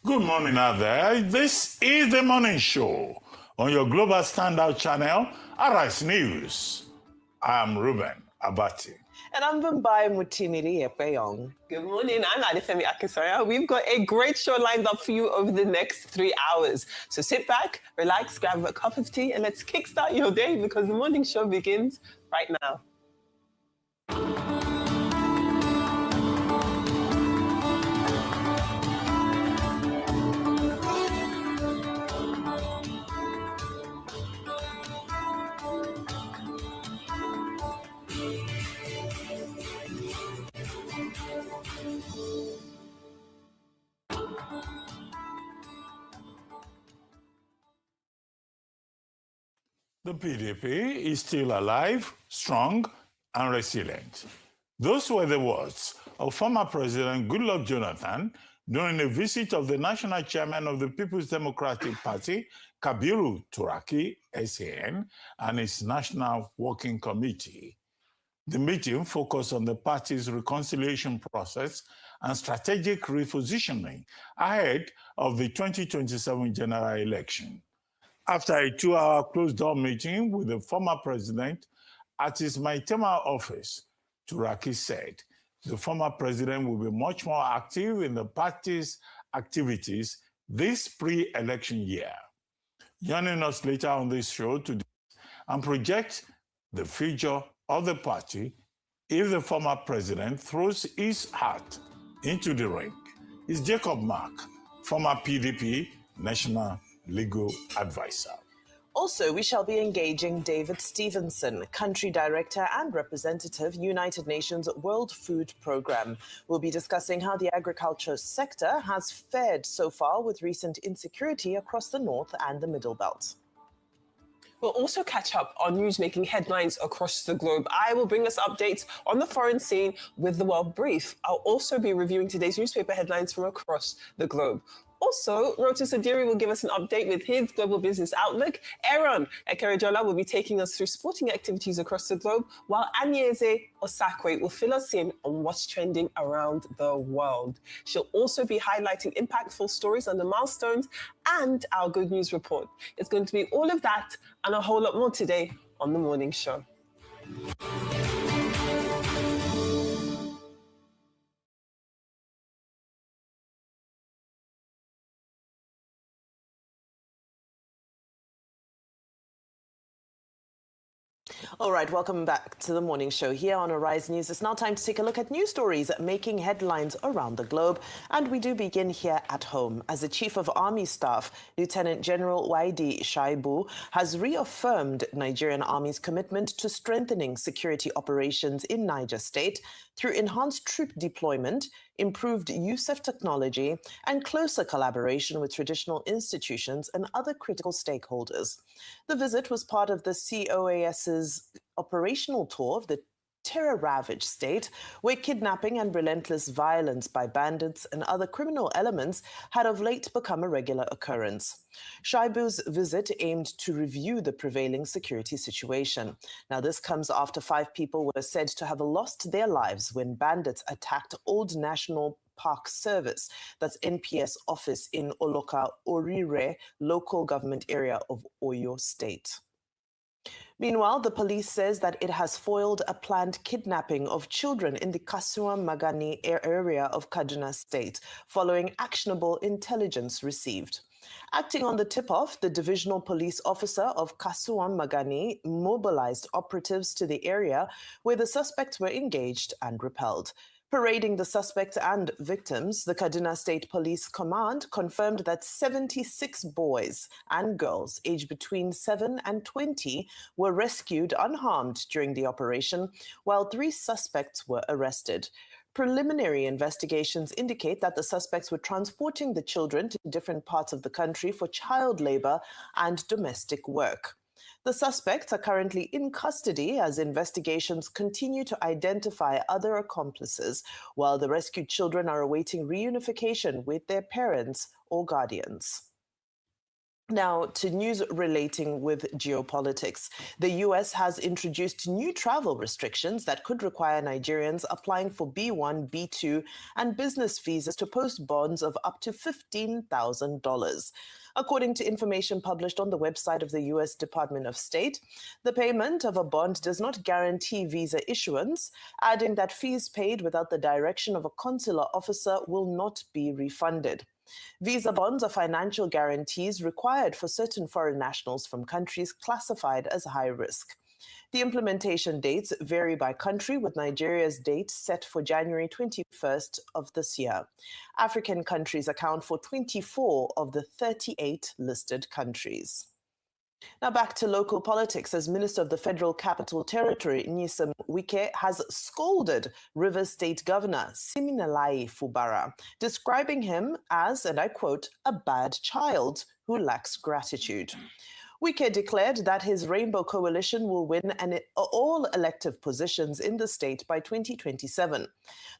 Good morning out there. This is the morning show on your global standout channel, Arise News. I'm Ruben Abati. And I'm Vambai Mutimiri Epeyong. Good morning, I'm Adefemi Akisanya. We've got a great show lined up for you over the next 3 hours. So sit back, relax, grab a cup of tea, and let's kickstart your day because the morning show begins right now. The PDP is still alive, strong, and resilient. Those were the words of former President Goodluck Jonathan during a visit of the national chairman of the People's Democratic Party, Kabiru Turaki, SAN, and its National Working Committee. The meeting focused on the party's reconciliation process and strategic repositioning ahead of the 2027 general election. After a 2-hour closed-door meeting with the former president at his Maitama office, Turaki said the former president will be much more active in the party's activities this pre-election year. Joining us later on this show to and project the future of the party if the former president throws his heart into the ring is Jacob Mark, former PDP National Legal Advisor. Also, we shall be engaging David Stevenson, Country Director and Representative, United Nations World Food Programme. We'll be discussing how the agriculture sector has fared so far with recent insecurity across the North and the Middle Belt. We'll also catch up on news making headlines across the globe. I will bring us updates on the foreign scene with the World Brief. I'll also be reviewing today's newspaper headlines from across the globe. Also, Rotus Adiri will give us an update with his global business outlook. Aaron Ekerijola will be taking us through sporting activities across the globe, while Anyeze Osakwe will fill us in on what's trending around the world. She'll also be highlighting impactful stories on the milestones and our good news report. It's going to be all of that and a whole lot more today on The Morning Show. All right, welcome back to the morning show here on Arise News. It's now time to take a look at news stories making headlines around the globe. And we do begin here at home. As the Chief of Army Staff, Lieutenant General Waidi Shaibu has reaffirmed Nigerian Army's commitment to strengthening security operations in Niger State through enhanced troop deployment, improved use of technology, and closer collaboration with traditional institutions and other critical stakeholders. The visit was part of the COAS's operational tour of the terror-ravaged state, where kidnapping and relentless violence by bandits and other criminal elements had of late become a regular occurrence. Shaibu's visit aimed to review the prevailing security situation. Now, this comes after 5 people were said to have lost their lives when bandits attacked Old National Park Service, that's NPS office in Oloka Orire, local government area of Oyo State. Meanwhile, the police says that it has foiled a planned kidnapping of children in the Kasuwa Magani area of Kaduna State, following actionable intelligence received. Acting on the tip-off, the divisional police officer of Kasuwa Magani mobilized operatives to the area where the suspects were engaged and repelled. Parading the suspects and victims, the Kaduna State Police Command confirmed that 76 boys and girls aged between 7 and 20 were rescued unharmed during the operation, while 3 suspects were arrested. Preliminary investigations indicate that the suspects were transporting the children to different parts of the country for child labor and domestic work. The suspects are currently in custody as investigations continue to identify other accomplices, while the rescued children are awaiting reunification with their parents or guardians. Now, to news relating with geopolitics. The US has introduced new travel restrictions that could require Nigerians applying for B1, B2, and business visas to post bonds of up to $15,000. According to information published on the website of the US Department of State, the payment of a bond does not guarantee visa issuance, adding that fees paid without the direction of a consular officer will not be refunded. Visa bonds are financial guarantees required for certain foreign nationals from countries classified as high risk. The implementation dates vary by country, with Nigeria's date set for January 21st of this year. African countries account for 24 of the 38 listed countries. Now back to local politics, as Minister of the Federal Capital Territory, Nyesom Wike, has scolded Rivers State Governor Siminalayi Fubara, describing him as, and I quote, a bad child who lacks gratitude. Wike declared that his Rainbow Coalition will win all elective positions in the state by 2027.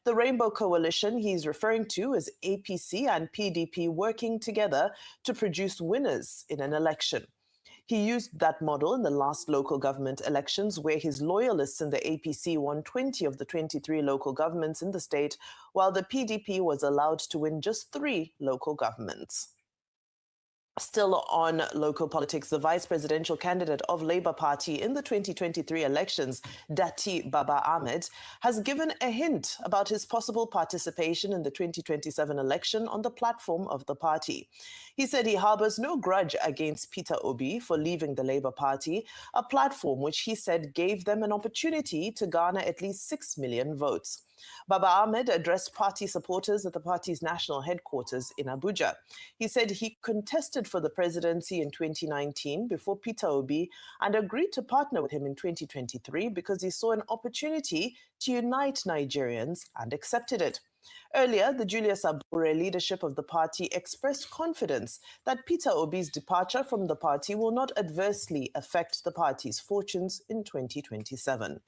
The Rainbow Coalition he's referring to is APC and PDP working together to produce winners in an election. He used that model in the last local government elections, where his loyalists in the APC won 20 of the 23 local governments in the state, while the PDP was allowed to win just 3 local governments. Still on local politics, the vice presidential candidate of Labour Party in the 2023 elections, Dati Baba Ahmed, has given a hint about his possible participation in the 2027 election on the platform of the party. He said he harbors no grudge against Peter Obi for leaving the Labour Party, a platform which he said gave them an opportunity to garner at least 6 million votes. Baba Ahmed addressed party supporters at the party's national headquarters in Abuja. He said he contested for the presidency in 2019 before Peter Obi and agreed to partner with him in 2023 because he saw an opportunity to unite Nigerians and accepted it. Earlier, the Julius Abure leadership of the party expressed confidence that Peter Obi's departure from the party will not adversely affect the party's fortunes in 2027.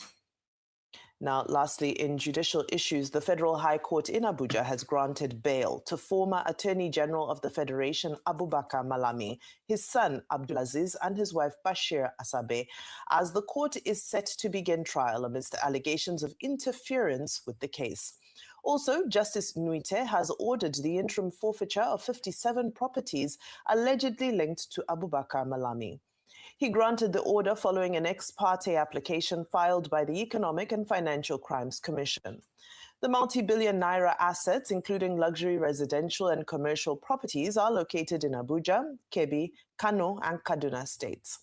Now, lastly, in judicial issues, the Federal High Court in Abuja has granted bail to former Attorney General of the Federation, Abubakar Malami, his son, Abdulaziz, and his wife, Bashir Asabe, as the court is set to begin trial amidst allegations of interference with the case. Also, Justice Nuite has ordered the interim forfeiture of 57 properties allegedly linked to Abubakar Malami. He granted the order following an ex parte application filed by the Economic and Financial Crimes Commission. The multi-billion naira assets, including luxury residential and commercial properties, are located in Abuja, Kebbi, Kano, and Kaduna states.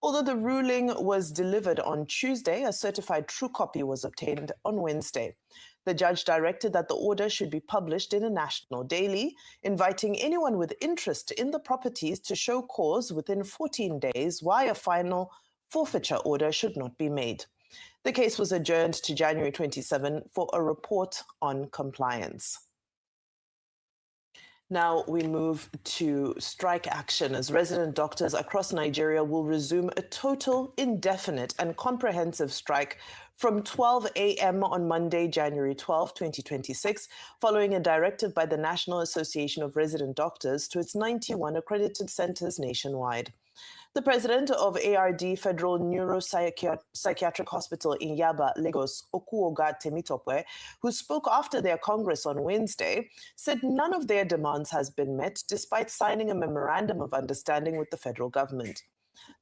Although the ruling was delivered on Tuesday, a certified true copy was obtained on Wednesday. The judge directed that the order should be published in a national daily, inviting anyone with interest in the properties to show cause within 14 days why a final forfeiture order should not be made. The case was adjourned to January 27 for a report on compliance. Now we move to strike action, as resident doctors across Nigeria will resume a total, indefinite, and comprehensive strike from 12 a.m. on Monday, January 12, 2026, following a directive by the National Association of Resident Doctors to its 91 accredited centers nationwide. The president of ARD Federal Neuropsychiatric Hospital in Yaba, Lagos, Okuoga Temitope, who spoke after their Congress on Wednesday, said none of their demands has been met despite signing a memorandum of understanding with the federal government.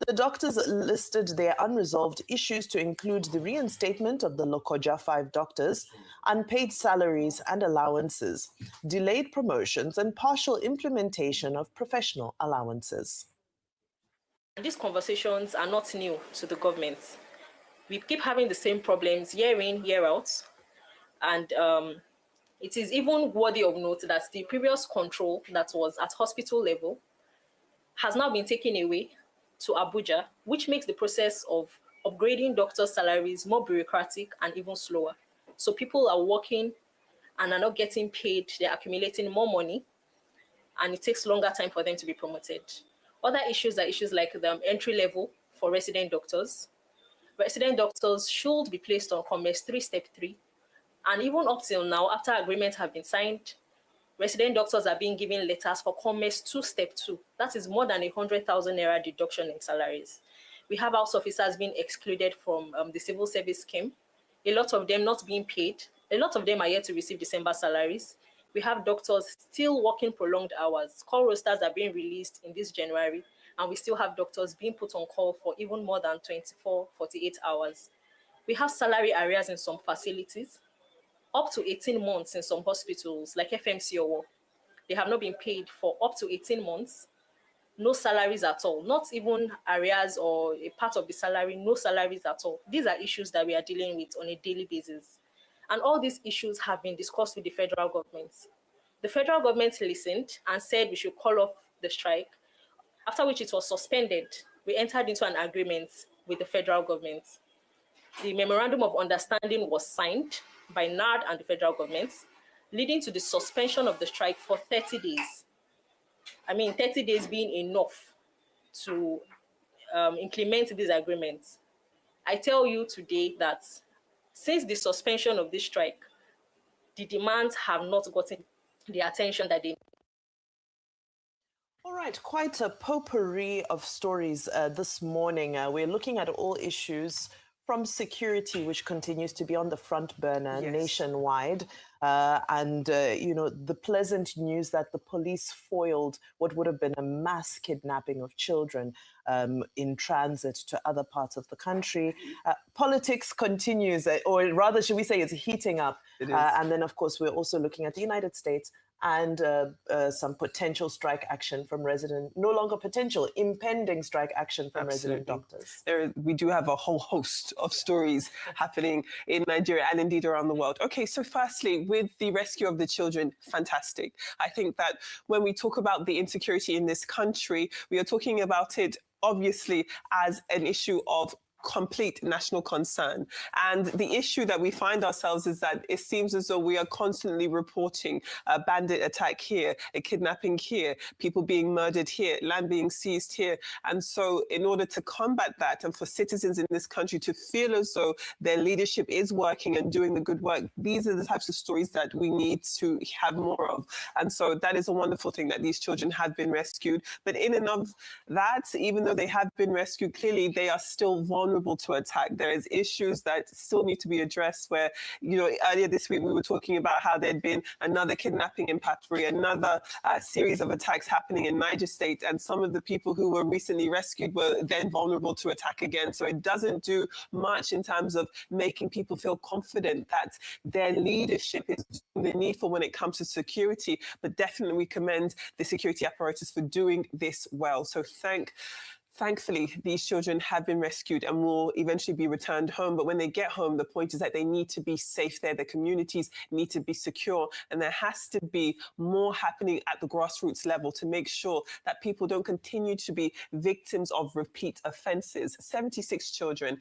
The doctors listed their unresolved issues to include the reinstatement of the Lokoja 5 doctors, unpaid salaries and allowances, delayed promotions, and partial implementation of professional allowances. These conversations are not new to the government. We keep having the same problems year in, year out. And it is even worthy of note that the previous control that was at hospital level has now been taken away to Abuja, which makes the process of upgrading doctors' salaries more bureaucratic and even slower. So people are working and are not getting paid, they're accumulating more money, and it takes longer time for them to be promoted. Other issues are issues like the entry level for resident doctors. Resident doctors should be placed on COMES 3 Step 3. And even up till now, after agreements have been signed, Resident doctors are being given letters for Commerce 2 Step 2. That is more than 100,000 naira deduction in salaries. We have house officers being excluded from the civil service scheme. A lot of them not being paid. A lot of them are yet to receive December salaries. We have doctors still working prolonged hours. Call rosters are being released in this January, and we still have doctors being put on call for even more than 24, 48 hours. We have salary arrears in some facilities, up to 18 months in some hospitals, like FMC or they have not been paid for up to 18 months, no salaries at all, not even arrears or a part of the salary, no salaries at all. These are issues that we are dealing with on a daily basis. And all these issues have been discussed with the federal government. The federal government listened and said we should call off the strike, after which it was suspended. We entered into an agreement with the federal government. The memorandum of understanding was signed by NARD and the federal government, leading to the suspension of the strike for 30 days. 30 days being enough to implement these agreements. I tell you today that since the suspension of this strike, the demands have not gotten the attention that they need. All right, quite a potpourri of stories this morning. We're looking at all issues from security, which continues to be on the front burner nationwide, and the pleasant news that the police foiled what would have been a mass kidnapping of children in transit to other parts of the country. Politics continues, or rather, should we say, it's heating up. It is. And then, of course, we're also looking at the United States and some potential strike action from impending strike action from resident doctors. We do have a whole host of stories happening in Nigeria and indeed around the world. Okay, so firstly, with the rescue of the children, fantastic. I think that when we talk about the insecurity in this country, we are talking about it obviously as an issue of complete national concern. And the issue that we find ourselves is that it seems as though we are constantly reporting a bandit attack here, a kidnapping here, people being murdered here, land being seized here. And so in order to combat that and for citizens in this country to feel as though their leadership is working and doing the good work, these are the types of stories that we need to have more of. And so that is a wonderful thing that these children have been rescued. But in and of that, even though they have been rescued, clearly they are still vulnerable to attack. There is issues that still need to be addressed where, earlier this week we were talking about how there'd been another kidnapping in Patri, another series of attacks happening in Niger State, and some of the people who were recently rescued were then vulnerable to attack again. So it doesn't do much in terms of making people feel confident that their leadership is the needful when it comes to security, but definitely we commend the security apparatus for doing this well. So thankfully, these children have been rescued and will eventually be returned home. But when they get home, the point is that they need to be safe there. Their communities need to be secure. And there has to be more happening at the grassroots level to make sure that people don't continue to be victims of repeat offenses. 76 children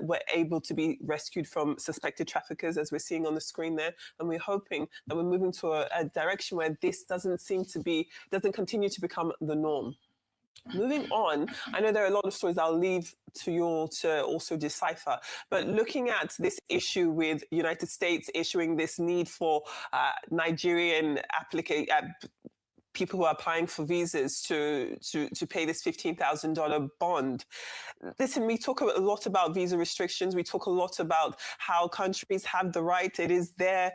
were able to be rescued from suspected traffickers, as we're seeing on the screen there. And we're hoping that we're moving to a direction where this doesn't continue to become the norm. Moving on, I know there are a lot of stories I'll leave to you all to also decipher, but looking at this issue with United States issuing this need for Nigerian people who are applying for visas to pay this $15,000 bond. Listen, we talk a lot about visa restrictions. We talk a lot about how countries have the right. It is their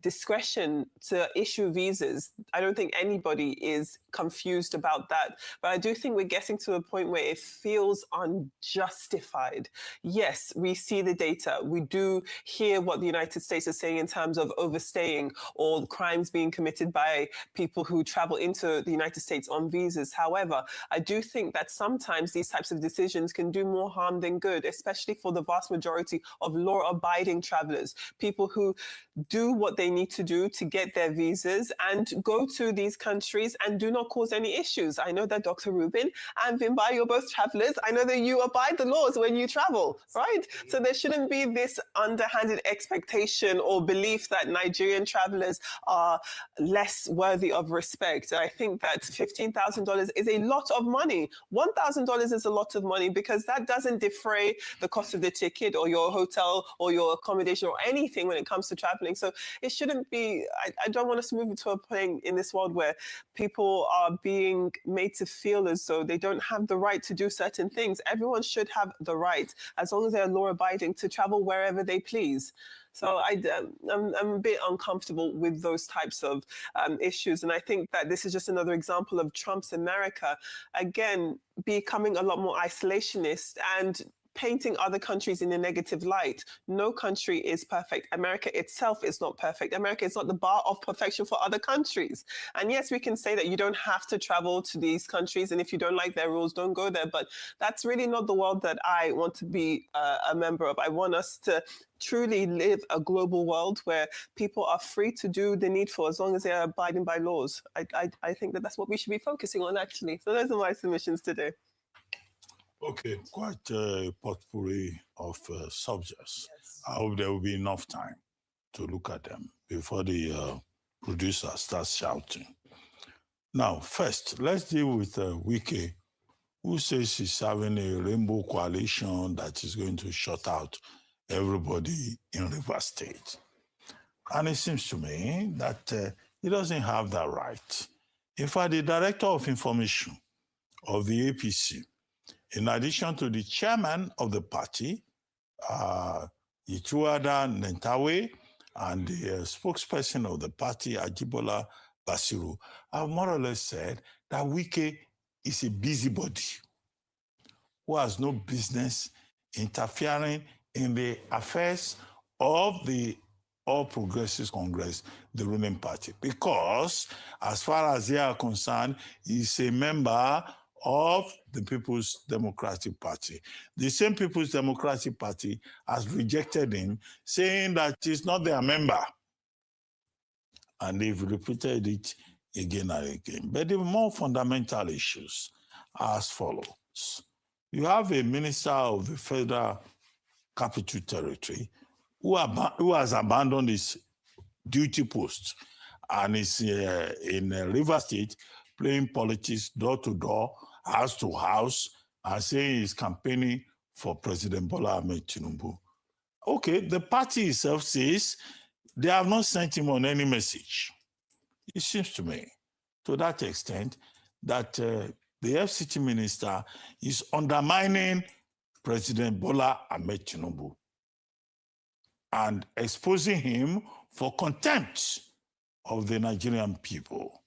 discretion to issue visas. I don't think anybody is confused about that. But I do think we're getting to a point where it feels unjustified. Yes, we see the data. We do hear what the United States is saying in terms of overstaying or crimes being committed by people who travel into the United States on visas. However, I do think that sometimes these types of decisions can do more harm than good, especially for the vast majority of law-abiding travelers, people who do what they need to do to get their visas and go to these countries and do not not cause any issues. I know that Dr. Rubin and Bimba, you're both travelers. I know that you abide the laws when you travel, right? So there shouldn't be this underhanded expectation or belief that Nigerian travelers are less worthy of respect. I think that $15,000 is a lot of money. $1,000 is a lot of money because that doesn't defray the cost of the ticket or your hotel or your accommodation or anything when it comes to traveling. So it shouldn't be, I don't want us to move into a point in this world where people are being made to feel as though they don't have the right to do certain things. Everyone should have the right, as long as they're law-abiding, to travel wherever they please. So I'm a bit uncomfortable with those types of issues. And I think that this is just another example of Trump's America, again, becoming a lot more isolationist and painting other countries in a negative light. No country is perfect. America itself is not perfect. America is not the bar of perfection for other countries. And yes, we can say that you don't have to travel to these countries, and if you don't like their rules, don't go there. But that's really not the world that I want to be a member of. I want us to truly live a global world where people are free to do the needful as long as they are abiding by laws. I think that that's what we should be focusing on, actually. So those are my submissions today. Okay, quite a potpourri of subjects. Yes. I hope there will be enough time to look at them before the producer starts shouting. Now, first, let's deal with Wike, who says he's having a rainbow coalition that is going to shut out everybody in Rivers State. And it seems to me that he doesn't have that right. In fact, the Director of Information of the APC, in addition to the chairman of the party, Ituada Nentawe, and the spokesperson of the party, Ajibola Basiru, have more or less said that Wike is a busybody who has no business interfering in the affairs of the All Progressives Congress, the ruling party, because as far as they are concerned, he's a member of the People's Democratic Party. The same People's Democratic Party has rejected him, saying that he's not their member. And they've repeated it again and again. But the more fundamental issues are as follows. You have a minister of the Federal Capital Territory who has abandoned his duty post and is in Rivers State playing politics door to door, house to house, and saying he's campaigning for President Bola Ahmed Tinubu. Okay, the party itself says they have not sent him on any message. It seems to me, to that extent, that the FCT minister is undermining President Bola Ahmed Tinubu and exposing him for contempt of the Nigerian people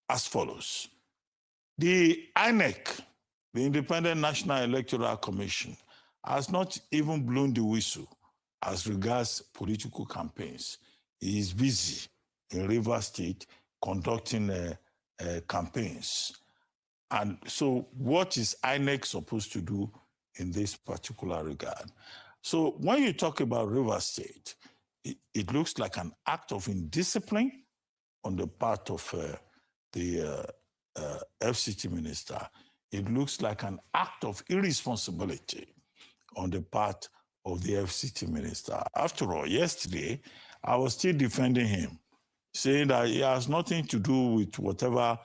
as follows. The INEC, the Independent National Electoral Commission, has not even blown the whistle as regards political campaigns. He is busy in Rivers State conducting campaigns. And so what is INEC supposed to do in this particular regard? So when you talk about Rivers State, it looks like an act of indiscipline on the part of the FCT minister. It looks like an act of irresponsibility on the part of the FCT minister. After all, yesterday, I was still defending him, saying that it has nothing to do with whatever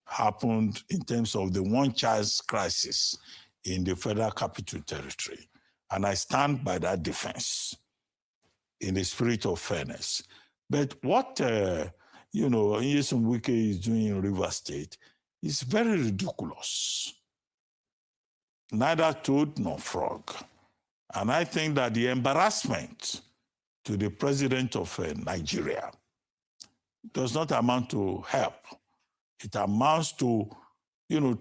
happened in terms of the one-child crisis in the Federal Capital Territory. And I stand by that defense in the spirit of fairness. But what, Nyesom Wike is doing in Rivers State is very ridiculous. Neither toad nor frog. And I think that the embarrassment to the president of Nigeria does not amount to help. It amounts to,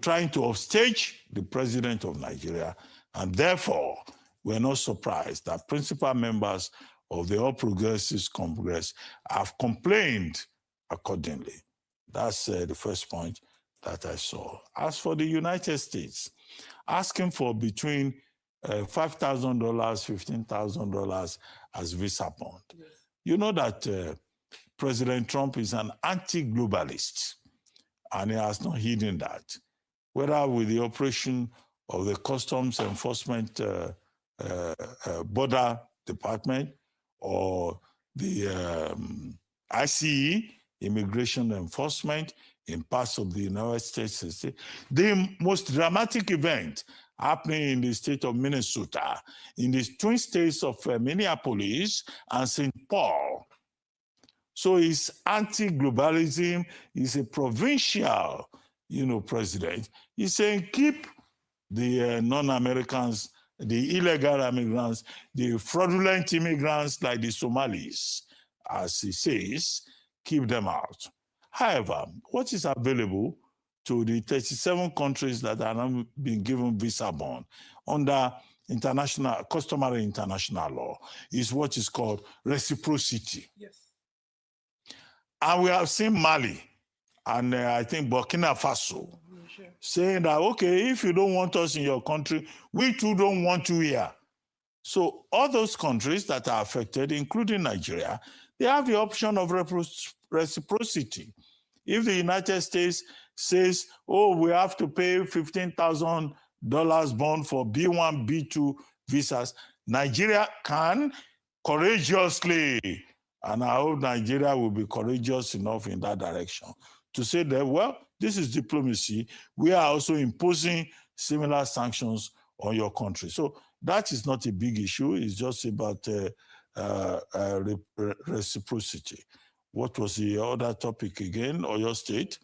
trying to upstage the president of Nigeria. And therefore, we're not surprised that principal members of the All Progressives Congress have complained accordingly. That's the first point that I saw. As for the United States, asking for between $5,000, $15,000 as visa bond. Yes. You know that President Trump is an anti-globalist. and he has not hidden that. Whether with the operation of the Customs Enforcement Border Department or the ICE, Immigration Enforcement, in parts of the United States. The most dramatic event happening in the state of Minnesota, in the twin states of Minneapolis and St. Paul. So he's anti-globalism, he's a provincial, president. He's saying keep the non-Americans, the illegal immigrants, the fraudulent immigrants like the Somalis, as he says, keep them out. However, what is available to the 37 countries that are not being given visa bond under customary international law is what is called reciprocity. Yes. And we have seen Mali and I think Burkina Faso saying that, okay, if you don't want us in your country, we too don't want you here. So all those countries that are affected, including Nigeria, they have the option of reciprocity. If the United States says, oh, we have to pay $15,000 bond for B1, B2 visas, Nigeria can courageously, and I hope Nigeria will be courageous enough in that direction, to say that, well, this is diplomacy. We are also imposing similar sanctions on your country. So that is not a big issue. It's just about reciprocity. What was the other topic again? Oyo State.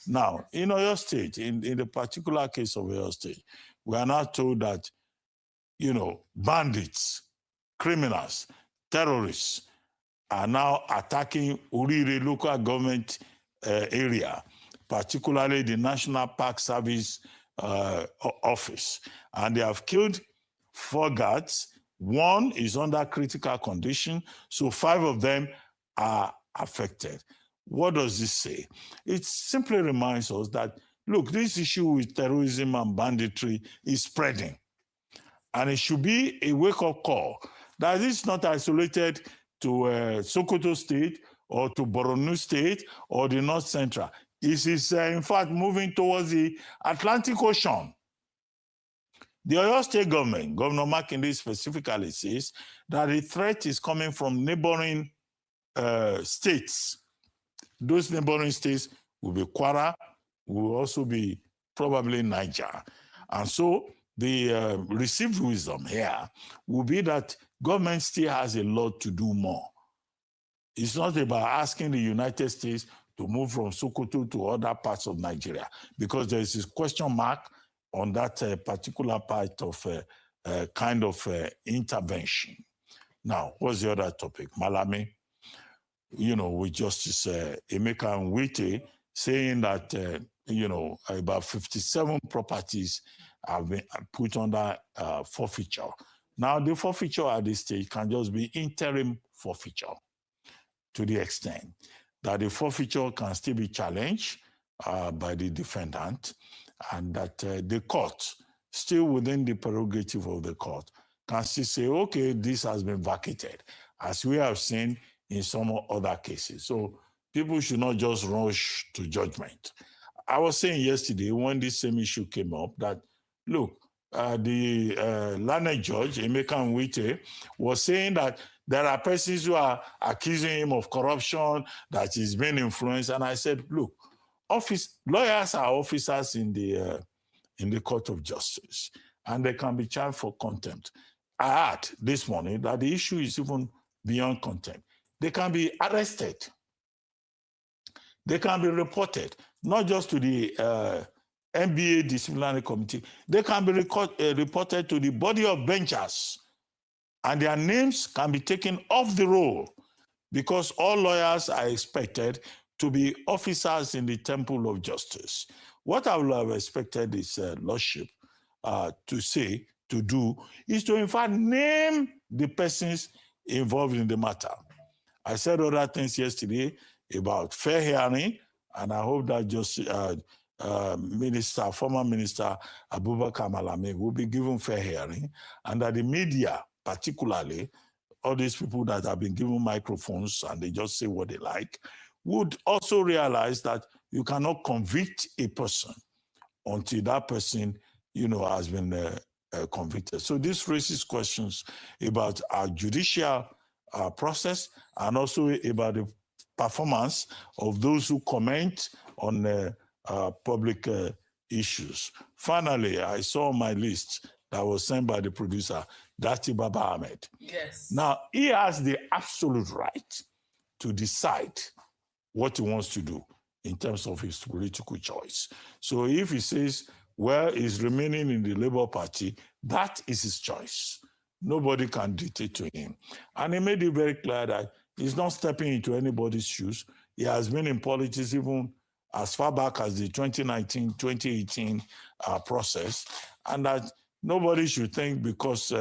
Now, in Oyo State, in the particular case of Oyo State, we are now told that, bandits, criminals, terrorists are now attacking Urire local government area, particularly the National Park Service office. And they have killed 4 guards. 1 is under critical condition, so 5 of them are affected. What does this say? It simply reminds us that, look, this issue with terrorism and banditry is spreading. And it should be a wake-up call that it's not isolated to Sokoto State or to Borno State or the North Central. It is, in fact, moving towards the Atlantic Ocean. The Oyo State government, Governor Makinde specifically says that the threat is coming from neighboring states. Those neighboring states will be Kwara, will also be probably Niger. And so the received wisdom here will be that government still has a lot to do more. It's not about asking the United States to move from Sokoto to other parts of Nigeria, because there is this question mark on that particular part of kind of intervention. Now, what's the other topic? Malami, with Justice Emeka Nwite saying that, about 57 properties have been put under forfeiture. Now, the forfeiture at this stage can just be interim forfeiture, to the extent that the forfeiture can still be challenged by the defendant, and that the court, still within the prerogative of the court, can still say, okay, this has been vacated, as we have seen in some other cases. So people should not just rush to judgment. I was saying yesterday when this same issue came up that, look, the learned judge, Emeka Nwite, was saying that there are persons who are accusing him of corruption, that he's been influenced. And I said, look, lawyers are officers in the Court of Justice, and they can be charged for contempt. I heard this morning that the issue is even beyond contempt. They can be arrested. They can be reported, not just to the NBA disciplinary committee. They can be reported to the body of benchers, and their names can be taken off the roll, because all lawyers are expected to be officers in the temple of justice. What I would have expected his lordship to do, is to in fact name the persons involved in the matter. I said other things yesterday about fair hearing, and I hope that former Minister Abubakar Malami will be given fair hearing, and that the media, particularly all these people that have been given microphones and they just say what they like, would also realize that You cannot convict a person until that person, has been convicted. So this raises questions about our judicial process and also about the performance of those who comment on public issues. Finally, I saw my list that was sent by the producer, Dati Baba Ahmed. Yes. Now, he has the absolute right to decide what he wants to do in terms of his political choice. So if he says, well, he's remaining in the Labour Party, that is his choice. Nobody can dictate to him. And he made it very clear that he's not stepping into anybody's shoes. He has been in politics even as far back as the 2019-2018 process, and that nobody should think because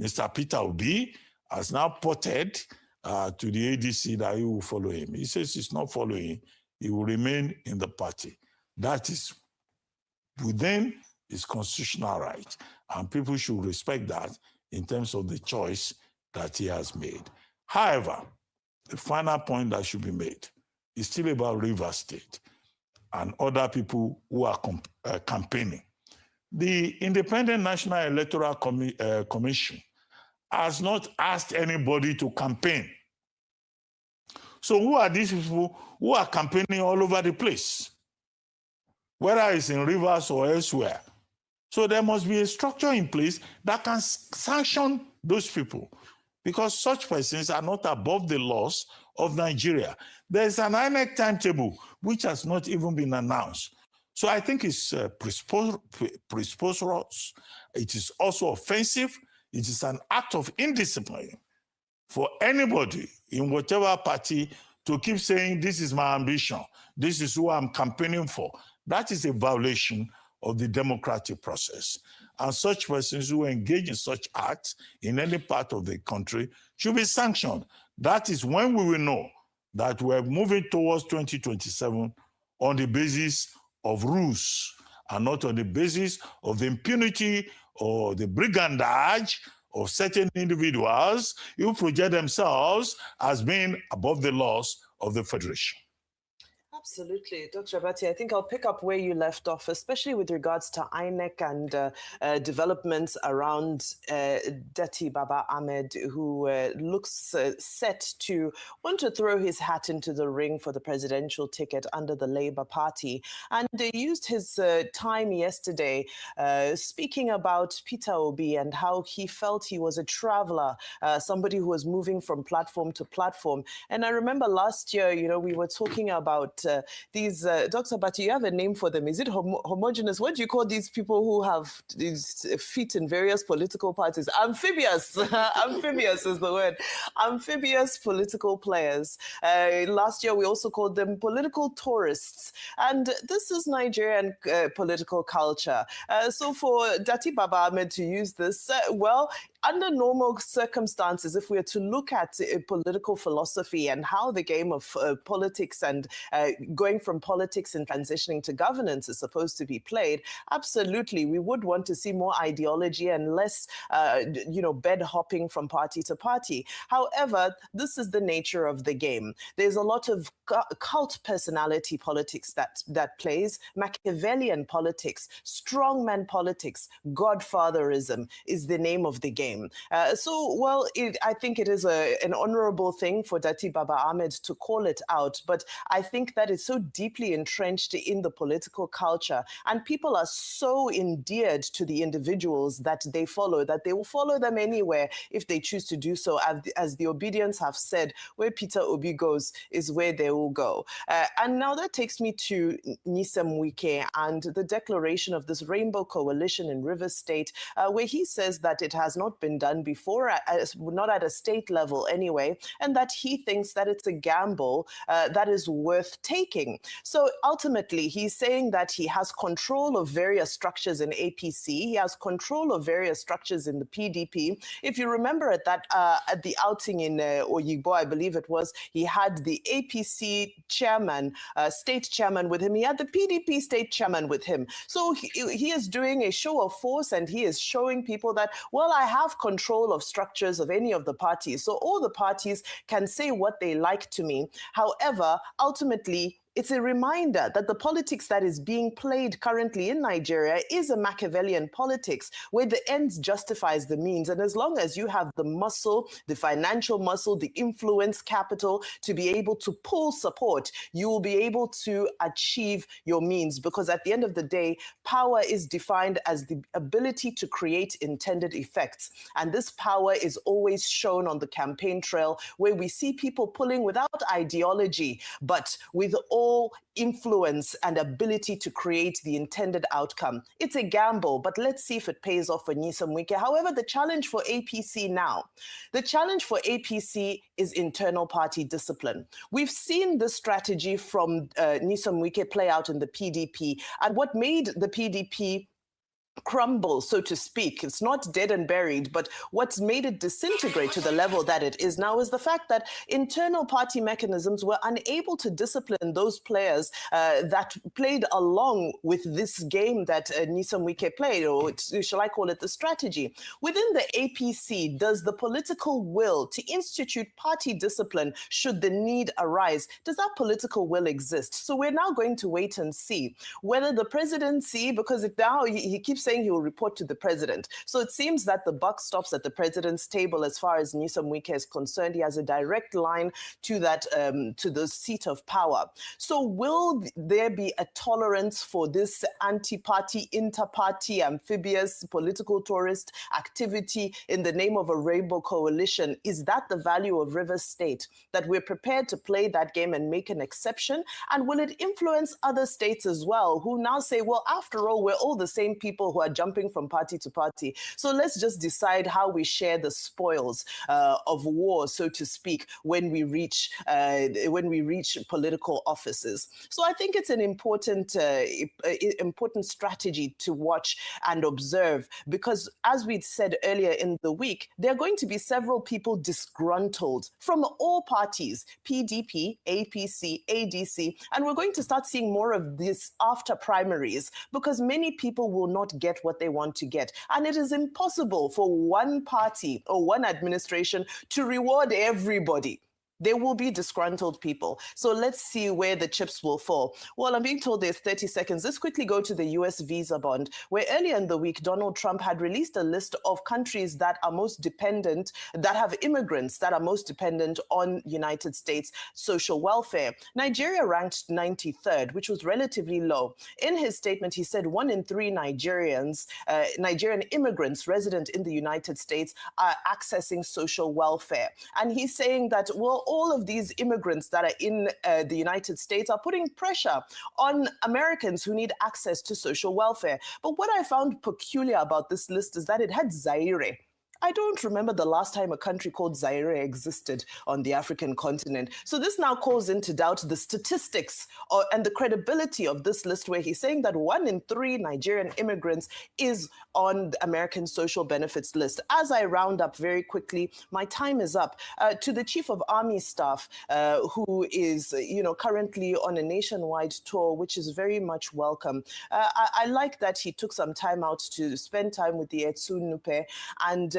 Mr. Peter Obi has now ported to the ADC that he will follow him. He says he's not following. He will remain in the party. That is within his constitutional right, and people should respect that in terms of the choice that he has made. However, the final point that should be made is still about Rivers State and other people who are campaigning. The Independent National Electoral Commission has not asked anybody to campaign. So who are these people who are campaigning all over the place, whether it's in Rivers or elsewhere? So there must be a structure in place that can sanction those people, because such persons are not above the laws of Nigeria. There's an INEC timetable which has not even been announced. So I think it's preposterous. It is also offensive. It is an act of indiscipline for anybody in whatever party to keep saying, this is my ambition, this is who I'm campaigning for. That is a violation of the democratic process. And such persons who engage in such acts in any part of the country should be sanctioned. That is when we will know that we're moving towards 2027 on the basis of rules and not on the basis of the impunity or the brigandage of certain individuals who project themselves as being above the laws of the Federation. Absolutely. Dr. Abati, I think I'll pick up where you left off, especially with regards to INEC and developments around Dati Baba Ahmed, who looks set to want to throw his hat into the ring for the presidential ticket under the Labour Party. And he used his time yesterday speaking about Peter Obi and how he felt he was a traveler, somebody who was moving from platform to platform. And I remember last year, we were talking about these, Dr. Bati, you have a name for them. Is it homogeneous? What do you call these people who have these feet in various political parties? Amphibious. Amphibious is the word. Amphibious political players. Last year, we also called them political tourists. And this is Nigerian political culture. So for Dati Baba Ahmed to use this, well, under normal circumstances, if we are to look at political philosophy and how the game of politics and going from politics and transitioning to governance is supposed to be played, absolutely, we would want to see more ideology and less, bed hopping from party to party. However, this is the nature of the game. There's a lot of cult personality politics that plays, Machiavellian politics, strongman politics, godfatherism is the name of the game. I think it is an honorable thing for Dati Baba Ahmed to call it out, but I think that is so deeply entrenched in the political culture, and people are so endeared to the individuals that they follow, that they will follow them anywhere if they choose to do so. As the Obedience have said, where Peter Obi goes is where they will go. And now that takes me to Nyesom Wike and the declaration of this Rainbow Coalition in Rivers State, where he says that it has not been done before, not at a state level anyway, and that he thinks that it's a gamble that is worth taking. So ultimately, he's saying that he has control of various structures in APC. He has control of various structures in the PDP. If you remember at the outing in Oyigbo, I believe it was, he had the APC chairman, state chairman with him. He had the PDP state chairman with him. So he is doing a show of force, and he is showing people that, well, I have control of structures of any of the parties. So all the parties can say what they like to me. However, ultimately, It's a reminder that the politics that is being played currently in Nigeria is a Machiavellian politics where the ends justifies the means. And as long as you have the muscle, the financial muscle, the influence capital to be able to pull support, you will be able to achieve your means. Because at the end of the day, power is defined as the ability to create intended effects. And this power is always shown on the campaign trail where we see people pulling without ideology, but with all influence and ability to create the intended outcome. It's a gamble, but let's see if it pays off for Nyesom Wike. However, the challenge for APC now, the challenge for APC is internal party discipline. We've seen this strategy from Nyesom Wike play out in the PDP, and what made the PDP crumble, so to speak. It's not dead and buried, but what's made it disintegrate to the level that it is now is the fact that internal party mechanisms were unable to discipline those players that played along with this game that Nyesom Wike played, or shall I call it the strategy. Within the APC, does the political will to institute party discipline should the need arise, does that political will exist? So we're now going to wait and see whether the presidency, because now he keeps saying he will report to the president. So it seems that the buck stops at the president's table as far as Nyesom Wike is concerned. He has a direct line to that, to the seat of power. So will there be a tolerance for this anti-party, inter-party, amphibious, political tourist activity in the name of a rainbow coalition? Is that the value of Rivers State, that we're prepared to play that game and make an exception? And will it influence other states as well, who now say, well, after all, we're all the same people who are jumping from party to party. So let's just decide how we share the spoils of war, so to speak, when we reach political offices. So I think it's an important strategy to watch and observe, because as we'd said earlier in the week, there are going to be several people disgruntled from all parties, PDP, APC, ADC, and we're going to start seeing more of this after primaries, because many people will not get what they want to get. And it is impossible for one party or one administration to reward everybody. There will be disgruntled people. So let's see where the chips will fall. Well, I'm being told there's 30 seconds. Let's quickly go to the US visa bond, where earlier in the week, Donald Trump had released a list of countries that are most dependent, that have immigrants that are most dependent on United States social welfare. Nigeria ranked 93rd, which was relatively low. In his statement, he said 1 in 3 Nigerian immigrants resident in the United States are accessing social welfare. And he's saying that, well, all of these immigrants that are in the United States are putting pressure on Americans who need access to social welfare. But what I found peculiar about this list is that it had Zaire. I don't remember the last time a country called Zaire existed on the African continent. So this now calls into doubt the statistics and the credibility of this list, where he's saying that 1 in 3 Nigerian immigrants is on the American social benefits list. As I round up very quickly, my time is up. To the Chief of Army Staff, who is currently on a nationwide tour, which is very much welcome. I like that he took some time out to spend time with the Etsu Nupe and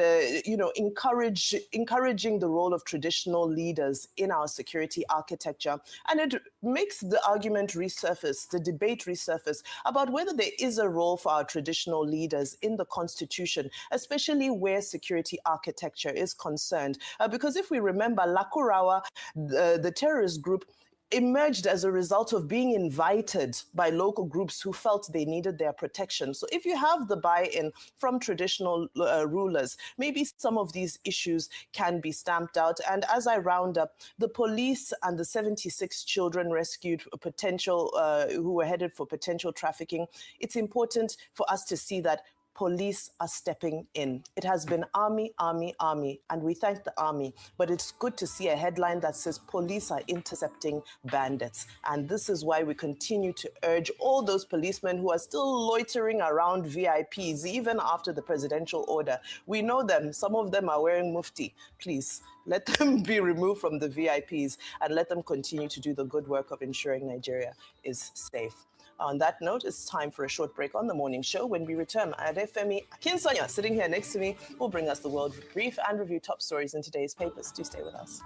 encouraging the role of traditional leaders in our security architecture. And it makes the argument resurface, the debate resurface about whether there is a role for our traditional leaders in the Constitution, especially where security architecture is concerned. Because if we remember, Lakurawa, the terrorist group, emerged as a result of being invited by local groups who felt they needed their protection. So if you have the buy-in from traditional rulers, maybe some of these issues can be stamped out. And as I round up, the police and the 76 children rescued who were headed for potential trafficking, it's important for us to see that police are stepping in. It has been army, army, army, and we thank the army. But it's good to see a headline that says police are intercepting bandits. And this is why we continue to urge all those policemen who are still loitering around VIPs, even after the presidential order. We know them. Some of them are wearing mufti. Please, let them be removed from the VIPs and let them continue to do the good work of ensuring Nigeria is safe. On that note, it's time for a short break on the morning show. When we return, Adefemi Akinsanya, sitting here next to me, will bring us the world brief and review top stories in today's papers. Do stay with us.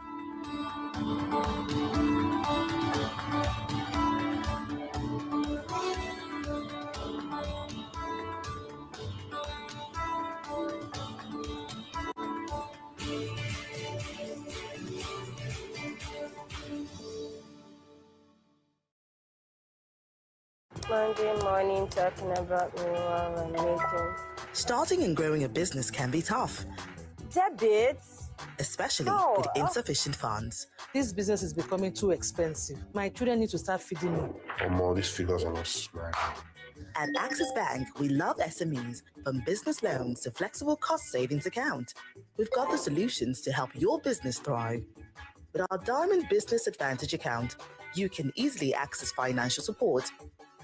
Monday morning talking about me while I'm making. Starting and growing a business can be tough, Debits? especially No. with insufficient funds. This business is becoming too expensive. My children need to start feeding me. These figures are not smart. At Axis Bank, we love SMEs, from business loans to flexible cost savings account. We've got the solutions to help your business thrive. With our Diamond Business Advantage account, you can easily access financial support,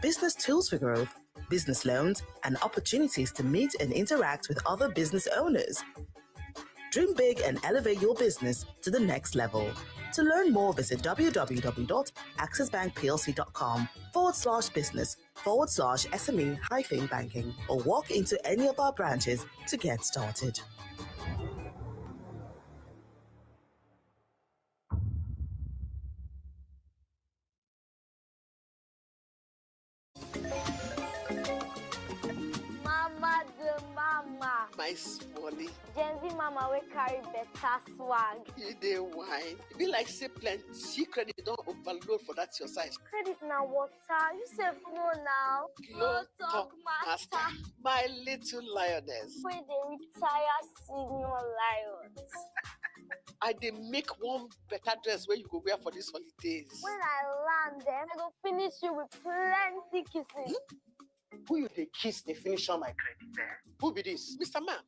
business tools for growth, business loans, and opportunities to meet and interact with other business owners. Dream big and elevate your business to the next level. To learn more, visit www.axisbankplc.com/business/SME-banking or walk into any of our branches to get started. Mama the mama. My smally. Gen Z mama we carry better swag. You dey wine. It be like say plenty credit don't overload for that your size. Credit now water. You say no now. Glow Talk Master. My little lioness. When they retire senior lions. I dey make one better dress where you go wear for these holidays. When I land them, I go finish you with plenty kisses. Who you dey kiss they finish on my credit there? Who be this? Mr. Man.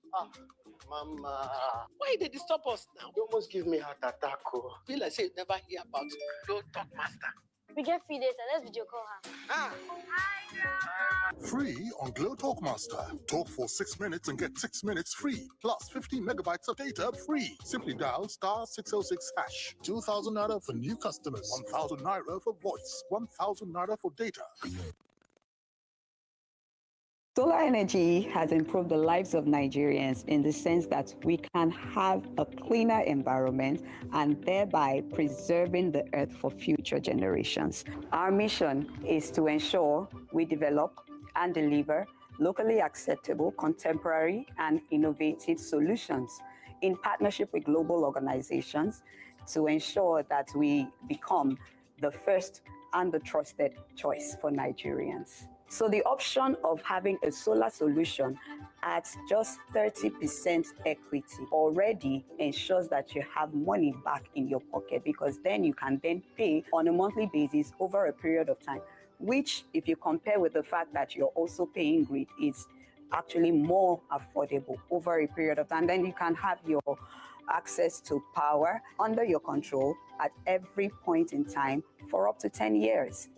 Mama. Why they disturb us now? You almost give me heart attack. Feel like say you never hear about Glow Talk Master. We get free data. Let's video call her. Ah. Hi, grandma. Free on Glow Talk Master. Talk for 6 minutes and get 6 minutes free. Plus 15 megabytes of data free. Simply dial *606#. 2,000 naira for new customers. 1,000 naira for voice. 1,000 naira for data. Solar energy has improved the lives of Nigerians in the sense that we can have a cleaner environment and thereby preserving the earth for future generations. Our mission is to ensure we develop and deliver locally acceptable, contemporary, and innovative solutions in partnership with global organizations to ensure that we become the first and the trusted choice for Nigerians. So the option of having a solar solution at just 30% equity already ensures that you have money back in your pocket, because then you can then pay on a monthly basis over a period of time, which, if you compare with the fact that you're also paying grid, is actually more affordable over a period of time. Then you can have your access to power under your control at every point in time for up to 10 years.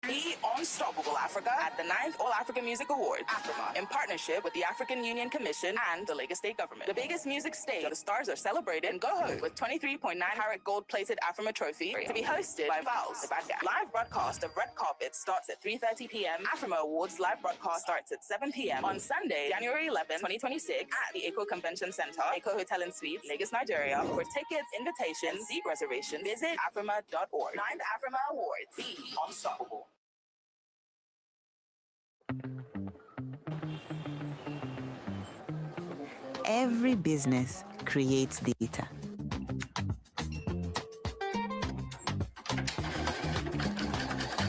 Be Unstoppable Africa at the 9th All-African Music Awards, AFRIMA, in partnership with the African Union Commission and the Lagos State Government. The biggest music stage where the stars are celebrated and go home with 23.9-carat gold-plated AFRIMA trophy to be hosted by Vals, the bad guy. Live broadcast of Red Carpet starts at 3:30 p.m. AFRIMA Awards live broadcast starts at 7 p.m. on Sunday, January 11, 2026 at the Eco Convention Center, Eco Hotel and Suites, Lagos, Nigeria. For tickets, invitations, seat reservations, visit afrima.org. 9th AFRIMA Awards. Be Unstoppable. Every business creates data.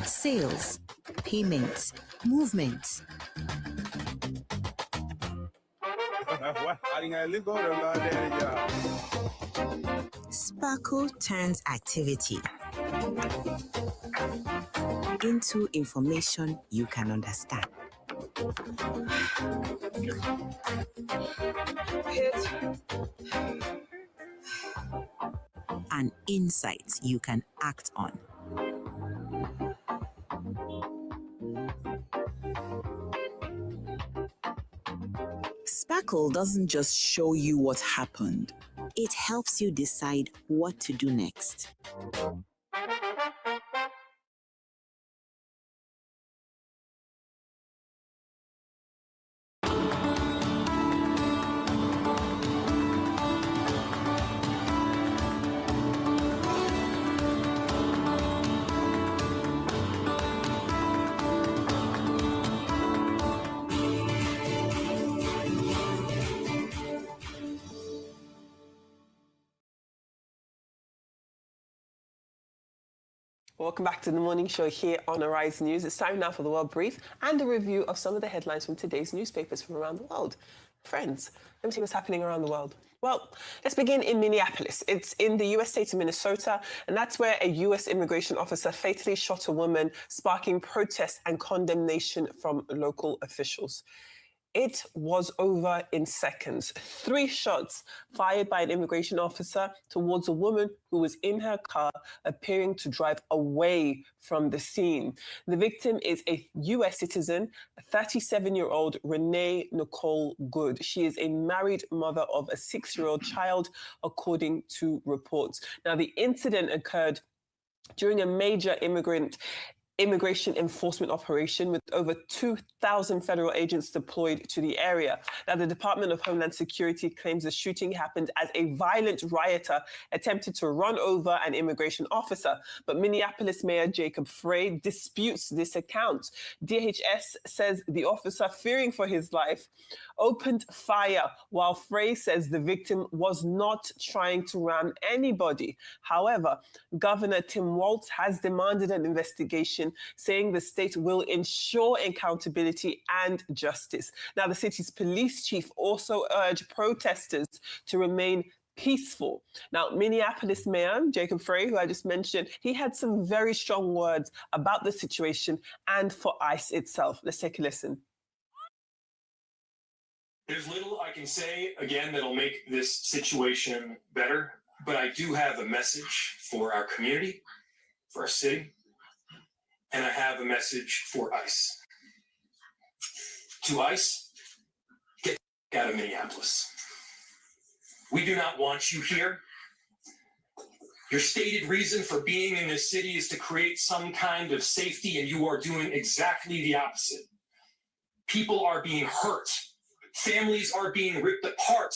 Sales, payments, movements. Sparkle turns activity into information you can understand. And insights you can act on. Sparkle doesn't just show you what happened, it helps you decide what to do next. Welcome back to the morning show here on Arise News. It's time now for the World Brief and a review of some of the headlines from today's newspapers from around the world. Friends, let me see what's happening around the world. Well, let's begin in Minneapolis. It's in the U.S. state of Minnesota, and that's where a U.S. immigration officer fatally shot a woman, sparking protests and condemnation from local officials. It was over in seconds. 3 shots fired by an immigration officer towards a woman who was in her car, appearing to drive away from the scene. The victim is a U.S. citizen, 37-year-old Renee Nicole Good. She is a married mother of a 6-year-old child, according to reports. Now, the incident occurred during a major immigration enforcement operation with over 2,000 federal agents deployed to the area. Now, the Department of Homeland Security claims the shooting happened as a violent rioter attempted to run over an immigration officer, but Minneapolis Mayor Jacob Frey disputes this account. DHS says the officer, fearing for his life, opened fire, while Frey says the victim was not trying to ram anybody. However, Governor Tim Walz has demanded an investigation, saying the state will ensure accountability and justice. Now, the city's police chief also urged protesters to remain peaceful. Now, Minneapolis Mayor Jacob Frey, who I just mentioned, he had some very strong words about the situation and for ICE itself. Let's take a listen. There's little I can say, again, that'll make this situation better, but I do have a message for our community, for our city, and I have a message for ICE. To ICE, get out of Minneapolis. We do not want you here. Your stated reason for being in this city is to create some kind of safety, and you are doing exactly the opposite. People are being hurt. Families are being ripped apart.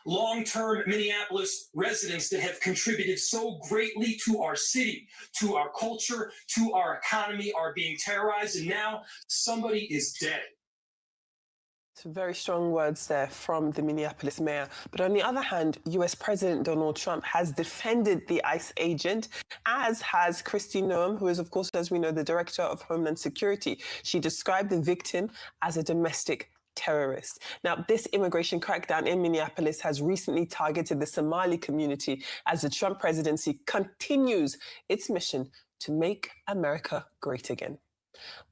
Long-term Minneapolis residents that have contributed so greatly to our city, to our culture, to our economy are being terrorized, and now somebody is dead. Some very strong words there from the Minneapolis mayor. But on the other hand, US President Donald Trump has defended the ICE agent, as has Kristi Noem, who is, of course, as we know, the Director of Homeland Security. She described the victim as a domestic terrorist. Now, this immigration crackdown in Minneapolis has recently targeted the Somali community as the Trump presidency continues its mission to make America great again.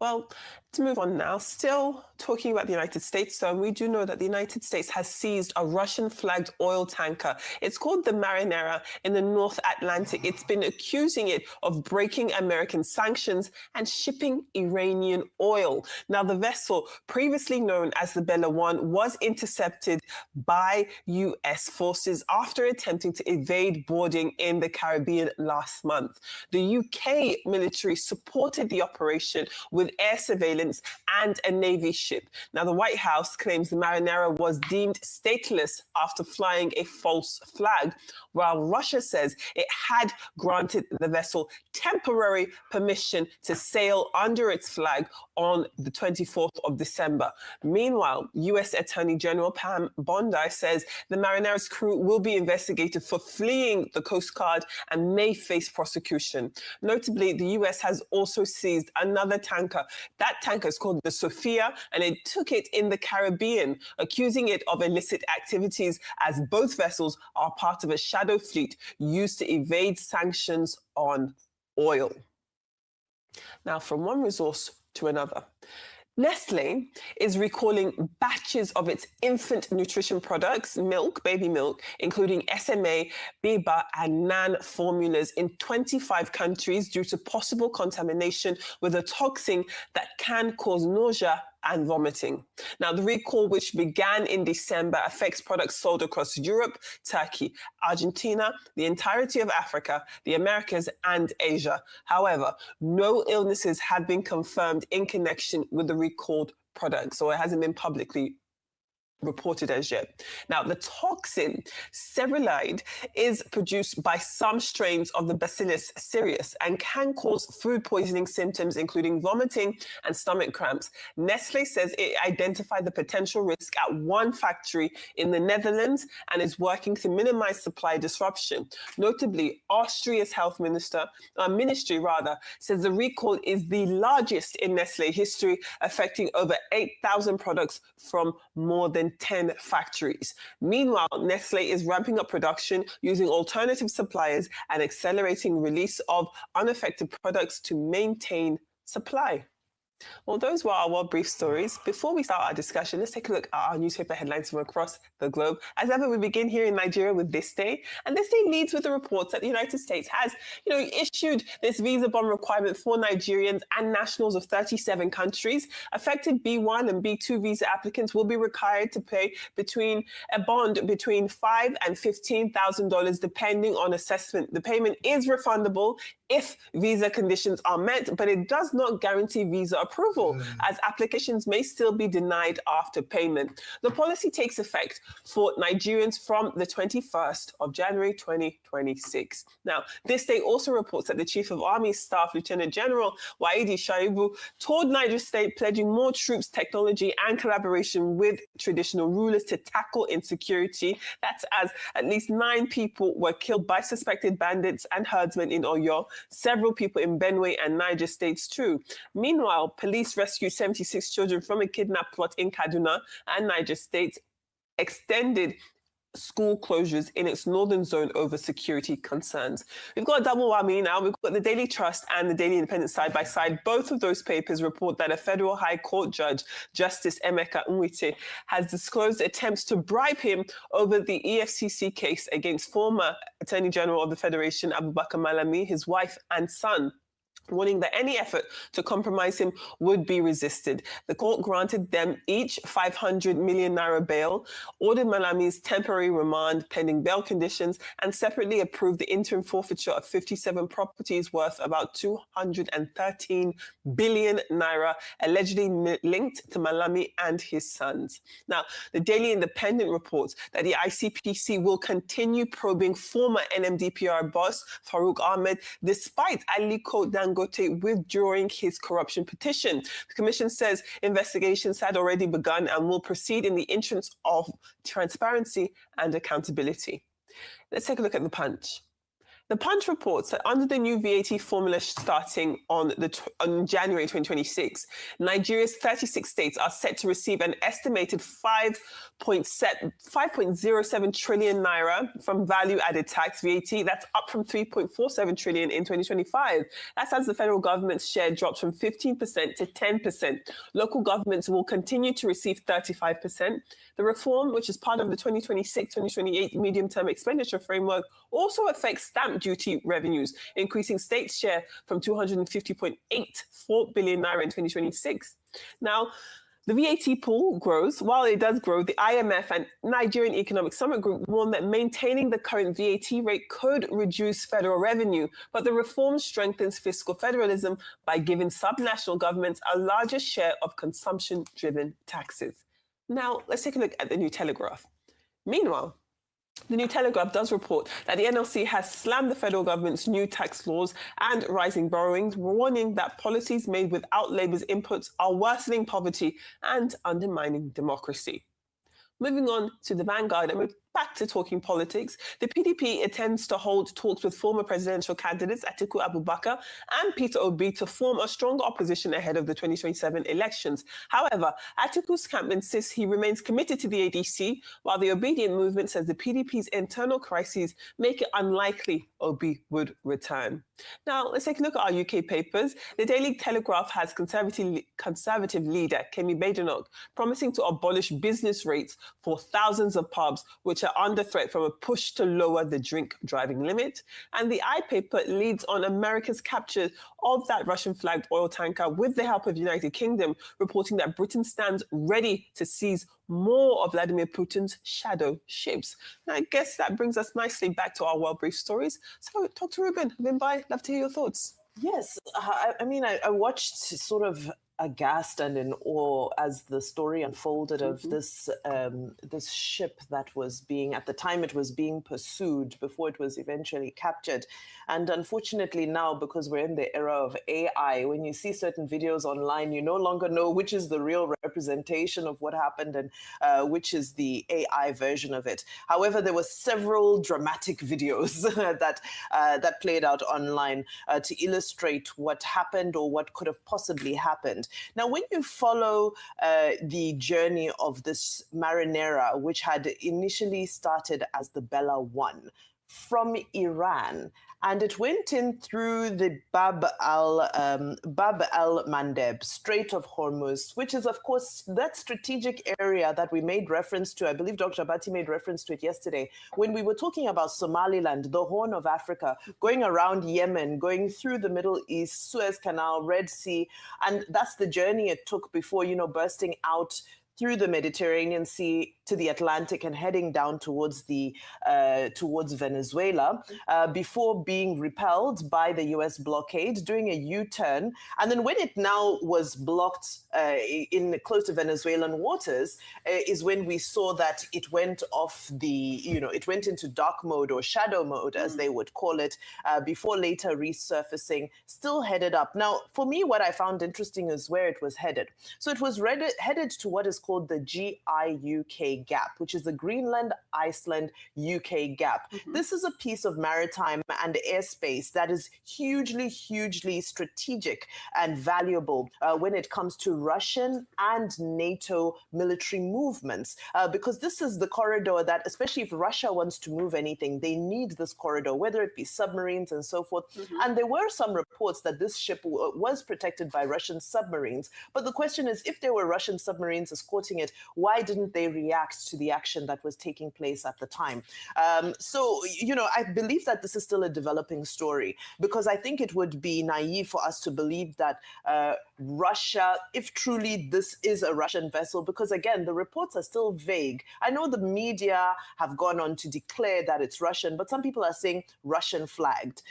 Well, let's move on now. Still talking about the United States, so we do know that the United States has seized a Russian-flagged oil tanker. It's called the Marinera in the North Atlantic. It's been accusing it of breaking American sanctions and shipping Iranian oil. Now, the vessel, previously known as the Bella One, was intercepted by U.S. forces after attempting to evade boarding in the Caribbean last month. The UK military supported the operation with air surveillance and a Navy ship. Now, the White House claims the Marinera was deemed stateless after flying a false flag, while Russia says it had granted the vessel temporary permission to sail under its flag on the 24th of December. Meanwhile, U.S. Attorney General Pam Bondi says the Marinera's crew will be investigated for fleeing the Coast Guard and may face prosecution. Notably, the U.S. has also seized another tanker. That tanker is called the Sophia, and it took it in the Caribbean, accusing it of illicit activities, as both vessels are part of a shadow fleet used to evade sanctions on oil. Now, from one resource to another. Nestle is recalling batches of its infant nutrition products, milk, baby milk, including SMA, Biba, and NAN formulas in 25 countries due to possible contamination with a toxin that can cause nausea and vomiting. Now, the recall, which began in December, affects products sold across Europe, Turkey, Argentina, the entirety of Africa, the Americas, and Asia. However, no illnesses have been confirmed in connection with the recalled products, so it hasn't been publicly reported as yet. Now, the toxin cereulide is produced by some strains of the Bacillus cereus and can cause food poisoning symptoms, including vomiting and stomach cramps. Nestle says it identified the potential risk at one factory in the Netherlands and is working to minimize supply disruption. Notably, Austria's health ministry says the recall is the largest in Nestle history, affecting over 8,000 products from more than 10 factories. Meanwhile, Nestle is ramping up production using alternative suppliers and accelerating release of unaffected products to maintain supply. Well, those were our World Brief stories. Before we start our discussion, let's take a look at our newspaper headlines from across the globe. As ever, we begin here in Nigeria with This Day. And This Day leads with the reports that the United States has, issued this visa bond requirement for Nigerians and nationals of 37 countries. Affected B1 and B2 visa applicants will be required to pay a bond between $5,000 and $15,000, depending on assessment. The payment is refundable if visa conditions are met, but it does not guarantee visa approval, as applications may still be denied after payment. The policy takes effect for Nigerians from the 21st of January 2026. Now, This Day also reports that the Chief of Army Staff, Lieutenant General Waidi Shaibu, toured Niger State, pledging more troops, technology, and collaboration with traditional rulers to tackle insecurity. That's as at least 9 people were killed by suspected bandits and herdsmen in Oyo, several people in Benue and Niger states too. Meanwhile, police rescued 76 children from a kidnap plot in Kaduna and Niger states, extended school closures in its northern zone over security concerns. We've got a double whammy now. We've got the Daily Trust and the Daily Independent side by side. Both of those papers report that a federal high court judge, Justice Emeka Nwite, has disclosed attempts to bribe him over the EFCC case against former Attorney General of the Federation, Abubakar Malami, his wife and son, warning that any effort to compromise him would be resisted. The court granted them each 500 million naira bail, ordered Malami's temporary remand pending bail conditions, and separately approved the interim forfeiture of 57 properties worth about 213 billion naira, allegedly linked to Malami and his sons. Now, the Daily Independent reports that the ICPC will continue probing former NMDPR boss Farouk Ahmed, despite Aliko Dangote withdrawing his corruption petition. The commission says investigations had already begun and will proceed in the interest of transparency and accountability. Let's take a look at the Punch. The Punch reports that under the new VAT formula starting on January 2026, Nigeria's 36 states are set to receive an estimated 5.07 trillion naira from value-added tax VAT. That's up from 3.47 trillion in 2025. That's as the federal government's share drops from 15% to 10%. Local governments will continue to receive 35%. The reform, which is part of the 2026-2028 medium-term expenditure framework, also affects stamp duty revenues, increasing states' share from 250.84 billion naira in 2026. Now, the VAT pool grows. While it does grow, the IMF and Nigerian Economic Summit Group warn that maintaining the current VAT rate could reduce federal revenue, but the reform strengthens fiscal federalism by giving subnational governments a larger share of consumption-driven taxes. Now, let's take a look at the New Telegraph. Meanwhile, the New Telegraph does report that the NLC has slammed the federal government's new tax laws and rising borrowings, warning that policies made without Labour's inputs are worsening poverty and undermining democracy. Moving on to the Vanguard, and we're back to talking politics. The PDP intends to hold talks with former presidential candidates Atiku Abubakar and Peter Obi to form a stronger opposition ahead of the 2027 elections. However, Atiku's camp insists he remains committed to the ADC, while the Obedient Movement says the PDP's internal crises make it unlikely Obi would return. Now, let's take a look at our UK papers. The Daily Telegraph has Conservative leader Kemi Badenoch promising to abolish business rates for thousands of pubs, which are under threat from a push to lower the drink driving limit. And the I-Paper leads on America's capture of that Russian-flagged oil tanker with the help of the United Kingdom, reporting that Britain stands ready to seize more of Vladimir Putin's shadow ships. And I guess that brings us nicely back to our World Brief stories. So, Dr. Ruben, I've been by. Love to hear your thoughts. Yes, I mean, I watched sort of aghast and in awe as the story unfolded of this this ship that was being, at the time it was being pursued before it was eventually captured. And unfortunately now, because we're in the era of AI, when you see certain videos online, you no longer know which is the real representation of what happened and which is the AI version of it. However, there were several dramatic videos that played out online to illustrate what happened or what could have possibly happened. Now, when you follow the journey of this Marinera, which had initially started as the Bella 1 from Iran, and it went in through the Bab el-Mandeb, Strait of Hormuz, which is, of course, that strategic area that we made reference to. I believe Dr. Abati made reference to it yesterday when we were talking about Somaliland, the Horn of Africa, going around Yemen, going through the Middle East, Suez Canal, Red Sea, and that's the journey it took before, bursting out through the Mediterranean Sea to the Atlantic and heading down towards Venezuela before being repelled by the U.S. blockade, doing a U-turn. And then when it now was blocked in close to Venezuelan waters is when we saw that it went off it went into dark mode or shadow mode, as they would call it, before later resurfacing, still headed up. Now, for me, what I found interesting is where it was headed. So it was headed to what is called the GI-UK gap, which is the Greenland-Iceland-UK gap. This is a piece of maritime and airspace that is hugely, hugely strategic and valuable when it comes to Russian and NATO military movements, because this is the corridor that, especially if Russia wants to move anything, they need this corridor, whether it be submarines and so forth. And there were some reports that this ship was protected by Russian submarines. But the question is, if there were Russian submarines escorting it, why didn't they react to the action that was taking place at the time? So, I believe that this is still a developing story, because I think it would be naive for us to believe that Russia, if truly this is a Russian vessel, because again, the reports are still vague. I know the media have gone on to declare that it's Russian, but some people are saying Russian flagged.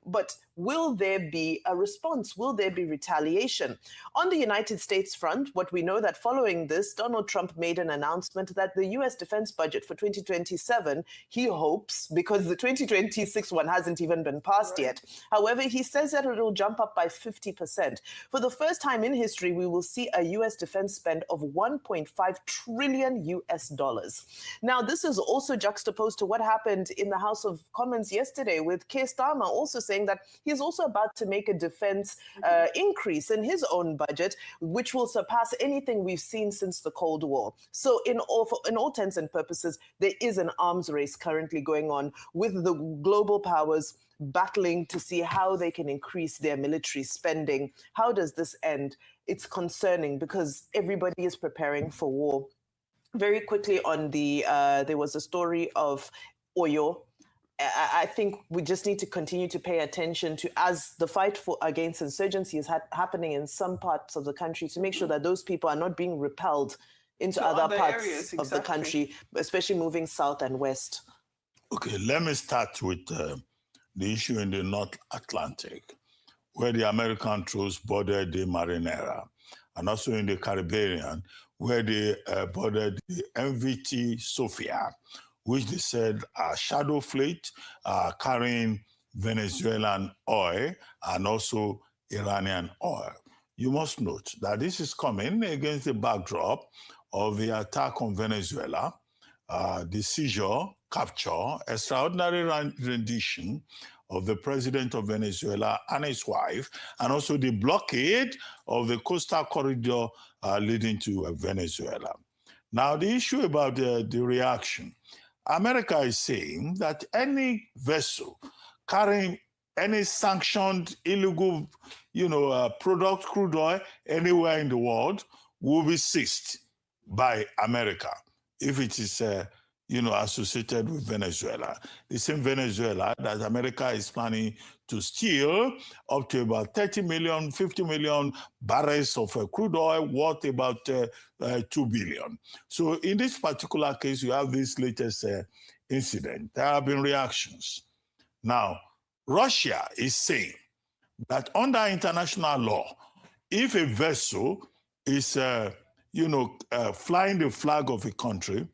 But will there be a response? Will there be retaliation? On the United States front, what we know that following this, Donald Trump made an announcement that the US defense budget for 2027, he hopes, because the 2026 one hasn't even been passed yet. However, he says that it will jump up by 50%. For the first time in history, we will see a US defense spend of 1.5 trillion US dollars. Now, this is also juxtaposed to what happened in the House of Commons yesterday with Keir Starmer also saying that he's also about to make a defense increase in his own budget, which will surpass anything we've seen since the Cold War. So in all intents and purposes, there is an arms race currently going on with the global powers battling to see how they can increase their military spending. How does this end? It's concerning because everybody is preparing for war. Very quickly on there was a story of Oyo. I think we just need to continue to pay attention to, as the fight against insurgency is happening in some parts of the country, to make sure that those people are not being repelled into other parts areas, of the country, especially moving south and west. Okay, let me start with the issue in the North Atlantic, where the American troops boarded the Marinera, and also in the Caribbean, where they boarded the MVT Sofia, which they said are shadow fleet carrying Venezuelan oil and also Iranian oil. You must note that this is coming against the backdrop of the attack on Venezuela, the seizure, capture, extraordinary rendition of the president of Venezuela and his wife, and also the blockade of the coastal corridor leading to Venezuela. Now, the issue about the reaction, America is saying that any vessel carrying any sanctioned illegal, product, crude oil, anywhere in the world will be seized by America if it is, associated with Venezuela. The same Venezuela that America is planning to steal up to about 30 million, 50 million barrels of crude oil worth about 2 billion. So in this particular case, you have this latest incident. There have been reactions. Now, Russia is saying that under international law, if a vessel is, flying the flag of a country,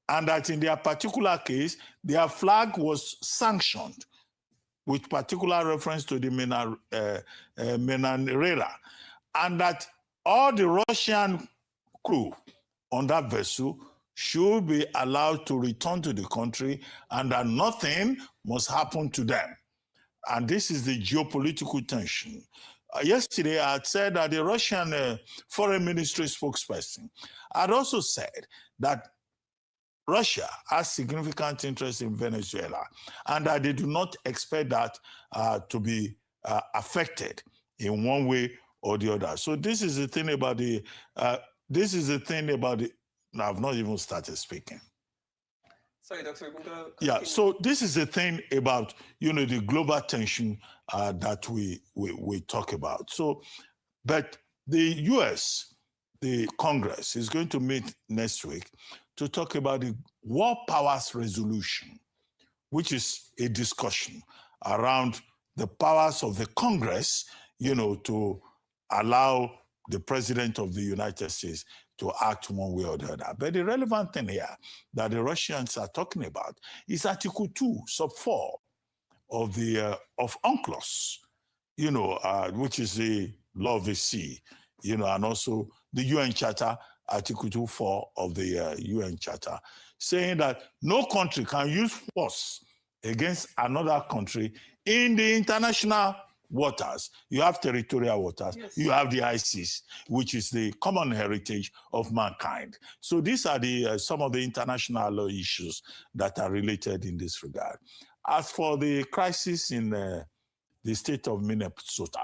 and that in their particular case, their flag was sanctioned with particular reference to the Menanrera, and that all the Russian crew on that vessel should be allowed to return to the country and that nothing must happen to them. And this is the geopolitical tension. Yesterday, I had said that the Russian foreign ministry spokesperson had also said that Russia has significant interest in Venezuela and that they do not expect that to be affected in one way or the other. So this is the thing about no, I've not even started speaking. Sorry, Dr. Ogunga. Yeah, so this is the thing about, the global tension that we talk about. So, but the US, the Congress, is going to meet next week to talk about the War Powers Resolution, which is a discussion around the powers of the Congress, to allow the President of the United States to act one way or the other. But the relevant thing here that the Russians are talking about is Article 2, Sub 4 of the of UNCLOS, which is the law of the sea, and also the UN Charter, Article 2.4 of the UN Charter, saying that no country can use force against another country in the international waters. You have territorial waters, yes. You have the ICs, which is the common heritage of mankind. So these are the some of the international issues that are related in this regard. As for the crisis in the state of Minnesota,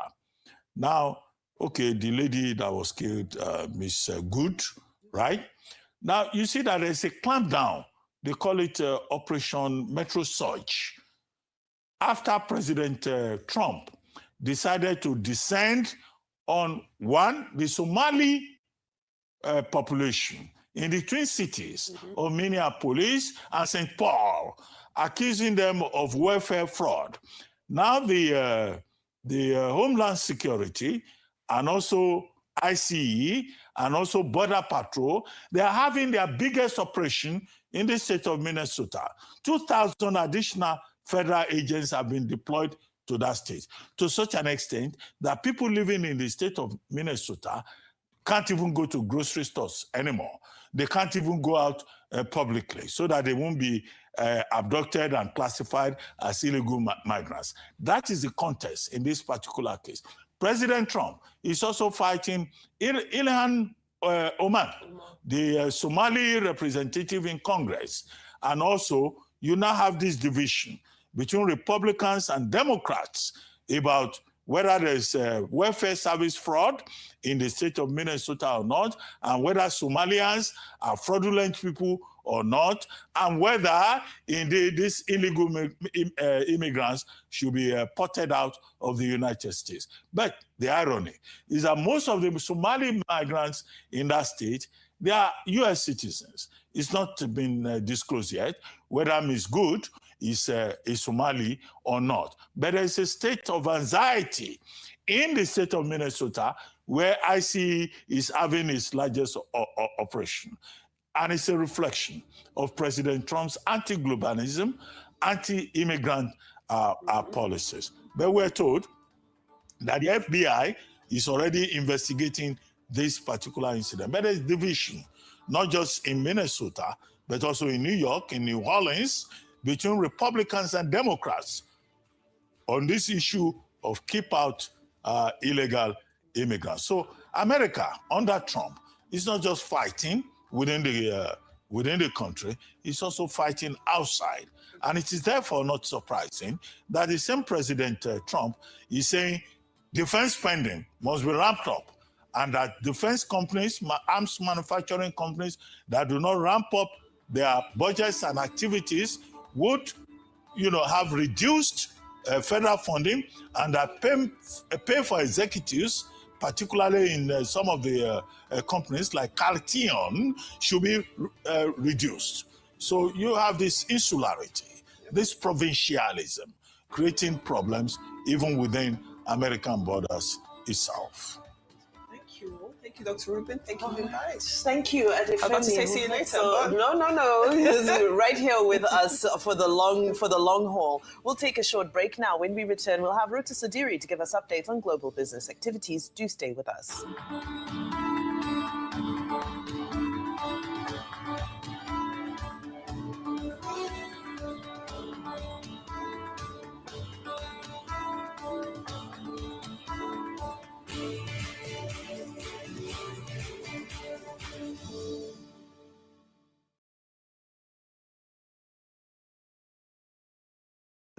now, okay, the lady that was killed, Miss Good, right? Now, you see that there's a clampdown. They call it Operation Metro Surge. After President Trump decided to descend on, one, the Somali population in the twin cities of Minneapolis and St. Paul, accusing them of welfare fraud. Now the Homeland Security and also ICE and also Border Patrol, they are having their biggest operation in the state of Minnesota. 2,000 additional federal agents have been deployed to that state, to such an extent that people living in the state of Minnesota can't even go to grocery stores anymore. They can't even go out publicly so that they won't be abducted and classified as illegal migrants. That is the context in this particular case. President Trump is also fighting Ilhan Omar, the Somali representative in Congress. And also, you now have this division between Republicans and Democrats about whether there's welfare service fraud in the state of Minnesota or not, and whether Somalians are fraudulent people or not, and whether indeed these illegal immigrants should be ported out of the United States. But the irony is that most of the Somali migrants in that state, they are US citizens. It's not been disclosed yet whether Ms. Good is a Somali or not. But there's a state of anxiety in the state of Minnesota where ICE is having its largest operation. And it's a reflection of President Trump's anti-globalism, anti-immigrant policies. But we're told that the FBI is already investigating this particular incident. But there's division, not just in Minnesota, but also in New York, in New Orleans, between Republicans and Democrats on this issue of keep out illegal immigrants. So America, under Trump, is not just fighting within the country, it's also fighting outside. And it is therefore not surprising that the same President Trump is saying defense spending must be ramped up, and that defense companies, arms manufacturing companies that do not ramp up their budgets and activities would, have reduced federal funding, and that pay for executives, particularly in some of the companies like Calteon, should be reduced. So you have this insularity, this provincialism, creating problems even within American borders itself. Thank you, Dr. Rubin. Thank you, guys. Thank you, Adefemi. I'm about to say see you later. So, no. Right here with us for the long haul. We'll take a short break now. When we return, we'll have Ruta Sodiri to give us updates on global business activities. Do stay with us.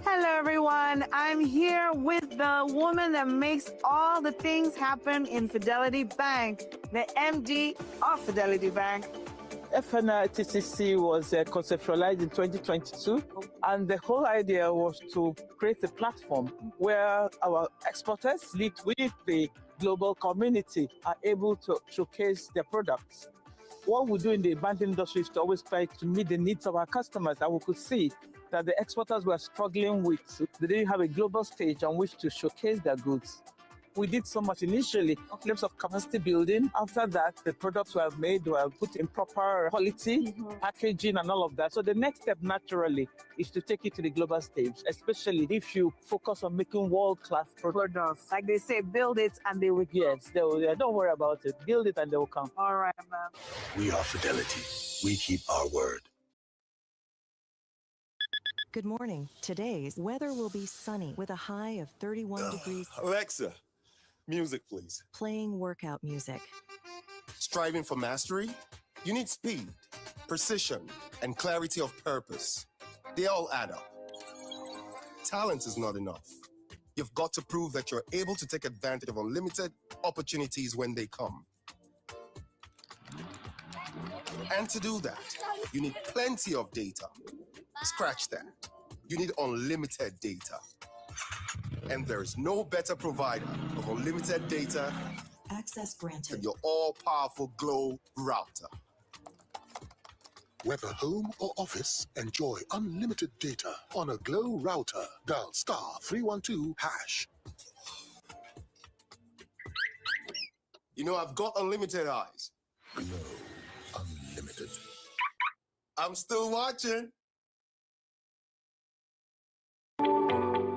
Hello, everyone. I'm here with the woman that makes all the things happen in Fidelity Bank, the MD of Fidelity Bank. FNITCC was conceptualized in 2022, and the whole idea was to create a platform where our exporters, with the global community, are able to showcase their products. What we do in the banking industry is to always try to meet the needs of our customers, and we could see that the exporters were struggling with. They didn't have a global stage on which to showcase their goods. We did so much initially in terms of capacity building. After that, the products were made, were put in proper quality, packaging and all of that. So the next step naturally is to take it to the global stage, especially if you focus on making world-class products. Like they say, build it and they will come. Yes, they will, don't worry about it. Build it and they will come. All right, ma'am. We are Fidelity. We keep our word. Good morning. Today's weather will be sunny with a high of 31 degrees. Alexa, music, please. Playing workout music. Striving for mastery? You need speed, precision, and clarity of purpose. They all add up. Talent is not enough. You've got to prove that you're able to take advantage of unlimited opportunities when they come. And to do that, you need plenty of data. Scratch that. You need unlimited data. And there is no better provider of unlimited data Access granted. than your all-powerful Glow router. Whether home or office, enjoy unlimited data on a Glow router. Dial *312#. You know, I've got unlimited eyes. Glow Unlimited. I'm still watching.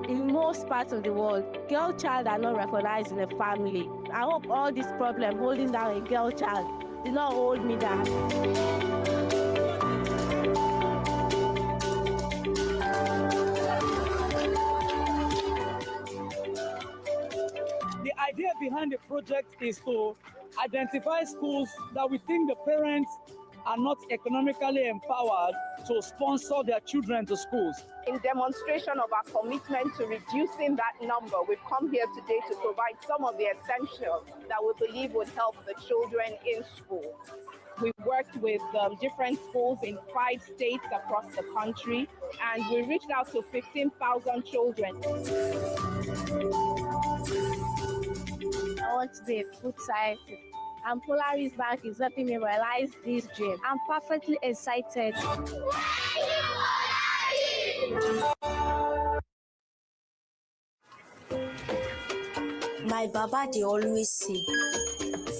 In most parts of the world, girl child are not recognized in the family. I hope all this problem holding down a girl child did not hold me down. The idea behind the project is to identify schools that we think the parents are not economically empowered to sponsor their children to schools. In demonstration of our commitment to reducing that number, we've come here today to provide some of the essentials that we believe would help the children in school. We've worked with different schools in 5 states across the country, and we reached out to 15,000 children. I want to be a food scientist, and Polaris Bank is helping me realize this dream. I'm perfectly excited. My baba, they always say,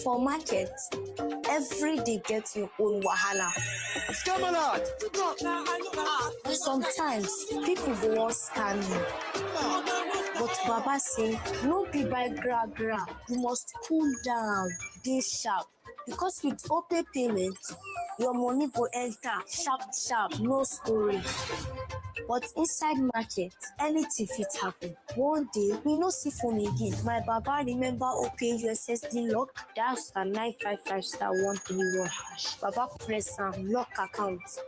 for market, every day gets your own wahala. Sometimes people go on scam you. But Baba say, no be by gra. You must cool down, dey sharp. Because with OPay payment, your money go enter sharp, no story. But inside market, anything fit happen. One day, we no see phone again. My Baba remember OPay USSD lock, dial *955*131#. Baba press and lock account.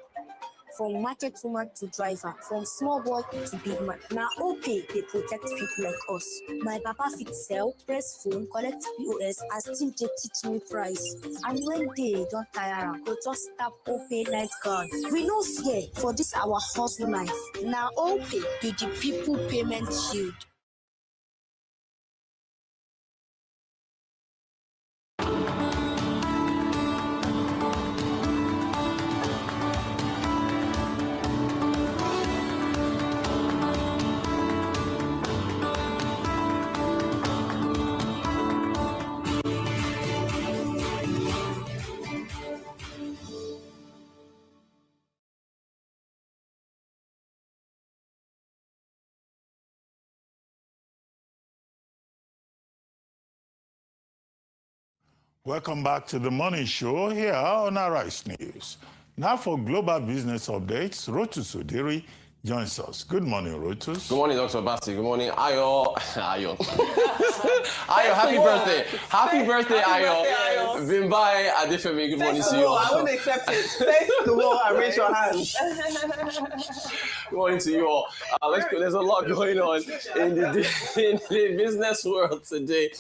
From market woman to driver, from small boy to big man. Now OPay, they protect people like us. My Baba fit sell, press phone, collect POS, and still they teach me price. And when they don't tire, go just tap OPay night guard. We no fear for this our hustle life. Now OPay be the people payment shield. Welcome back to the morning show here on Arise News. Now for global business updates, Rotus Odiri joins us. Good morning, Rotus. Good morning, Dr. Basti. Good morning, Ayo. Ayo. Ayo, happy birthday. Happy birthday, Ayo. Vimbai Adefemi, good morning to you all. I wouldn't accept it. Face the wall and raise your hands. Good morning to you all. There's a lot going on in the business world today.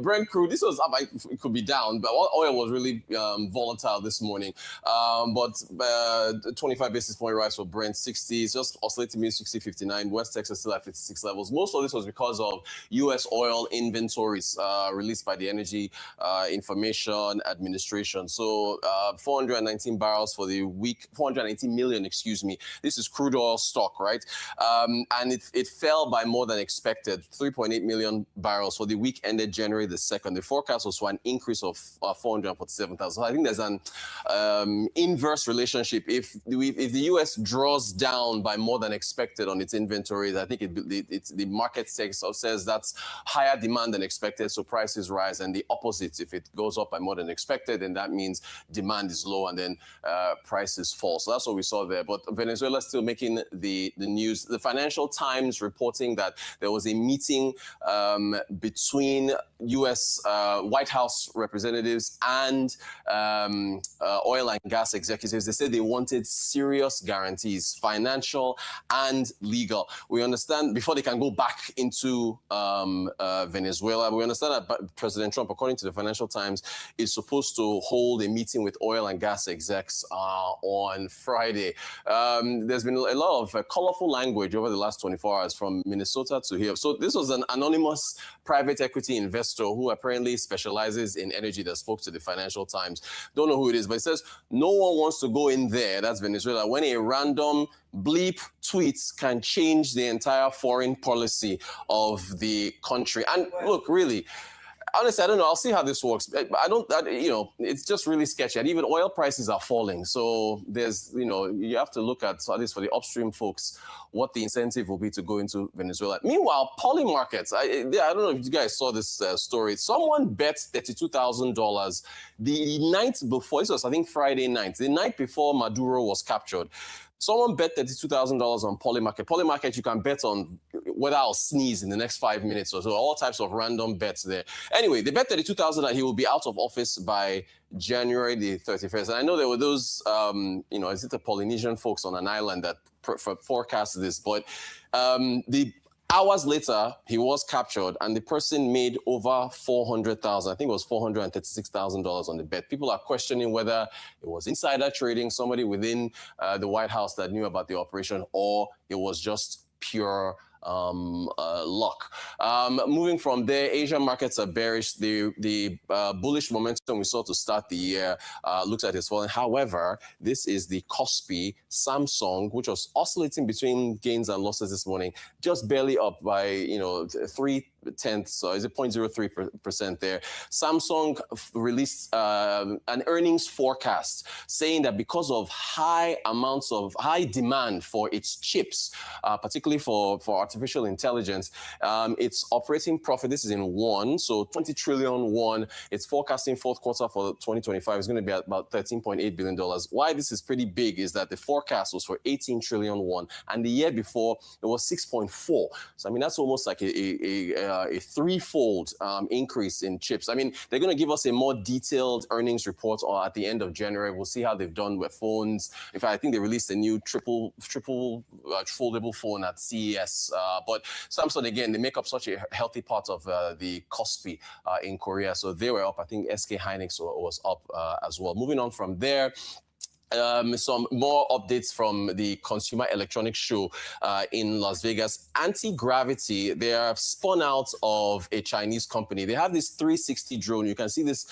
Brent crude, this was up, it could be down, but oil was really volatile this morning. But 25 basis point rise for Brent, 60, it's just oscillating between 60.59. West Texas still at 56 levels. Most of this was because of U.S. oil inventories released by the Energy Information Administration. So 419 barrels for the week, 419 million, excuse me. This is crude oil stock, right? And it fell by more than expected, 3.8 million barrels for the week ended January the 2nd. The forecast was for an increase of 447,000. So I think there's an inverse relationship. If the U.S. draws down by more than expected on its inventories, I think the market says that's higher demand than expected, so prices rise. And the opposite, if it goes up by more than expected, then that means demand is low and then prices fall. So that's what we saw there. But Venezuela still making the news. The Financial Times reporting that there was a meeting between U.S. White House representatives and oil and gas executives. They said they wanted serious guarantees, financial and legal. We understand before they can go back into Venezuela. We understand that President Trump, according to the Financial Times, is supposed to hold a meeting with oil and gas execs on Friday. There's been a lot of colorful language over the last 24 hours from Minnesota to here. So this was an anonymous private equity investor who apparently specializes in energy that spoke to the Financial Times. Don't know who it is, but it says no one wants to go in there, that's Venezuela, when a random bleep tweets can change the entire foreign policy of the country. And look, really, honestly, I don't know. I'll see how this works. It's just really sketchy. And even oil prices are falling. So you have to look at least for the upstream folks, what the incentive will be to go into Venezuela. Meanwhile, poly markets, I don't know if you guys saw this story. Someone bet $32,000 the night before, this was, I think, Friday night, the night before Maduro was captured. Someone bet $32,000 on Polymarket. Polymarket, you can bet on whether I'll sneeze in the next 5 minutes or so. All types of random bets there. Anyway, they bet $32,000 that he will be out of office by January the 31st. And I know there were those, is it the Polynesian folks on an island that forecast this? But hours later, he was captured, and the person made over $400,000. I think it was $436,000 on the bet. People are questioning whether it was insider trading, somebody within the White House that knew about the operation, or it was just pure luck. Moving from there, Asian markets are bearish. The bullish momentum we saw to start the year looks like it's falling. However, this is the Kospi Samsung, which was oscillating between gains and losses this morning, just barely up by 0.3%, so is it 0.03% there. Samsung released an earnings forecast saying that because of high demand for its chips, particularly for artificial intelligence, its operating profit, this is in won, so 20 trillion won. It's forecasting fourth quarter for 2025 is going to be at about $13.8 billion. Why this is pretty big is that the forecast was for 18 trillion won, and the year before it was 6.4. So I mean that's almost like a threefold increase in chips. I mean, they're going to give us a more detailed earnings report at the end of January. We'll see how they've done with phones. In fact, I think they released a new triple foldable phone at CES. But Samsung, again, they make up such a healthy part of the Kospi in Korea. So they were up. I think SK Hynix was up as well. Moving on from there. Some more updates from the Consumer Electronics Show in Las Vegas. Anti-Gravity, they are spun out of a Chinese company. They have this 360 drone. You can see this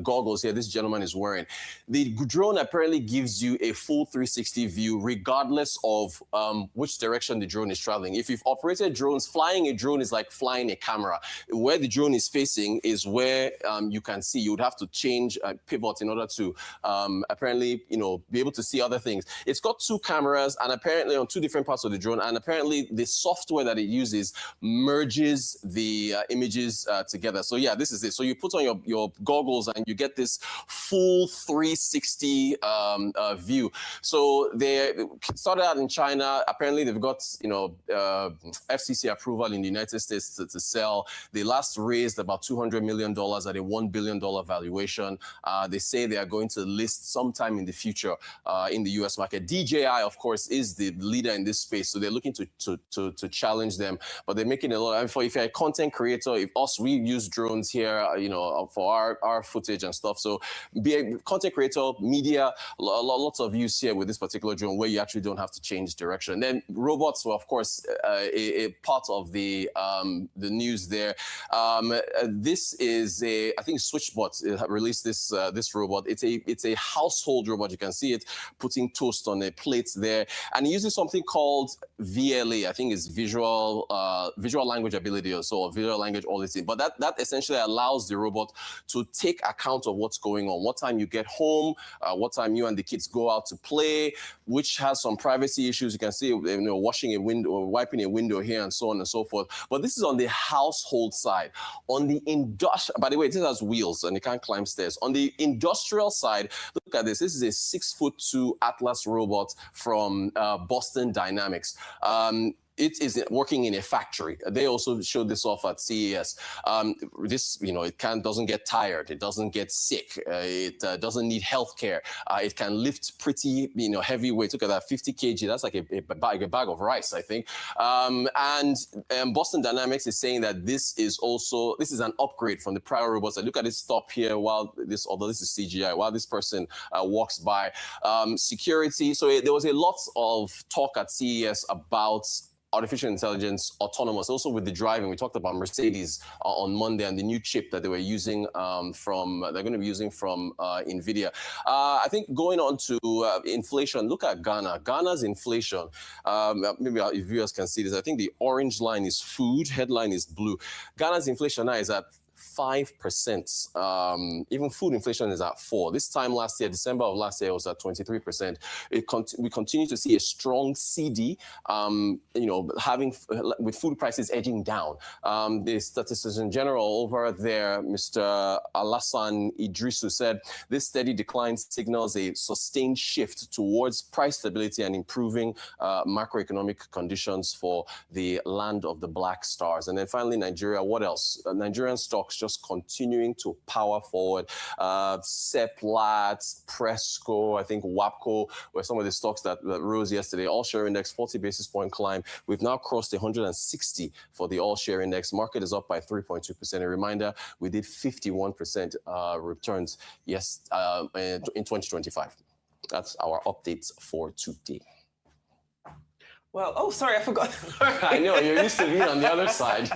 goggles here this gentleman is wearing. The drone apparently gives you a full 360 view regardless of which direction the drone is traveling. If you've operated drones, flying a drone is like flying a camera. Where the drone is facing is where you can see. You would have to change pivot in order to apparently, be able to see other things. It's got 2 cameras and apparently on 2 different parts of the drone, and apparently the software that it uses merges the images together. So yeah, this is it. So you put on your goggles and you get this full 360 view. So they started out in China. Apparently they've got, FCC approval in the United States to sell. They last raised about $200 million at a $1 billion valuation. They say they are going to list sometime in the future in the US market. DJI, of course, is the leader in this space. So they're looking to challenge them, but they're making a lot. And if you're a content creator, we use drones here, for our footage and stuff. So be a content creator, media, lots of use here with this particular drone where you actually don't have to change direction. Then robots were, of course, a part of the news there. This is I think SwitchBot released this robot. It's a household robot. You can see it putting toast on a plate there, and it uses something called VLA. I think it's visual language ability or so, or visual language auditing. But that essentially allows the robot to take account of what's going on, what time you get home, what time you and the kids go out to play, which has some privacy issues. You can see, washing a window or wiping a window here and so on and so forth. But this is on the household side. On the industrial, by the way, this has wheels and it can't climb stairs. On the industrial side, look at this. This is a 6'2" Atlas robot from Boston Dynamics. It is working in a factory. They also showed this off at CES. It doesn't get tired. It doesn't get sick. It doesn't need healthcare. It can lift pretty, heavy weights. Look at that, 50 kg. That's like a bag of rice, I think. And Boston Dynamics is saying that this is an upgrade from the prior robots. And look at this stop here although this is CGI, while this person walks by. Security. So there was a lot of talk at CES about artificial intelligence, autonomous, also with the driving. We talked about Mercedes on Monday and the new chip that they were using they're going to be using from NVIDIA. I think going on to inflation, look at Ghana. Ghana's inflation, maybe if viewers can see this, I think the orange line is food, headline is blue. Ghana's inflation now is at 5%. Even food inflation is at 4%. This time last year, December of last year, it was at 23%. We continue to see a strong CD, with food prices edging down. The Statistician General over there, Mr. Alassane Idrisu, said this steady decline signals a sustained shift towards price stability and improving macroeconomic conditions for the land of the Black Stars. And then finally, Nigeria. What else? Nigerian stocks just continuing to power forward. Seplat, Presco, I think WAPCO were some of the stocks that rose yesterday. All share index 40 basis point climb. We've now crossed 160 for the all share index. Market is up by 3.2%. A reminder, we did 51% returns in 2025. That's our updates for today. Well, oh, sorry, I forgot. I know, you're used to being on the other side.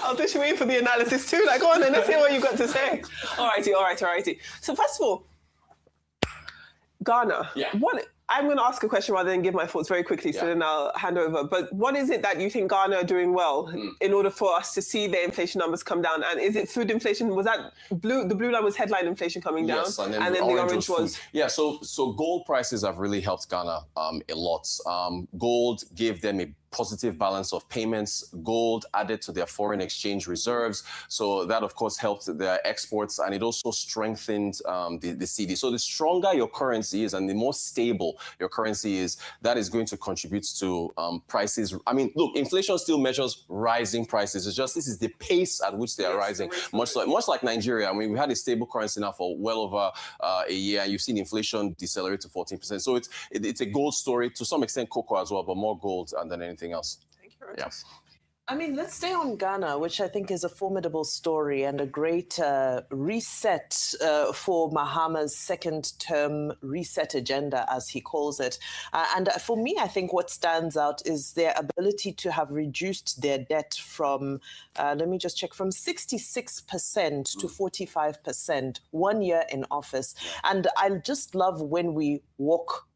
I'll just wait for the analysis too. Go on then, let's hear what you've got to say. All righty. So first of all, Ghana. Yeah. I'm going to ask a question rather than give my thoughts very quickly, so then I'll hand over. But what is it that you think Ghana are doing well in order for us to see their inflation numbers come down? And is it food inflation? Was that blue? The blue line was headline inflation coming down, yes, and then the orange was. Yeah, so gold prices have really helped Ghana a lot. Gold gave them a positive balance of payments. Gold added to their foreign exchange reserves. So that, of course, helped their exports, and it also strengthened the CD. So the stronger your currency is and the more stable your currency is, that is going to contribute to prices. I mean, look, inflation still measures rising prices. It's just this is the pace at which they are rising, much like Nigeria. I mean, we had a stable currency now for well over a year. You've seen inflation decelerate to 14%. So it's a gold story, to some extent cocoa as well, but more gold than anything else. Thank you very much. I mean, let's stay on Ghana, which I think is a formidable story and a great reset for Mahama's second-term reset agenda, as he calls it. And for me, I think what stands out is their ability to have reduced their debt from, let me just check, from 66% to 45%, 1 year in office. And I just love when we walk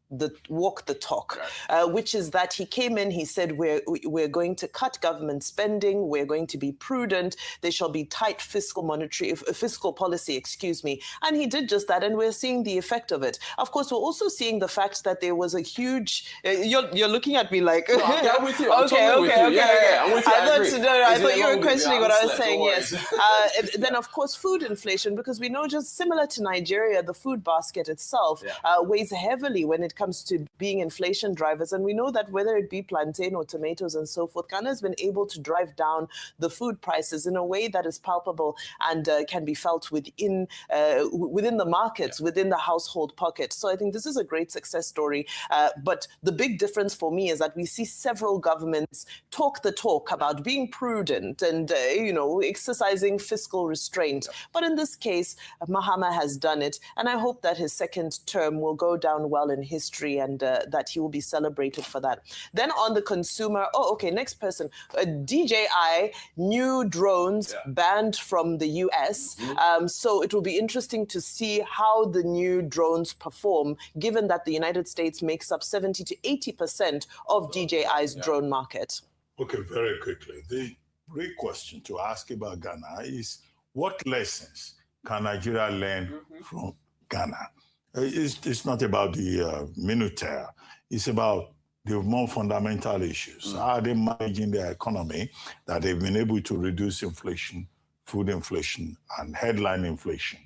walk the talk, which is that he came in, he said, we're going to cut government spending, we're going to be prudent, there shall be tight fiscal policy, and he did just that, and we're seeing the effect of it. Of course, we're also seeing the fact that there was a huge, you're looking at me like, no, I'm with you. I'm okay, with you. Yeah, I'm with you. I thought you were questioning what I was saying, yes. Then, of course, food inflation, because we know, just similar to Nigeria, the food basket itself weighs heavily when it comes to being inflation drivers. And we know that whether it be plantain or tomatoes and so forth, Ghana has been able to drive down the food prices in a way that is palpable and can be felt within the markets, within the household pocket. So I think this is a great success story. But the big difference for me is that we see several governments talk the talk about being prudent and, exercising fiscal restraint. But in this case, Mahama has done it. And I hope that his second term will go down well in history and that he will be celebrated for that. Then on the consumer, next person, DJI, new drones banned from the US. So it will be interesting to see how the new drones perform, given that the United States makes up 70 to 80% of DJI's drone market. Okay, very quickly. The real question to ask about Ghana is, what lessons can Nigeria learn from Ghana? It's not about the minutiae. It's about the more fundamental issues. How are they managing their economy, that they've been able to reduce inflation, food inflation, and headline inflation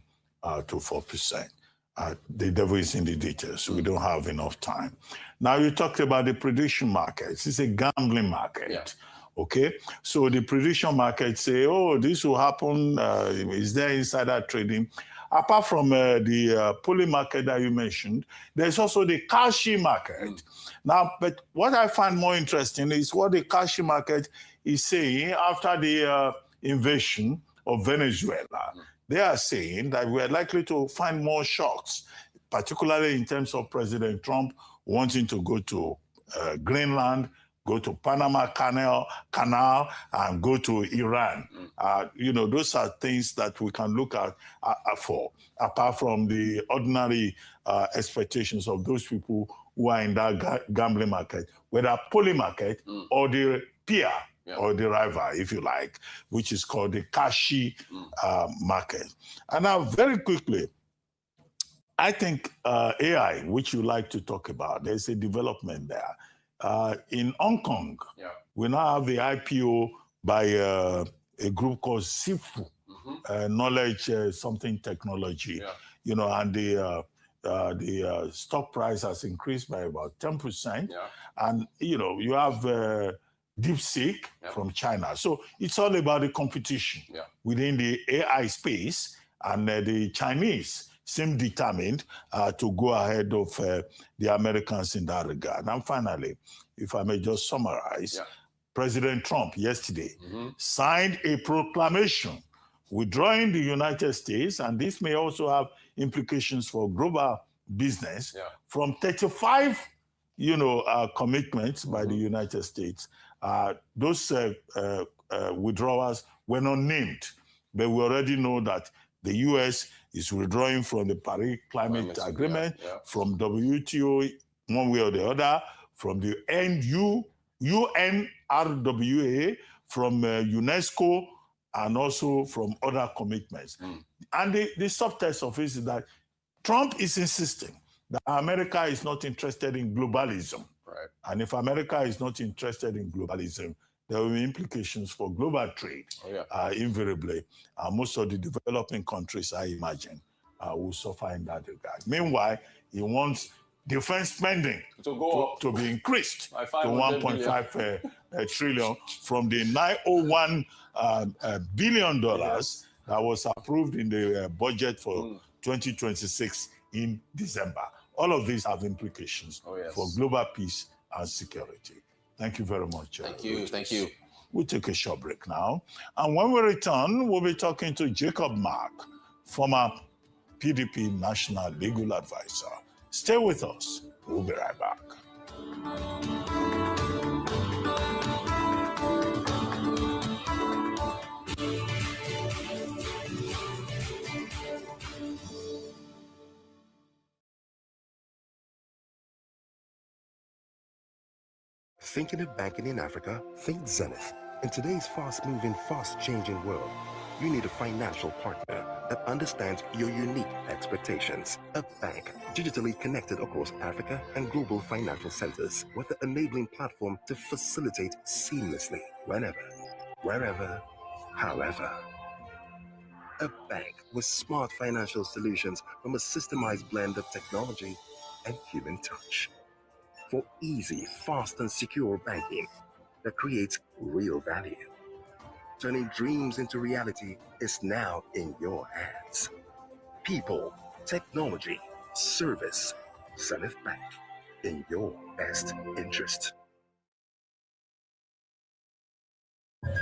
to 4%. The devil is in the details. We don't have enough time. Now, you talked about the prediction markets. It's a gambling market. Okay, so the prediction market say, this will happen. Is there insider trading? Apart from the poly market that you mentioned, there's also the Kashi market. Now, but what I find more interesting is what the Kashi market is saying after the invasion of Venezuela. They are saying that we are likely to find more shocks, particularly in terms of President Trump wanting to go to Greenland, go to Panama Canal, and go to Iran. Those are things that we can look at for, apart from the ordinary expectations of those people who are in that gambling market, whether poly market or the peer or the rival, if you like, which is called the Kashi market. And now, very quickly, I think AI, which you like to talk about, there's a development there. In Hong Kong, we now have the IPO by a group called SIFU, Knowledge Something Technology, and the stock price has increased by about 10%. And, you have DeepSeek from China. So it's all about the competition within the AI space, and the Chinese seem determined to go ahead of the Americans in that regard. And finally, if I may just summarize, President Trump yesterday signed a proclamation withdrawing the United States, and this may also have implications for global business, from 35 commitments by the United States. Those withdrawals were not named, but we already know that the U.S. is withdrawing from the Paris Climate Agreement, from WTO, one way or the other, from the UNRWA, from UNESCO, and also from other commitments. And the subtext of it is that Trump is insisting that America is not interested in globalism. And if America is not interested in globalism, there will be implications for global trade, invariably. Most of the developing countries, I imagine, will suffer in that regard. Meanwhile, he wants defense spending to be increased to 1.5 trillion from the $901 billion that was approved in the budget for 2026 in December. All of these have implications for global peace and security. Thank you very much. Thank you. We'll take a short break now. And when we return, we'll be talking to Jacob Mark, former PDP National Legal Advisor. Stay with us. We'll be right back. Thinking of banking in Africa? Think Zenith. In today's fast-moving, fast-changing world, you need a financial partner that understands your unique expectations. A bank digitally connected across Africa and global financial centers with the enabling platform to facilitate seamlessly whenever, wherever, however. A bank with smart financial solutions from a systemized blend of technology and human touch. For easy, fast, and secure banking that creates real value. Turning dreams into reality is now in your hands. People, technology, service. Zenith Bank, in your best interest.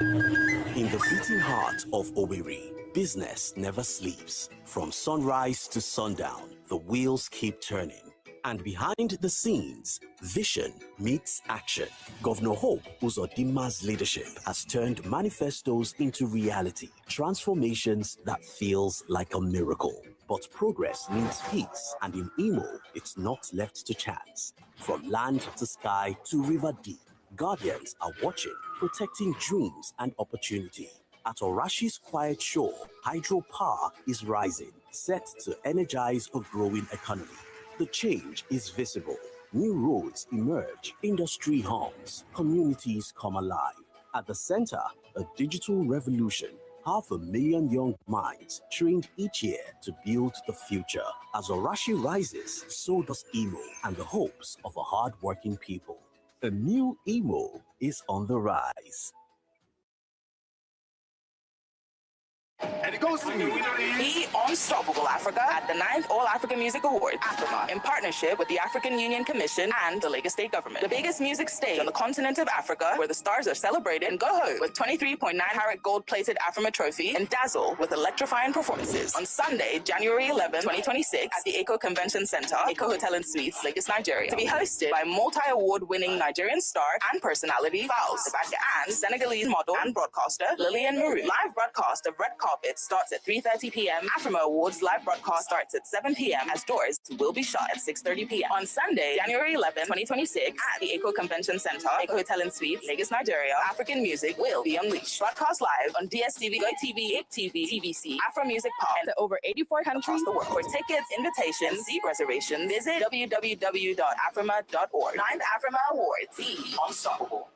In the beating heart of Owerri, business never sleeps. From sunrise to sundown, the wheels keep turning. And behind the scenes, vision meets action. Governor Hope Uzodimma's leadership has turned manifestos into reality, transformations that feels like a miracle. But progress needs peace, and in Imo, it's not left to chance. From land to sky to river deep, guardians are watching, protecting dreams and opportunity. At Orashi's quiet shore, hydropower is rising, set to energize a growing economy. The change is visible. New roads emerge, industry hums, communities come alive. At the center, a digital revolution. 500,000 young minds trained each year to build the future. As Orashi rises, so does Imo and the hopes of a hard-working people. A new Imo is on the rise. And it goes to Be Unstoppable Africa at the 9th All-African Music Awards, AFRIMA, in partnership with the African Union Commission and the Lagos State Government. The biggest music stage on the continent of Africa, where the stars are celebrated, and go home with 23.9-carat gold-plated AFRIMA trophy and dazzle with electrifying performances on Sunday, January 11, 2026, at the Eco Convention Center, Eco Hotel and Suites, Lagos, Nigeria, to be hosted by multi-award-winning Nigerian star and personality Vals, and Senegalese model and broadcaster Lillian Maru. Live broadcast of Red Carpet starts at 3:30 p.m. AFRIMA Awards live broadcast starts at 7 p.m. as doors will be shut at 6:30 p.m. On Sunday, January 11, 2026, at the Eco Convention Center, Eco Hotel and Suites, Lagos, Nigeria, African music will be unleashed. Broadcast live on DSTV, GoTV, IPTV, TVC, Afro Music Pop, and to over 84 countries the world. For tickets, invitations, seat reservations, visit www.afrima.org. 9th AFRIMA Awards. Be Unstoppable.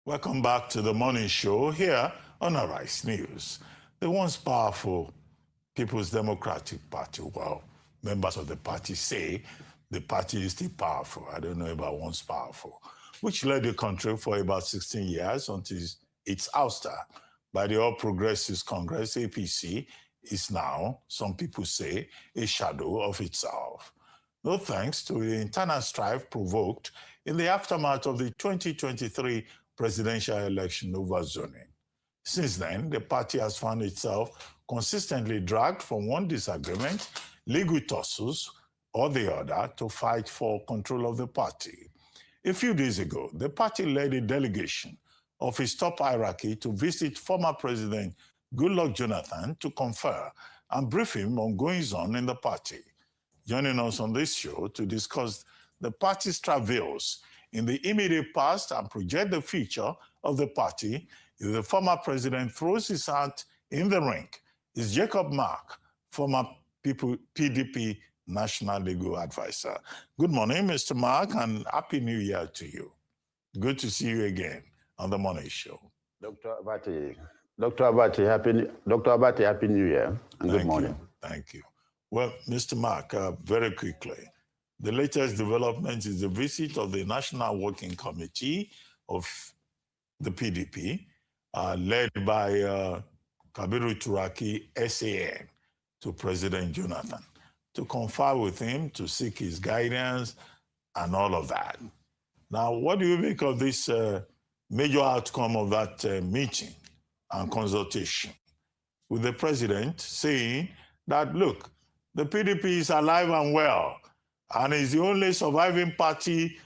Welcome back to the morning show here on Arise News. The once powerful People's Democratic Party, well, members of the party say the party is still powerful. I don't know about once powerful, which led the country for about 16 years until its ouster by the All Progressives Congress, APC, is now, some people say, a shadow of itself. No thanks to the internal strife provoked in the aftermath of the 2023 presidential election over zoning. Since then, the party has found itself consistently dragged from one disagreement, legal tussles, or the other to fight for control of the party. A few days ago, the party led a delegation of its top hierarchy to visit former President Goodluck Jonathan to confer and brief him on goings-on in the party. Joining us on this show to discuss the party's travails in the immediate past and project the future of the party, if the former president throws his hat in the ring, is Jacob Mark, former PDP National Legal Advisor. Good morning, Mr. Mark, and Happy New Year to you. Good to see you again on the Morning Show. Dr. Abati, Happy New Year and good morning. Thank you. Well, Mr. Mark, very quickly, the latest development is the visit of the National Working Committee of the PDP, led by Kabiru Turaki, SAN, to President Jonathan, to confer with him, to seek his guidance, and all of that. Now, what do you make of this major outcome of that meeting and consultation, with the president saying that, look, the PDP is alive and well, and is the only surviving party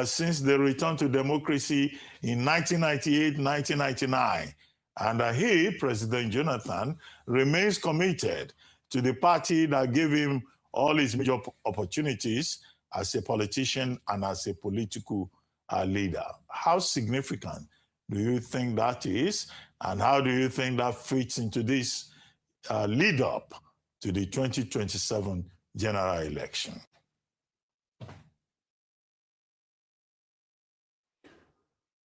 since the return to democracy in 1998, 1999. And he, President Jonathan, remains committed to the party that gave him all his major opportunities as a politician and as a political leader. How significant do you think that is? And how do you think that fits into this lead up to the 2027 general election?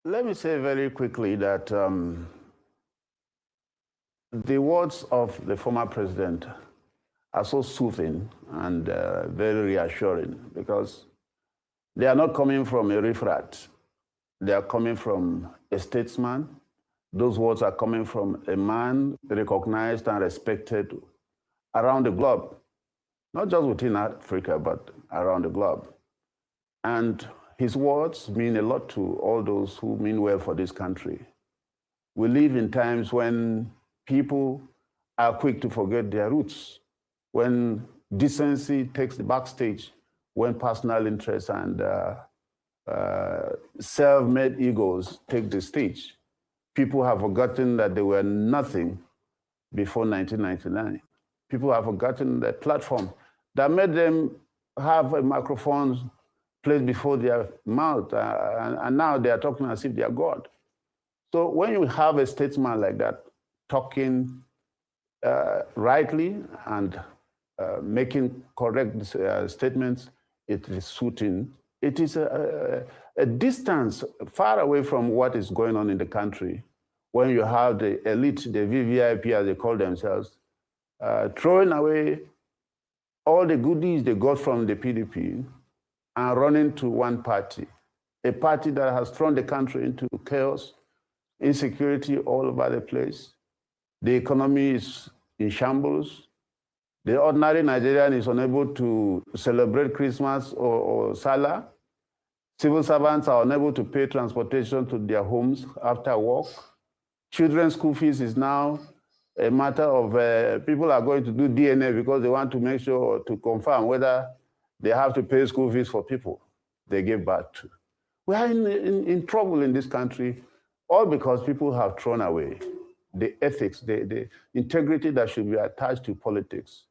Let me say very quickly that the words of the former president are so soothing and very reassuring, because they are not coming from a riffraff. They are coming from a statesman. Those words are coming from a man recognized and respected around the globe, not just within Africa, but around the globe. And his words mean a lot to all those who mean well for this country. We live in times when people are quick to forget their roots, when decency takes the backstage, when personal interests and self-made egos take the stage. People have forgotten that they were nothing before 1999. People have forgotten the platform that made them have a microphone placed before their mouth, and now they are talking as if they are God. So when you have a statesman like that talking rightly and making correct statements, it is soothing. It is a distance far away from what is going on in the country when you have the elite, the VVIP as they call themselves, throwing away all the goodies they got from the PDP and running to one party, a party that has thrown the country into chaos, insecurity all over the place. The economy is in shambles. The ordinary Nigerian is unable to celebrate Christmas or Salah. Civil servants are unable to pay transportation to their homes after work. Children's school fees is now a matter of people are going to do DNA because they want to make sure to confirm whether they have to pay school fees for people they gave birth to. We are in trouble in this country, all because people have thrown away the ethics, the integrity that should be attached to politics.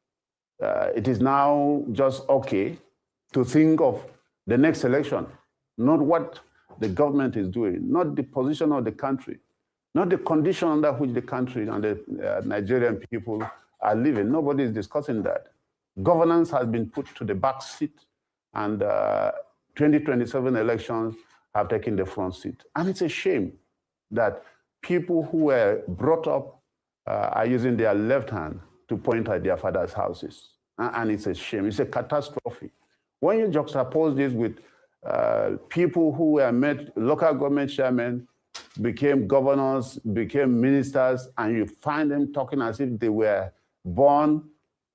It is now just okay to think of the next election, not what the government is doing, not the position of the country, not the condition under which the country and the Nigerian people are living. Nobody is discussing that. Governance has been put to the back seat, and 2027 elections have taken the front seat. And it's a shame that people who were brought up are using their left hand to point at their father's houses. And it's a shame. It's a catastrophe. When you juxtapose this with people who were made local government chairmen, became governors, became ministers, and you find them talking as if they were born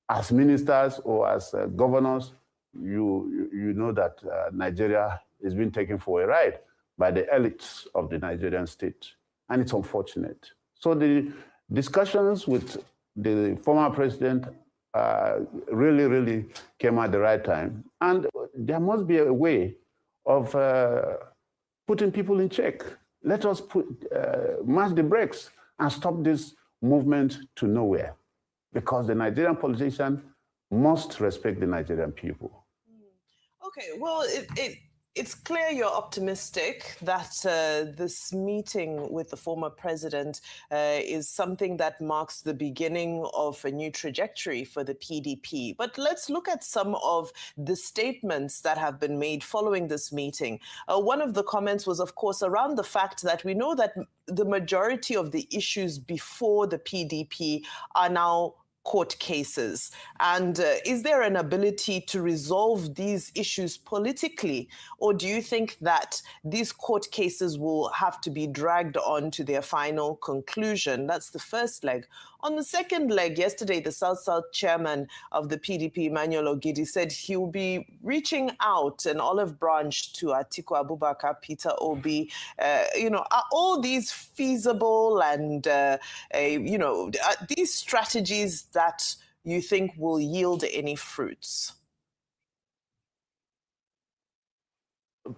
as ministers or as governors, you know that Nigeria is being taken for a ride by the elites of the Nigerian state. And it's unfortunate. So the discussions with the former president really came at the right time. And there must be a way of putting people in check. Let us mash the brakes and stop this movement to nowhere, because the Nigerian politician must respect the Nigerian people. Okay, well, it's clear you're optimistic that this meeting with the former president is something that marks the beginning of a new trajectory for the PDP. But let's look at some of the statements that have been made following this meeting. One of the comments was, of course, around the fact that we know that the majority of the issues before the PDP are now court cases? And is there an ability to resolve these issues politically? Or do you think that these court cases will have to be dragged on to their final conclusion? That's the first leg. On the second leg, yesterday, the South-South chairman of the PDP, Emmanuel Ogidi, said he will be reaching out an olive branch to Atiku Abubakar, Peter Obi. Are all these feasible and, these strategies that you think will yield any fruits?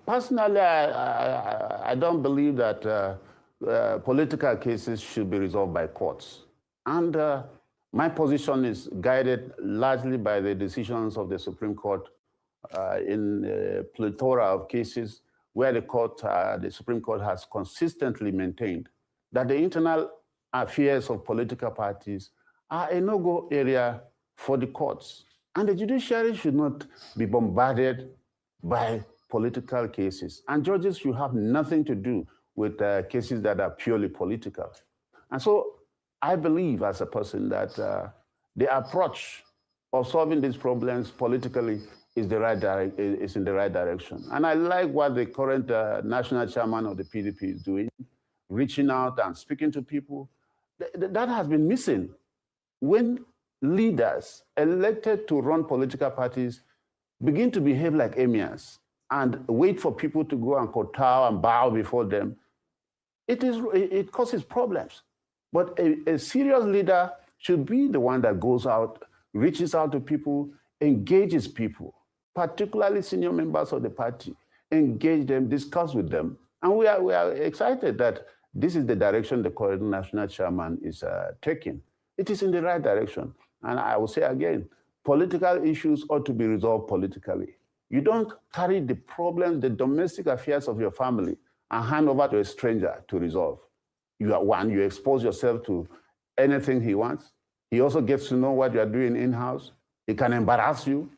Personally, I don't believe that political cases should be resolved by courts. And my position is guided largely by the decisions of the Supreme Court in a plethora of cases where the Supreme Court has consistently maintained that the internal affairs of political parties are a no-go area for the courts. And the judiciary should not be bombarded by political cases. And judges should have nothing to do with cases that are purely political. And so I believe as a person that the approach of solving these problems politically is in the right direction. And I like what the current national chairman of the PDP is doing, reaching out and speaking to people. That has been missing. When leaders elected to run political parties begin to behave like emirs and wait for people to go and kowtow and bow before them, it causes problems. But a serious leader should be the one that goes out, reaches out to people, engages people, particularly senior members of the party, engage them, discuss with them. And we are excited that this is the direction the current national chairman is taking. It is in the right direction. And I will say again, political issues ought to be resolved politically. You don't carry the problems, the domestic affairs of your family, and hand over to a stranger to resolve. You expose yourself to anything he wants. He also gets to know what you are doing in-house. He can embarrass you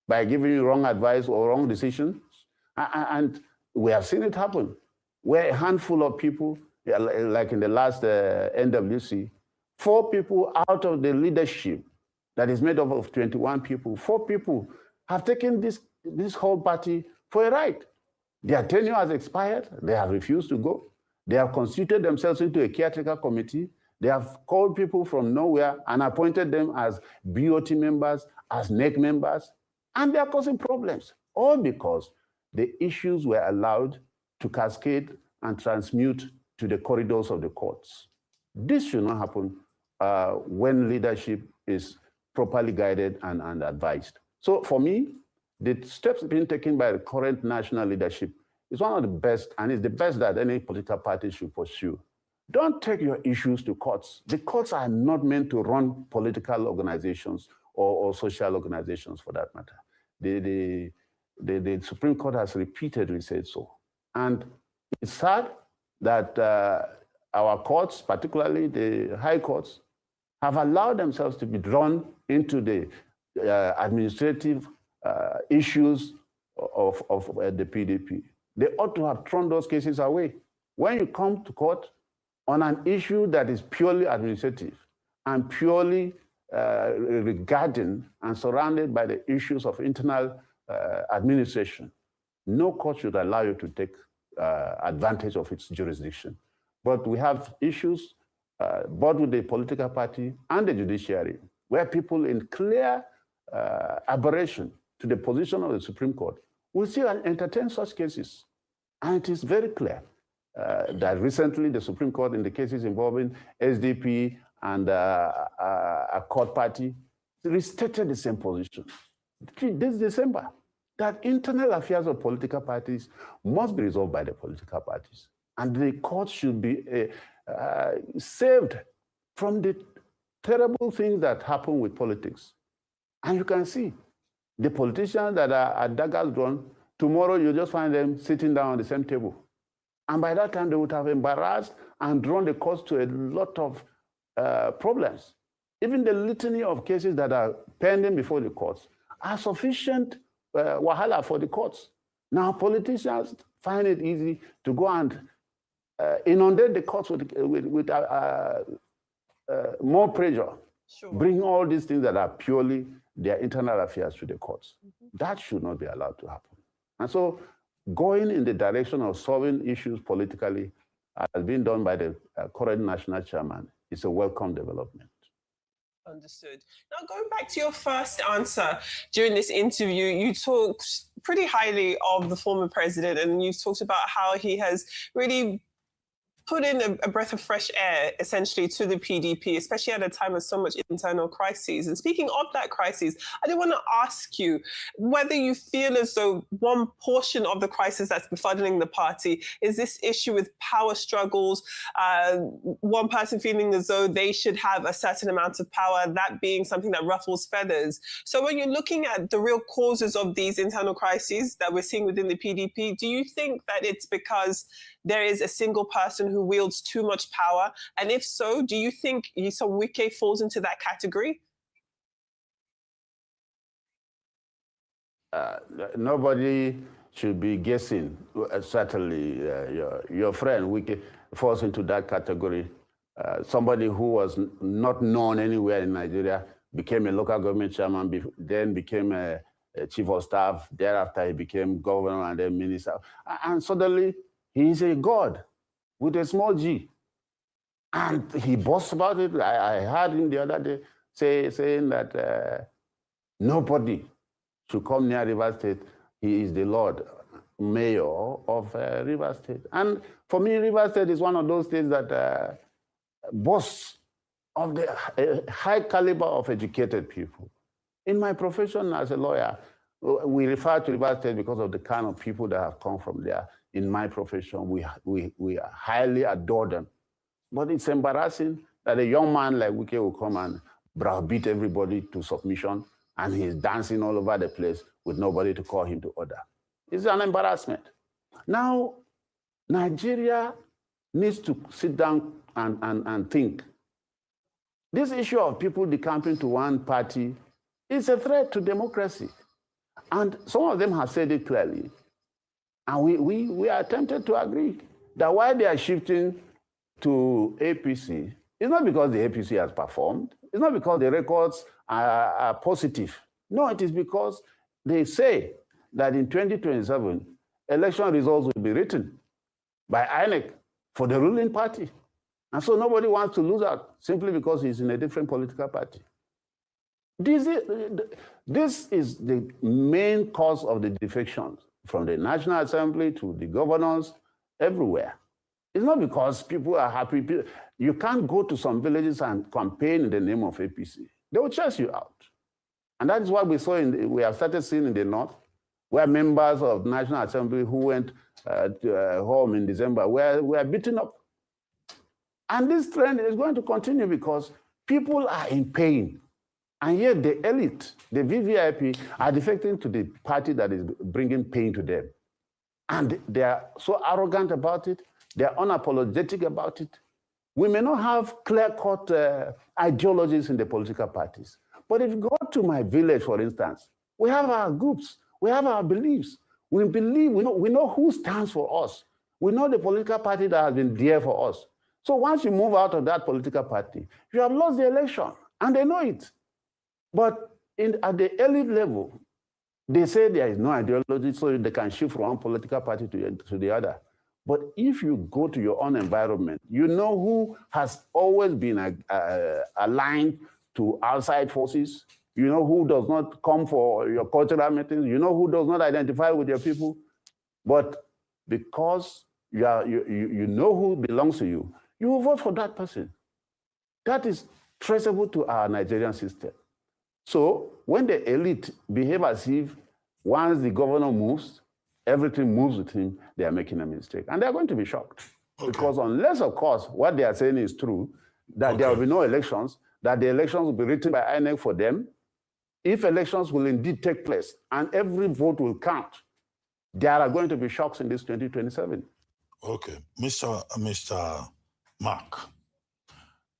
by giving you wrong advice or wrong decisions. And we have seen it happen, where a handful of people, like in the last NWC, 4 people out of the leadership that is made up of 21 people, 4 people have taken this whole party for a ride. Their tenure has expired. They have refused to go. They have constituted themselves into a caretaker committee. They have called people from nowhere and appointed them as BOT members, as NEC members, and they are causing problems, all because the issues were allowed to cascade and transmute to the corridors of the courts. This should not happen when leadership is properly guided and advised. So for me, the steps being taken by the current national leadership is one of the best, and it's the best that any political party should pursue. Don't take your issues to courts. The courts are not meant to run political organizations or social organizations for that matter. The Supreme Court has repeatedly said so. And it's sad that our courts, particularly the high courts, have allowed themselves to be drawn into the administrative issues of the PDP. They ought to have thrown those cases away. When you come to court on an issue that is purely administrative and purely regarding and surrounded by the issues of internal administration, no court should allow you to take advantage of its jurisdiction. But we have issues both with the political party and the judiciary, where people in clear aberration to the position of the Supreme Court will still entertain such cases. And it is very clear that recently the Supreme Court, in the cases involving SDP and a court party, restated the same position this December, that internal affairs of political parties must be resolved by the political parties. And the court should be saved from the terrible things that happen with politics. And you can see the politicians that are at daggers drawn, tomorrow you just find them sitting down on the same table. And by that time, they would have embarrassed and drawn the courts to a lot of problems. Even the litany of cases that are pending before the courts are sufficient wahala for the courts. Now, politicians find it easy to go and inundate the courts with more pressure bring all these things that are purely their internal affairs to the courts. That should not be allowed to happen. And so going in the direction of solving issues politically has been done by the current national chairman. It's a welcome development. Understood. Now, going back to your first answer during this interview, you talked pretty highly of the former president, and you talked about how he has really put in a breath of fresh air, essentially, to the PDP, especially at a time of so much internal crises. And speaking of that crisis, I did want to ask you whether you feel as though one portion of the crisis that's befuddling the party is this issue with power struggles, one person feeling as though they should have a certain amount of power, that being something that ruffles feathers. So when you're looking at the real causes of these internal crises that we're seeing within the PDP, do you think that it's because there is a single person who wields too much power? And if so, do you think Nyesom Wike falls into that category? Nobody should be guessing. Certainly, your friend Wike falls into that category. Somebody who was not known anywhere in Nigeria became a local government chairman, then became a chief of staff. Thereafter, he became governor and then minister. And suddenly, he is a god with a small g. And he boasts about it. I heard him the other day saying that nobody should come near River State. He is the Lord Mayor of River State. And for me, River State is one of those states that boasts of the high caliber of educated people. In my profession as a lawyer, we refer to River State because of the kind of people that have come from there. In my profession, we highly adore them. But it's embarrassing that a young man like Wike will come and browbeat everybody to submission, and he's dancing all over the place with nobody to call him to order. It's an embarrassment. Now, Nigeria needs to sit down and think. This issue of people decamping to one party is a threat to democracy. And some of them have said it clearly. And we are tempted to agree that why they are shifting to APC, it's not because the APC has performed. It's not because the records are positive. No, it is because they say that in 2027, election results will be written by INEC for the ruling party. And so nobody wants to lose out simply because he's in a different political party. This is the main cause of the defections from the National Assembly to the governors, everywhere. It's not because people are happy. You can't go to some villages and campaign in the name of APC. They will chase you out. And that is what we saw we have started seeing in the North, where members of the National Assembly who went home in December were beaten up. And this trend is going to continue because people are in pain. And yet the elite, the VVIP, are defecting to the party that is bringing pain to them. And they are so arrogant about it. They are unapologetic about it. We may not have clear-cut ideologies in the political parties. But if you go to my village, for instance, we have our groups. We have our beliefs. We believe, we know who stands for us. We know the political party that has been there for us. So once you move out of that political party, you have lost the election, and they know it. But at the elite level, they say there is no ideology, so they can shift from one political party to the other. But if you go to your own environment, you know who has always been aligned to outside forces. You know who does not come for your cultural meetings. You know who does not identify with your people. But because you know who belongs to you, you will vote for that person. That is traceable to our Nigerian system. So when the elite behave as if once the governor moves, everything moves with him, they are making a mistake. And they're going to be shocked. Okay. Because unless, of course, what they are saying is true, that there will be no elections, that the elections will be written by INEC for them, if elections will indeed take place and every vote will count, there are going to be shocks in this 2027. Okay. Mr. Mark.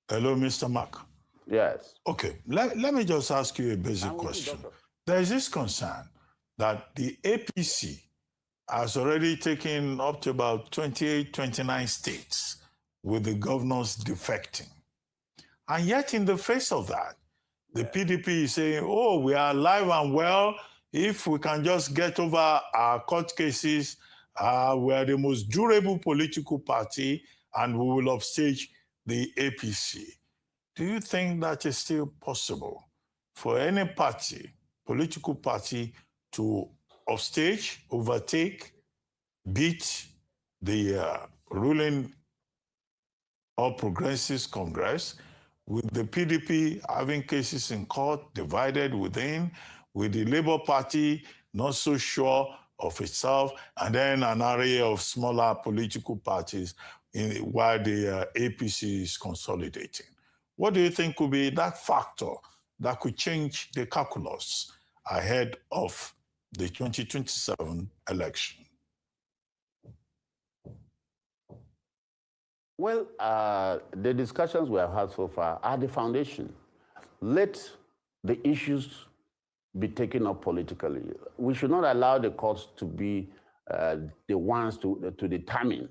Hello, Mr. Mark. Yes. Okay. Let me just ask you a basic question. There is this concern that the APC has already taken up to about 28, 29 states with the governors defecting. And yet, in the face of that, the PDP is saying, oh, we are alive and well. If we can just get over our court cases, we are the most durable political party and we will upstage the APC. Do you think that is still possible for any party, political party, to upstage, overtake, beat the ruling All Progressives Congress, with the PDP having cases in court, divided within, with the Labour Party not so sure of itself, and then an array of smaller political parties while the APC is consolidating? What do you think could be that factor that could change the calculus ahead of the 2027 election? Well, the discussions we have had so far are the foundation. Let the issues be taken up politically. We should not allow the courts to be the ones to determine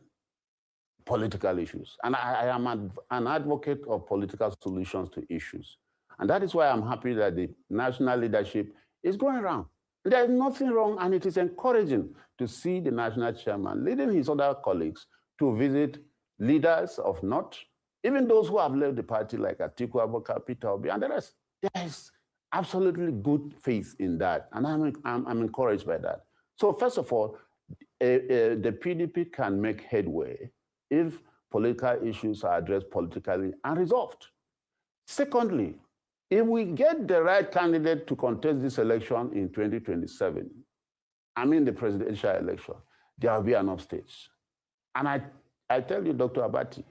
political issues. And I am an advocate of political solutions to issues. And that is why I'm happy that the national leadership is going around. There is nothing wrong, and it is encouraging to see the national chairman leading his other colleagues to visit leaders of North, even those who have left the party like Atiku Abubakar, Peter Obi, and the rest. There is absolutely good faith in that, and I'm encouraged by that. So first of all, the PDP can make headway if political issues are addressed politically and resolved. Secondly, if we get the right candidate to contest this election in 2027, I mean the presidential election, there will be an upstage. And I tell you, Dr. Abati,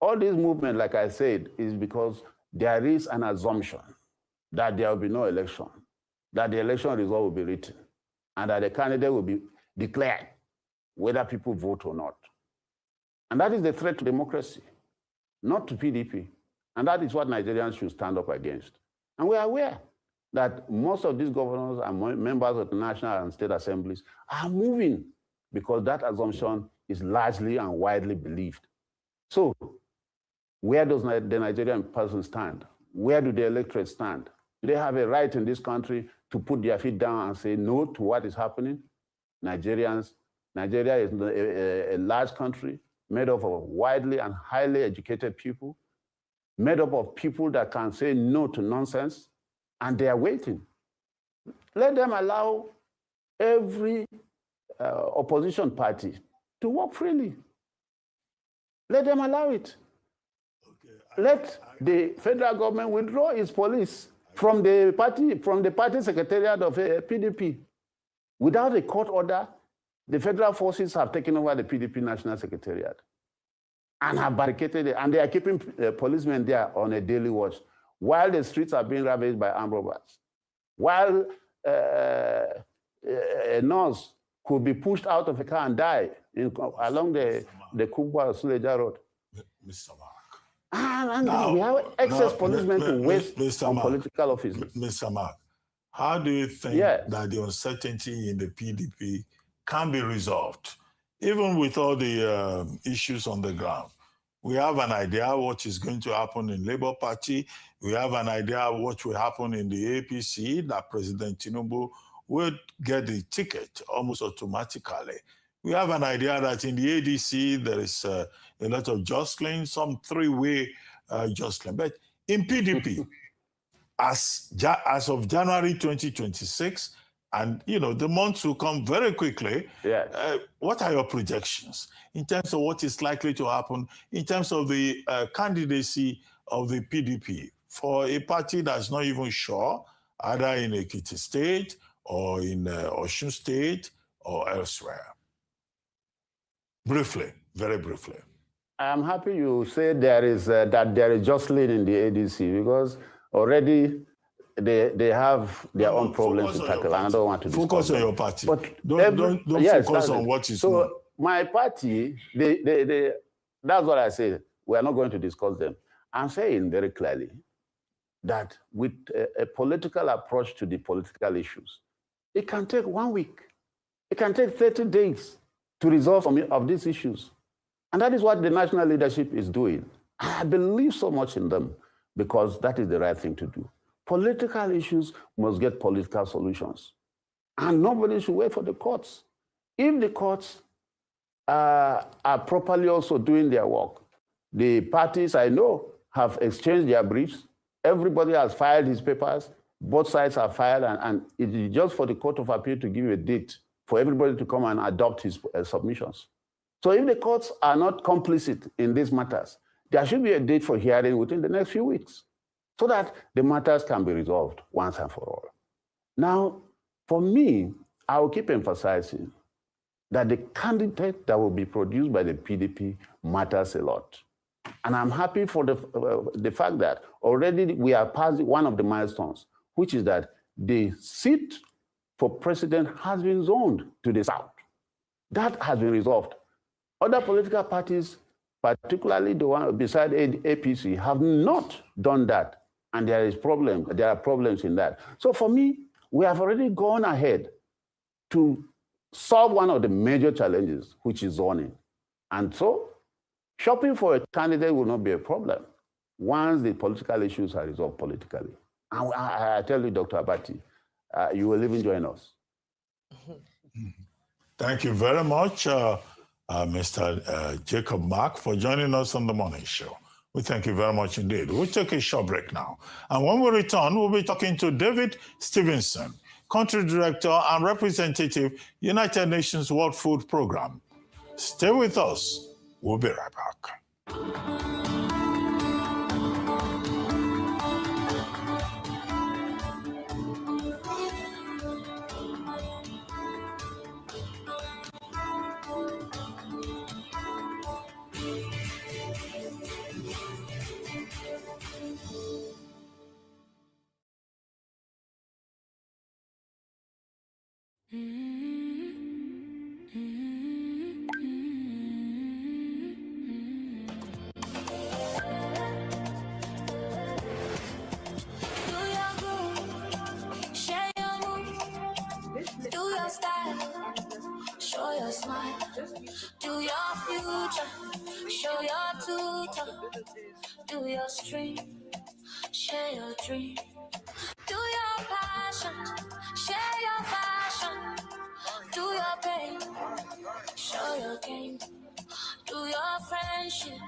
all this movement, like I said, is because there is an assumption that there will be no election, that the election result will be written, and that the candidate will be declared, whether people vote or not. And that is the threat to democracy, not to PDP. And that is what Nigerians should stand up against. And we are aware that most of these governors and members of the national and state assemblies are moving because that assumption is largely and widely believed. So where does the Nigerian person stand? Where do the electorate stand? Do they have a right in this country to put their feet down and say no to what is happening? Nigeria is a large country made up of widely and highly educated people, made up of people that can say no to nonsense, and they are waiting. Let them allow every opposition party to work freely. Let them allow it. Let the federal government withdraw its police from the party secretariat of PDP. Without a court order, the federal forces have taken over the PDP national secretariat and have barricaded it, and they are keeping policemen there on a daily watch while the streets are being ravaged by armed robbers, while a nurse could be pushed out of a car and die along the Kubwa-Suleja Road. Mr. Mark. And we have excess policemen to waste on political offices. Mr. Mark, how do you think that the uncertainty in the PDP can be resolved, even with all the issues on the ground? We have an idea what is going to happen in Labour Party. We have an idea what will happen in the APC, that President Tinubu will get the ticket almost automatically. We have an idea that in the ADC, there is a lot of jostling, some three-way jostling. But in PDP, as of January 2026, and the months will come very quickly, what are your projections in terms of what is likely to happen in terms of the candidacy of the PDP for a party that's not even sure, either in Ekiti State or in Osun State or elsewhere? Briefly, very briefly. I'm happy you said there is jostling in the ADC, because already they have their own problems to tackle, and I don't want to discuss focus on your party. But don't focus on what is so. My party, that's what I say. We are not going to discuss them. I'm saying very clearly that with a political approach to the political issues, it can take 1 week. It can take 30 days to resolve some of these issues. And that is what the national leadership is doing. I believe so much in them. because that is the right thing to do. Political issues must get political solutions. And nobody should wait for the courts. If the courts are properly also doing their work, the parties I know have exchanged their briefs. Everybody has filed his papers. Both sides have filed, and it is just for the Court of Appeal to give a date for everybody to come and adopt his submissions. So if the courts are not complicit in these matters, there should be a date for hearing within the next few weeks so that the matters can be resolved once and for all. Now, for me, I will keep emphasizing that the candidate that will be produced by the PDP matters a lot. And I'm happy for the fact that already we are past one of the milestones, which is that the seat for president has been zoned to the south. That has been resolved. Other political parties, particularly the one beside APC, have not done that. And there are problems in that. So for me, we have already gone ahead to solve one of the major challenges, which is zoning. And so shopping for a candidate will not be a problem once the political issues are resolved politically. And I tell you, Dr. Abati, you will even join us. Thank you very much, Mr. Jacob Mark, for joining us on the morning show. We thank you very much indeed. We'll take a short break now. And when we return, we'll be talking to David Stevenson, Country Director and Representative, United Nations World Food Programme. Stay with us. We'll be right back. Show your smile, do your future, show your tutor, do your stream, share your dream, do your passion, share your fashion, do your pain, show your game, do your friendship,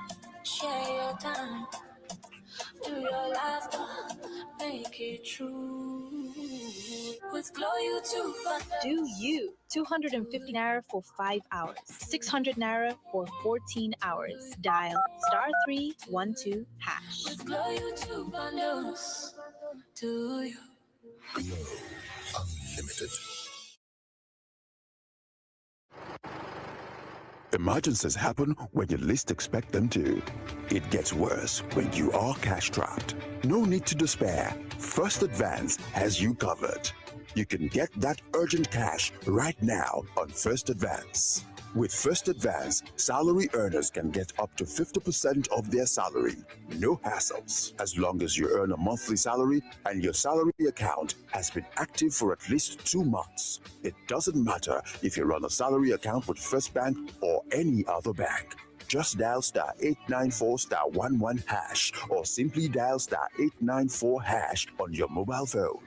share your time, do your laughter, make it true. With Glow YouTube. Do you. 250 Naira for 5 hours. 600 Naira for 14 hours. Dial *312#. With Glow YouTube bundles. Do you? Glow Unlimited. Emergencies happen when you least expect them to. It gets worse when you are cash trapped. No need to despair. First Advance has you covered. You can get that urgent cash right now on First Advance. With First Advance, salary earners can get up to 50% of their salary. No hassles, as long as you earn a monthly salary and your salary account has been active for at least 2 months. It doesn't matter if you run a salary account with First Bank or any other bank. Just dial *894*11# or simply dial *894# on your mobile phone.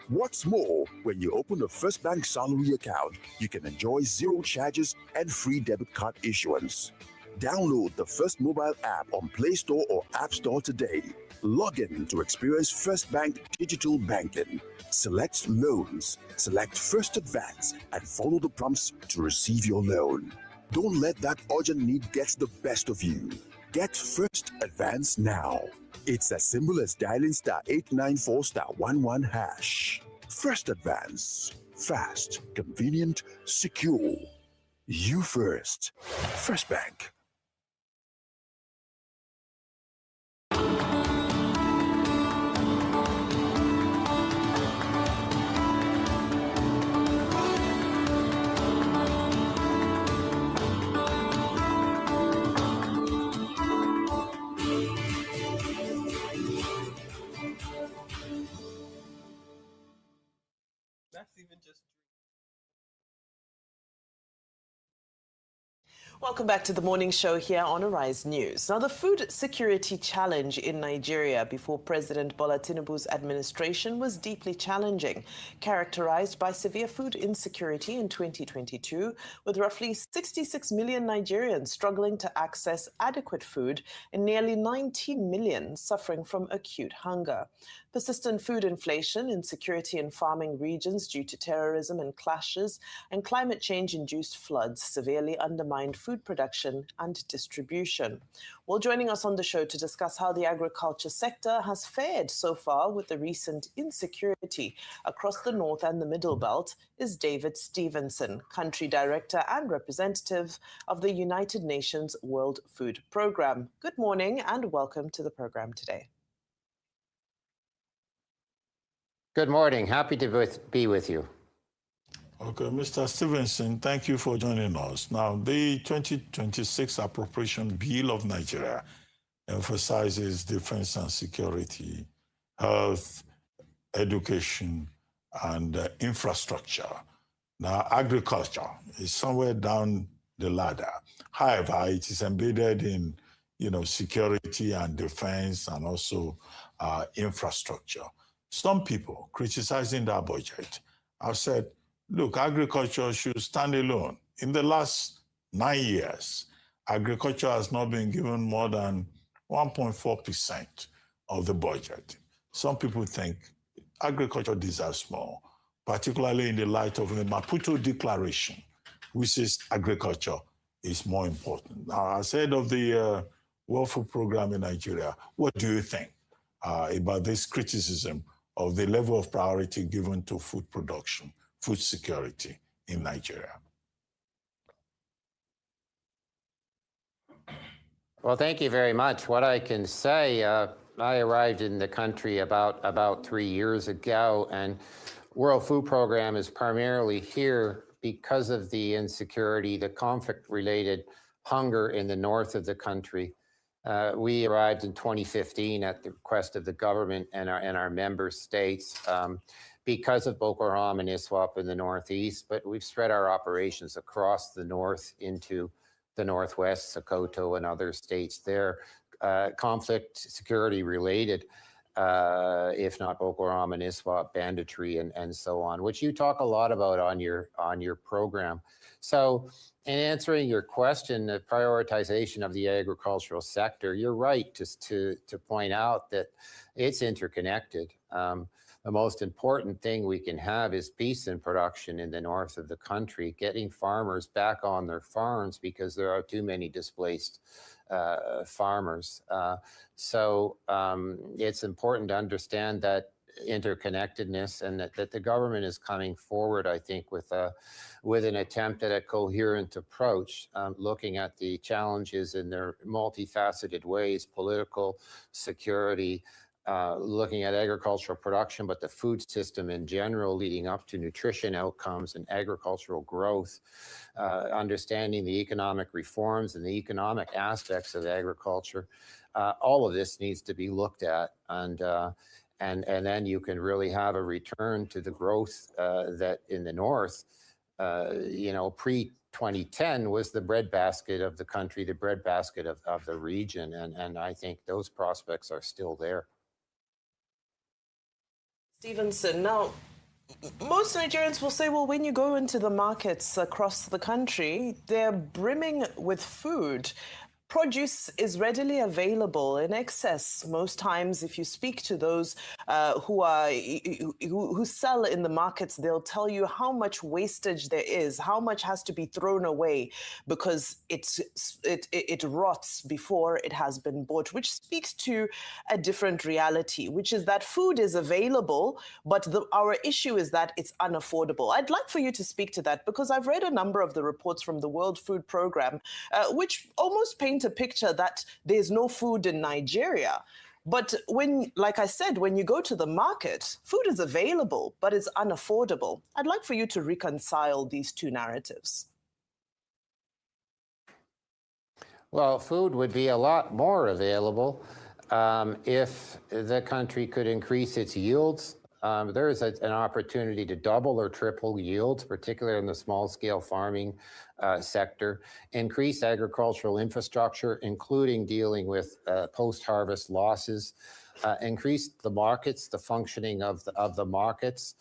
What's more, when you open a First Bank salary account, you can enjoy 0 charges and free debit card issuance. Download the First mobile app on Play Store or App Store today. Log in to experience First Bank digital banking. Select loans, select First Advance, and follow the prompts to receive your loan. Don't let that urgent need get the best of you. Get First Advance now. It's as simple as dialing *894*11#. First Advance. Fast, convenient, secure. You first. First Bank. Welcome back to the morning show here on Arise News. Now, the food security challenge in Nigeria before President Bola Tinubu's administration was deeply challenging, characterized by severe food insecurity in 2022, with roughly 66 million Nigerians struggling to access adequate food and nearly 19 million suffering from acute hunger. Persistent food inflation, insecurity in farming regions due to terrorism and clashes, and climate change-induced floods severely undermined food production and distribution. Well, joining us on the show to discuss how the agriculture sector has fared so far with the recent insecurity across the North and the Middle Belt is David Stevenson, Country Director and Representative of the United Nations World Food Programme. Good morning and welcome to the program today. Good morning. Happy to be with you. Okay, Mr. Stevenson, thank you for joining us. Now, the 2026 Appropriation Bill of Nigeria emphasizes defense and security, health, education, and infrastructure. Now, agriculture is somewhere down the ladder. However, it is embedded in, security and defense and also infrastructure. Some people criticizing that budget have said, look, agriculture should stand alone. In the last 9 years, agriculture has not been given more than 1.4% of the budget. Some people think agriculture deserves more, particularly in the light of the Maputo Declaration, which says agriculture is more important. Now, as head of the World Food Programme in Nigeria, what do you think about this criticism of the level of priority given to food production, food security in Nigeria? Well, thank you very much. What I can say, I arrived in the country about 3 years ago, and World Food Programme is primarily here because of the insecurity, the conflict-related hunger in the north of the country. We arrived in 2015 at the request of the government and our member states because of Boko Haram and ISWAP in the northeast, but we've spread our operations across the north into the northwest, Sokoto and other states there, conflict security related, if not Boko Haram and ISWAP, banditry and so on, which you talk a lot about on your program. So in answering your question, the prioritization of the agricultural sector, you're right to point out that it's interconnected. The most important thing we can have is peace in production in the north of the country, getting farmers back on their farms because there are too many displaced farmers. So it's important to understand that interconnectedness and that the government is coming forward, I think, with an attempt at a coherent approach, looking at the challenges in their multifaceted ways, political, security, looking at agricultural production, but the food system in general, leading up to nutrition outcomes and agricultural growth, understanding the economic reforms and the economic aspects of agriculture. All of this needs to be looked at, and then you can really have a return to the growth that in the north, pre-2010 was the breadbasket of the country, the breadbasket of the region, and I think those prospects are still there. Stevenson, now, most Nigerians will say, well, when you go into the markets across the country, they're brimming with food. Produce is readily available in excess. Most times, if you speak to those who sell in the markets, they'll tell you how much wastage there is, how much has to be thrown away because it rots before it has been bought, which speaks to a different reality, which is that food is available, but our issue is that it's unaffordable. I'd like for you to speak to that because I've read a number of the reports from the World Food Programme, which almost paint a picture that there's no food in Nigeria. But like I said, when you go to the market, food is available, but it's unaffordable. I'd like for you to reconcile these two narratives. Well, food would be a lot more available if the country could increase its yields There is an opportunity to double or triple yields, particularly in the small-scale farming sector, increase agricultural infrastructure, including dealing with post-harvest losses, increase the markets, the functioning of the markets,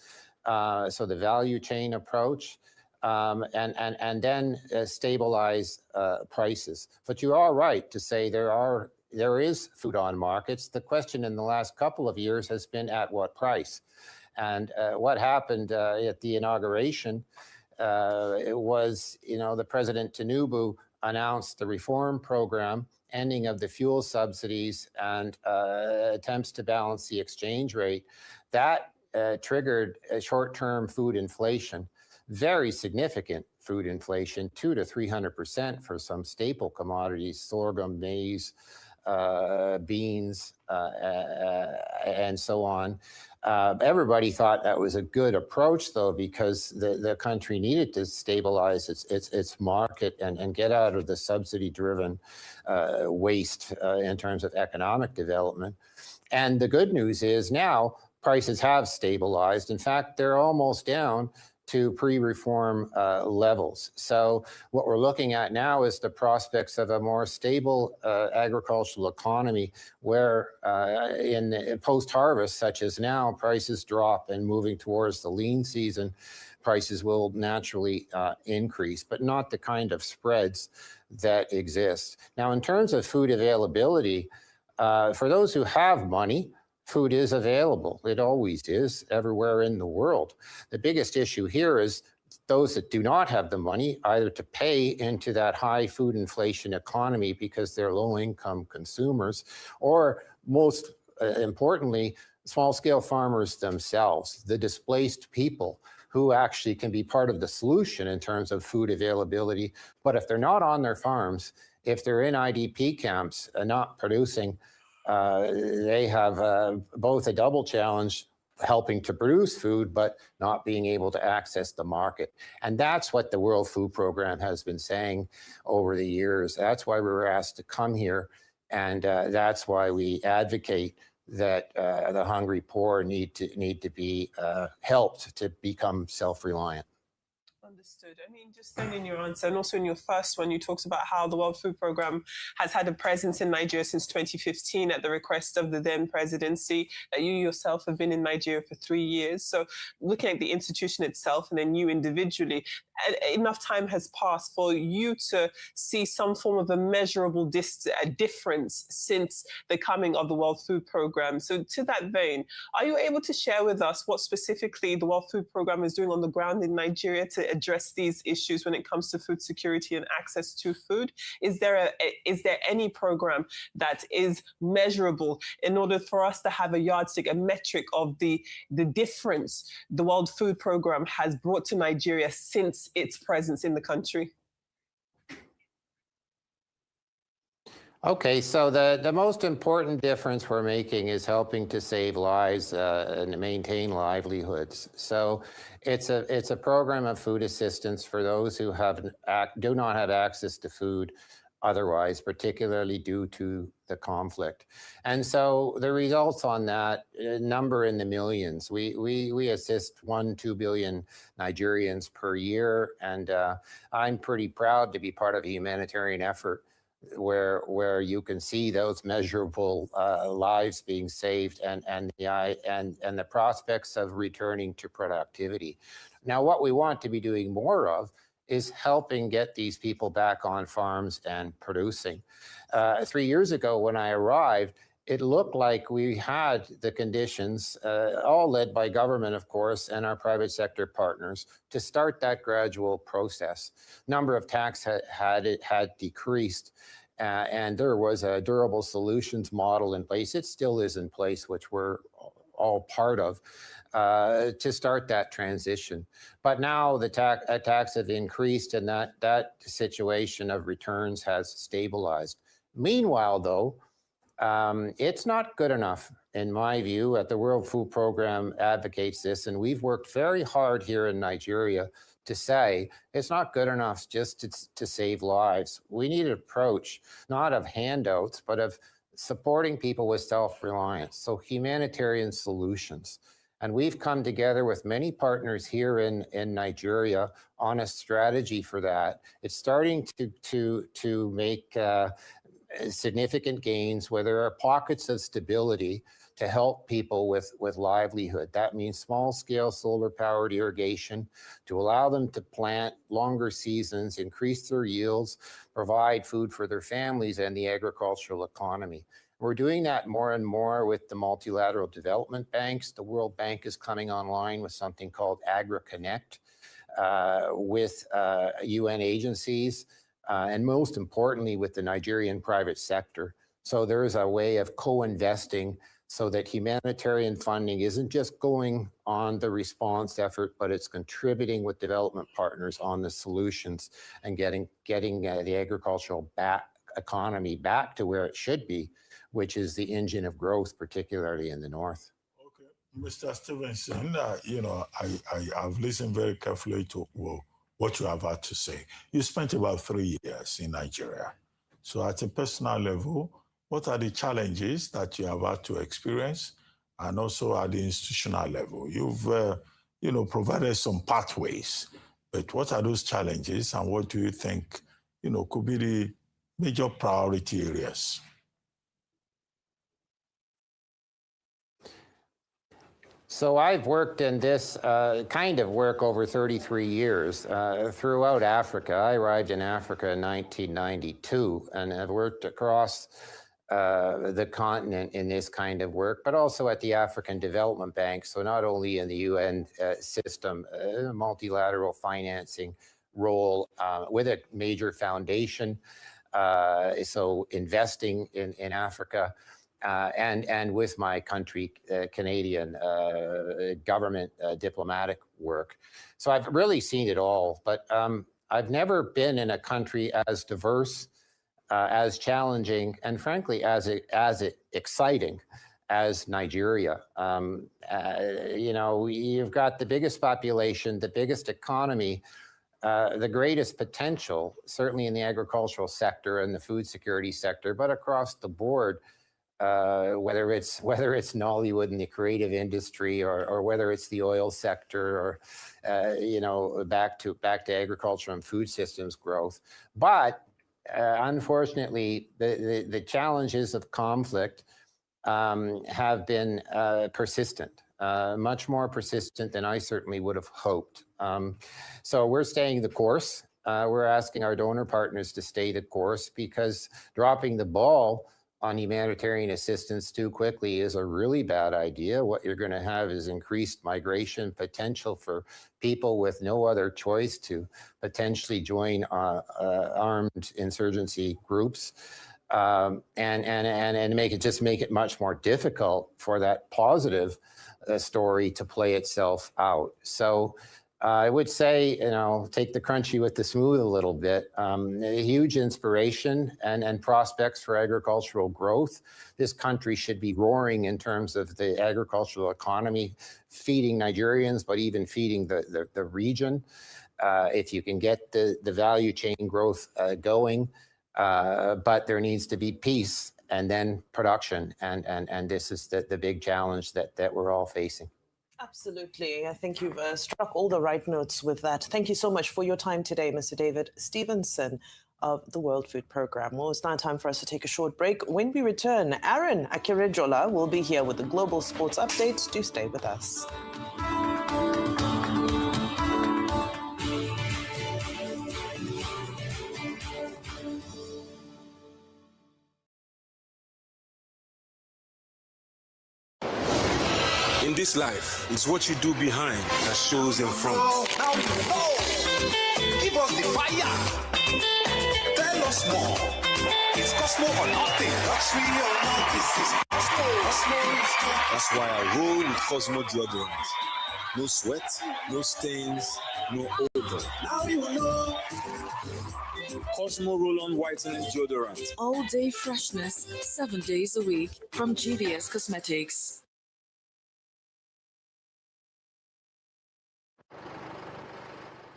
so the value chain approach, and then stabilize prices. But you are right to say there is food on markets. The question in the last couple of years has been at what price? And what happened at the inauguration it was, the President Tinubu announced the reform program, ending of the fuel subsidies, and attempts to balance the exchange rate. That triggered a short-term food inflation, very significant food inflation, 200 to 300% for some staple commodities, sorghum, maize, beans, and so on. Everybody thought that was a good approach, though, because the country needed to stabilize its market and get out of the subsidy-driven waste in terms of economic development. And the good news is now prices have stabilized. In fact, they're almost down to pre-reform levels. So what we're looking at now is the prospects of a more stable agricultural economy where in post-harvest, such as now, prices drop, and moving towards the lean season, prices will naturally increase, but not the kind of spreads that exist. Now, in terms of food availability, for those who have money, food is available. It always is, everywhere in the world. The biggest issue here is those that do not have the money either to pay into that high food inflation economy because they're low-income consumers, or most importantly, small-scale farmers themselves, the displaced people who actually can be part of the solution in terms of food availability. But if they're not on their farms, if they're in IDP camps and not producing, they have both a double challenge helping to produce food, but not being able to access the market. And that's what the World Food Program has been saying over the years. That's why we were asked to come here. And that's why we advocate that the hungry poor need to be helped to become self-reliant. Understood. I mean, just then in your answer, and also in your first one, you talked about how the World Food Program has had a presence in Nigeria since 2015 at the request of the then presidency, that you yourself have been in Nigeria for 3 years. So looking at the institution itself and then you individually, enough time has passed for you to see some form of a measurable difference since the coming of the World Food Program. So to that vein, are you able to share with us what specifically the World Food Program is doing on the ground in Nigeria to address these issues when it comes to food security and access to food? Is there any program that is measurable in order for us to have a yardstick, a metric of the difference the World Food Program has brought to Nigeria since its presence in the country? Okay, so the most important difference we're making is helping to save lives and maintain livelihoods. So it's a program of food assistance for those who do not have access to food otherwise, particularly due to the conflict. And so the results on that number in the millions. We assist 1-2 billion Nigerians per year, and I'm pretty proud to be part of a humanitarian effort where you can see those measurable lives being saved and the prospects of returning to productivity. Now, what we want to be doing more of is helping get these people back on farms and producing. 3 years ago when I arrived, it looked like we had the conditions, all led by government, of course, and our private sector partners, to start that gradual process. Number of attacks had decreased, and there was a durable solutions model in place. It still is in place, which we're all part of, to start that transition. But now the attacks have increased, and that situation of returns has stabilized. Meanwhile, though, it's not good enough, in my view. At the World Food Program advocates this, and we've worked very hard here in Nigeria to say it's not good enough just to save lives. We need an approach, not of handouts, but of supporting people with self-reliance, so humanitarian solutions. And we've come together with many partners here in Nigeria on a strategy for that. It's starting to make significant gains where there are pockets of stability to help people with livelihood. That means small-scale solar-powered irrigation to allow them to plant longer seasons, increase their yields, provide food for their families and the agricultural economy. We're doing that more and more with the multilateral development banks. The World Bank is coming online with something called AgriConnect with UN agencies, and most importantly with the Nigerian private sector. So there is a way of co-investing so that humanitarian funding isn't just going on the response effort, but it's contributing with development partners on the solutions and getting the agricultural economy back to where it should be, which is the engine of growth, particularly in the north. Okay, Mr. Stevenson, I've listened very carefully to what you have had to say. You spent about 3 years in Nigeria. So at a personal level, what are the challenges that you have had to experience, and also at the institutional level? You've, provided some pathways, but what are those challenges, and what do you think, could be the major priority areas? So I've worked in this kind of work over 33 years throughout Africa. I arrived in Africa in 1992 and have worked across the continent in this kind of work, but also at the African Development Bank. So not only in the UN system, multilateral financing role with a major foundation, so investing in Africa, and with my country, Canadian government diplomatic work. So I've really seen it all, but I've never been in a country as diverse, as challenging, and frankly, as exciting as Nigeria. You've got the biggest population, the biggest economy, the greatest potential, certainly in the agricultural sector and the food security sector, but across the board, whether it's Nollywood in the creative industry, or whether it's the oil sector, or back to agriculture and food systems growth. But unfortunately, the challenges of conflict have been persistent, much more persistent than I certainly would have hoped. So we're staying the course. We're asking our donor partners to stay the course, because dropping the ball on humanitarian assistance too quickly is a really bad idea. What you're going to have is increased migration potential for people with no other choice to potentially join armed insurgency groups, and make it much more difficult for that positive story to play itself out. So I would say, take the crunchy with the smooth a little bit. A huge inspiration and prospects for agricultural growth. This country should be roaring in terms of the agricultural economy, feeding Nigerians, but even feeding the region. If you can get the value chain growth going, but there needs to be peace and then production. And this is the big challenge that we're all facing. Absolutely. I think you've struck all the right notes with that. Thank you so much for your time today, Mr. David Stevenson of the World Food Programme. Well, it's now time for us to take a short break. When we return, Aaron Akirejola will be here with the Global Sports Update. Do stay with us. In this life, it's what you do behind that shows in front. Now, give us the fire. Tell us more. Is Cosmo or nothing? Luxury or not? This is Cosmo. That's why I roll with Cosmo deodorant. No sweat, no stains, no odor. Now you know. Cosmo Roll-On Whitening Deodorant. All day freshness, 7 days a week from GVS Cosmetics.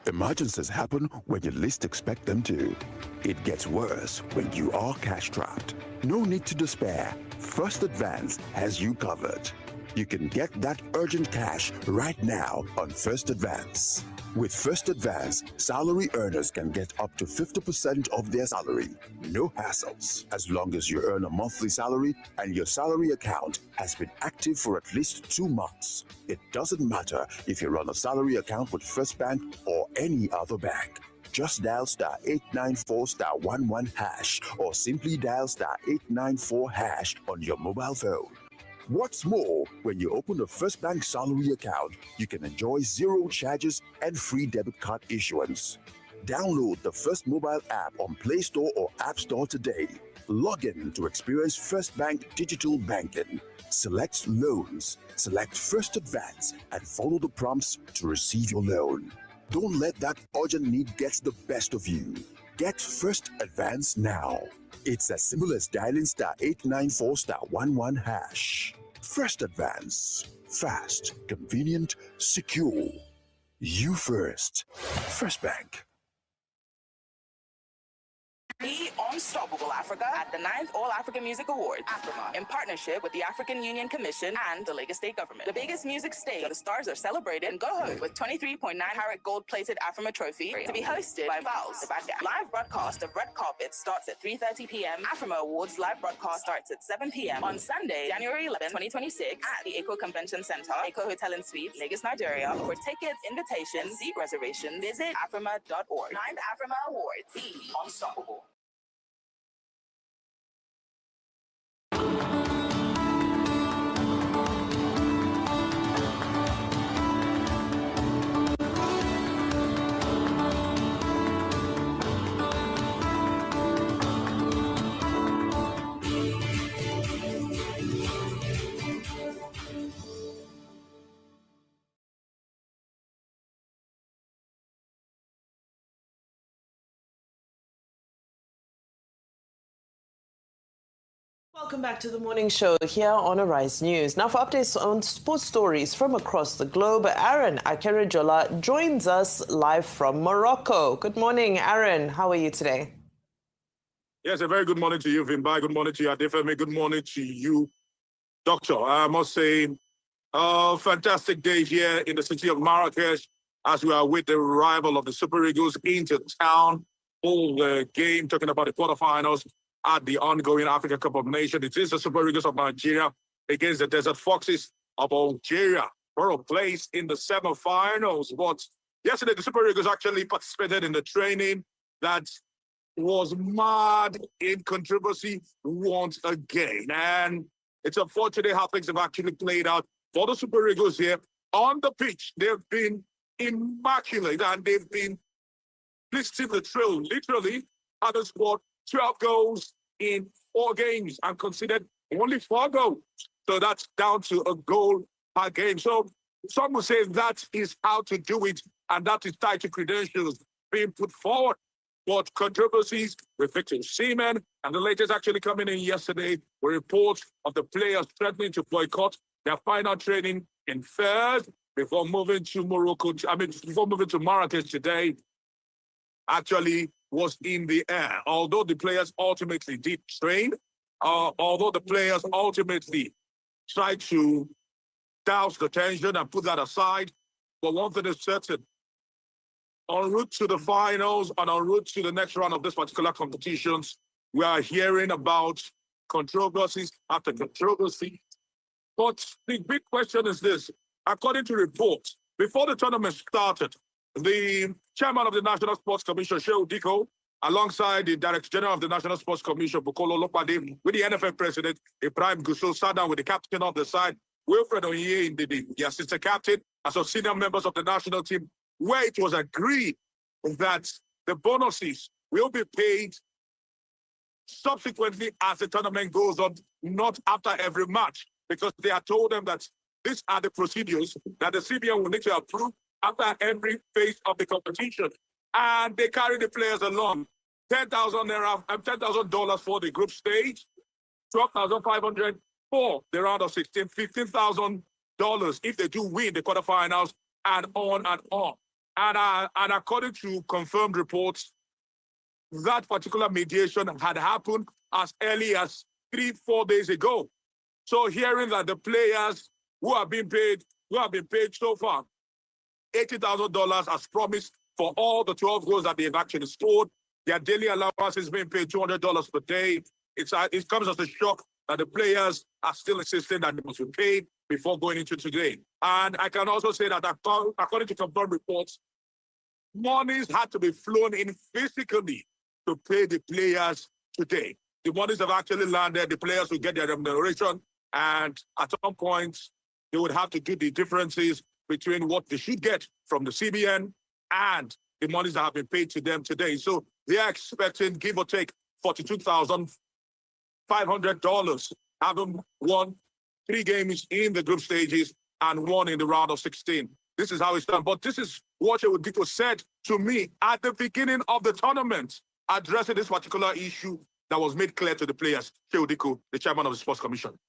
Emergencies happen when you least expect them to. It gets worse when you are cash-strapped. No need to despair. First Advance has you covered. You can get that urgent cash right now on First Advance. With First Advance, salary earners can get up to 50% of their salary. No hassles, as long as you earn a monthly salary and your salary account has been active for at least 2 months. It doesn't matter if you run a salary account with First Bank or any other bank. Just dial *894*11# or simply dial *894# on your mobile phone. What's more, when you open a First Bank salary account, you can enjoy 0 charges and free debit card issuance. Download the First mobile app on Play Store or App Store today. Log in to experience First Bank digital banking. Select loans, select First Advance, and follow the prompts to receive your loan. Don't let that urgent need get the best of you. Get First Advance now. It's as simple as dialing *894*11#. First Advance. Fast, convenient, secure. You first. First Bank. Be unstoppable, Africa, at the 9th All-African Music Awards, AFRIMA, in partnership with the African Union Commission and the Lagos State Government. The biggest music stage the stars are celebrated in Goho with 23.9-carat gold-plated AFRIMA trophy to be hosted by Vals. Live broadcast of Red Carpet starts at 3:30 p.m. AFRIMA Awards live broadcast starts at 7 p.m. on Sunday, January 11, 2026 at the Eco Convention Center, Eco Hotel and Suites, Lagos, Nigeria. For tickets, invitations, seat reservations, visit afrima.org. 9th AFRIMA Awards. Be unstoppable. Welcome back to the morning show here on Arise News. Now for updates on sports stories from across the globe, Aaron Akerejola joins us live from Morocco. Good morning, Aaron. How are you today? Yes, a very good morning to you, Vimbai. Good morning to you, Adefemi. Good morning to you, Doctor. I must say, a fantastic day here in the city of Marrakesh as we await the arrival of the Super Eagles into town. All the game, talking about the quarterfinals at the ongoing Africa Cup of Nations. It is the Super Eagles of Nigeria against the Desert Foxes of Algeria for a place in the semi-finals. But yesterday, the Super Eagles actually participated in the training that was mad in controversy once again. And it's unfortunate how things have actually played out for the Super Eagles here. On the pitch, they've been immaculate and they've been listing the trail, literally, having scored 12 goals in 4 games and considered only 4 goals. So that's down to a goal per game. So some will say that is how to do it, and that is tied to credentials being put forward. But controversies with Victor Osimhen, and the latest actually coming in yesterday were reports of the players threatening to boycott their final training in Fez before moving to before moving to Marrakesh today. Actually was in the air. Although the players ultimately did train, although the players ultimately tried to douse the tension and put that aside, but one thing is certain, en route to the finals and en route to the next round of this particular competitions, we are hearing about controversies after controversy. But the big question is this. According to reports, before the tournament started, the chairman of the National Sports Commission, Shehu Diko, alongside the Director General of the National Sports Commission, Bukolo Lopade, with the NFF President, Ibrahim Gusau, sat down with the captain of the side, Wilfred Onye, the assistant captain, and some senior members of the national team, where it was agreed that the bonuses will be paid subsequently as the tournament goes on, not after every match, because they are told them that these are the procedures that the CBN will need to approve after every phase of the competition. And they carry the players along. $10,000 for the group stage, $12,500 for the round of 16, $15,000 if they do win the quarterfinals, and on and on. And according to confirmed reports, that particular mediation had happened as early as 3-4 days ago. So hearing that the players who have been paid so far $80,000 as promised for all the 12 goals that they've actually scored. Their daily allowance is being paid $200 per day. It comes as a shock that the players are still insisting that they must be paid before going into today. And I can also say that according to confirmed reports, monies had to be flown in physically to pay the players today. The monies have actually landed. The players will get their remuneration, and at some point, they would have to do the differences between what they should get from the CBN and the monies that have been paid to them today. So they are expecting, give or take, $42,500, having won 3 games in the group stages and 1 in the round of 16. This is how it's done. But this is what Shehu Diko said to me at the beginning of the tournament, addressing this particular issue that was made clear to the players. Shehu Diko, the chairman of the Sports Commission.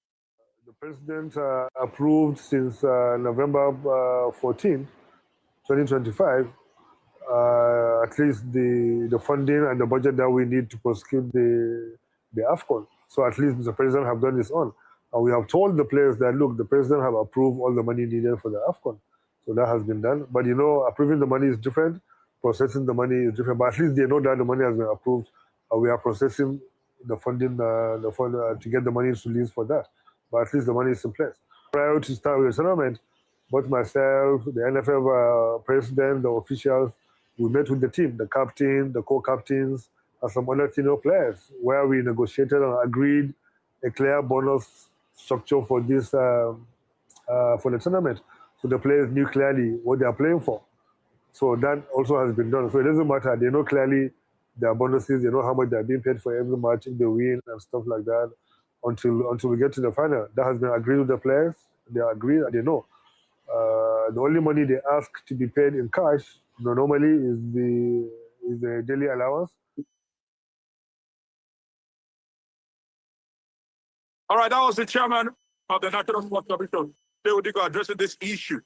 The president approved since November 14, 2025, at least the funding and the budget that we need to prosecute the AFCON. So at least the president have done his own. And we have told the players that, look, the president have approved all the money needed for the AFCON. So that has been done. But, you know, approving the money is different. Processing the money is different. But at least they know that the money has been approved. We are processing the funding to get the money released for that. But at least the money is in place. Prior to start with the tournament, both myself, the NFF president, the officials, we met with the team, the captain, the co-captains, and some other senior players, where we negotiated and agreed a clear bonus structure for this for the tournament. So the players knew clearly what they are playing for. So that also has been done. So it doesn't matter. They know clearly their bonuses. They know how much they're being paid for every match if they win and stuff like that. Until we get to the final, that has been agreed with the players. They agree and they know. The only money they ask to be paid in cash, normally is the daily allowance. All right, that was the chairman of the National Sports Commission, Shehu Diko, addressing this issue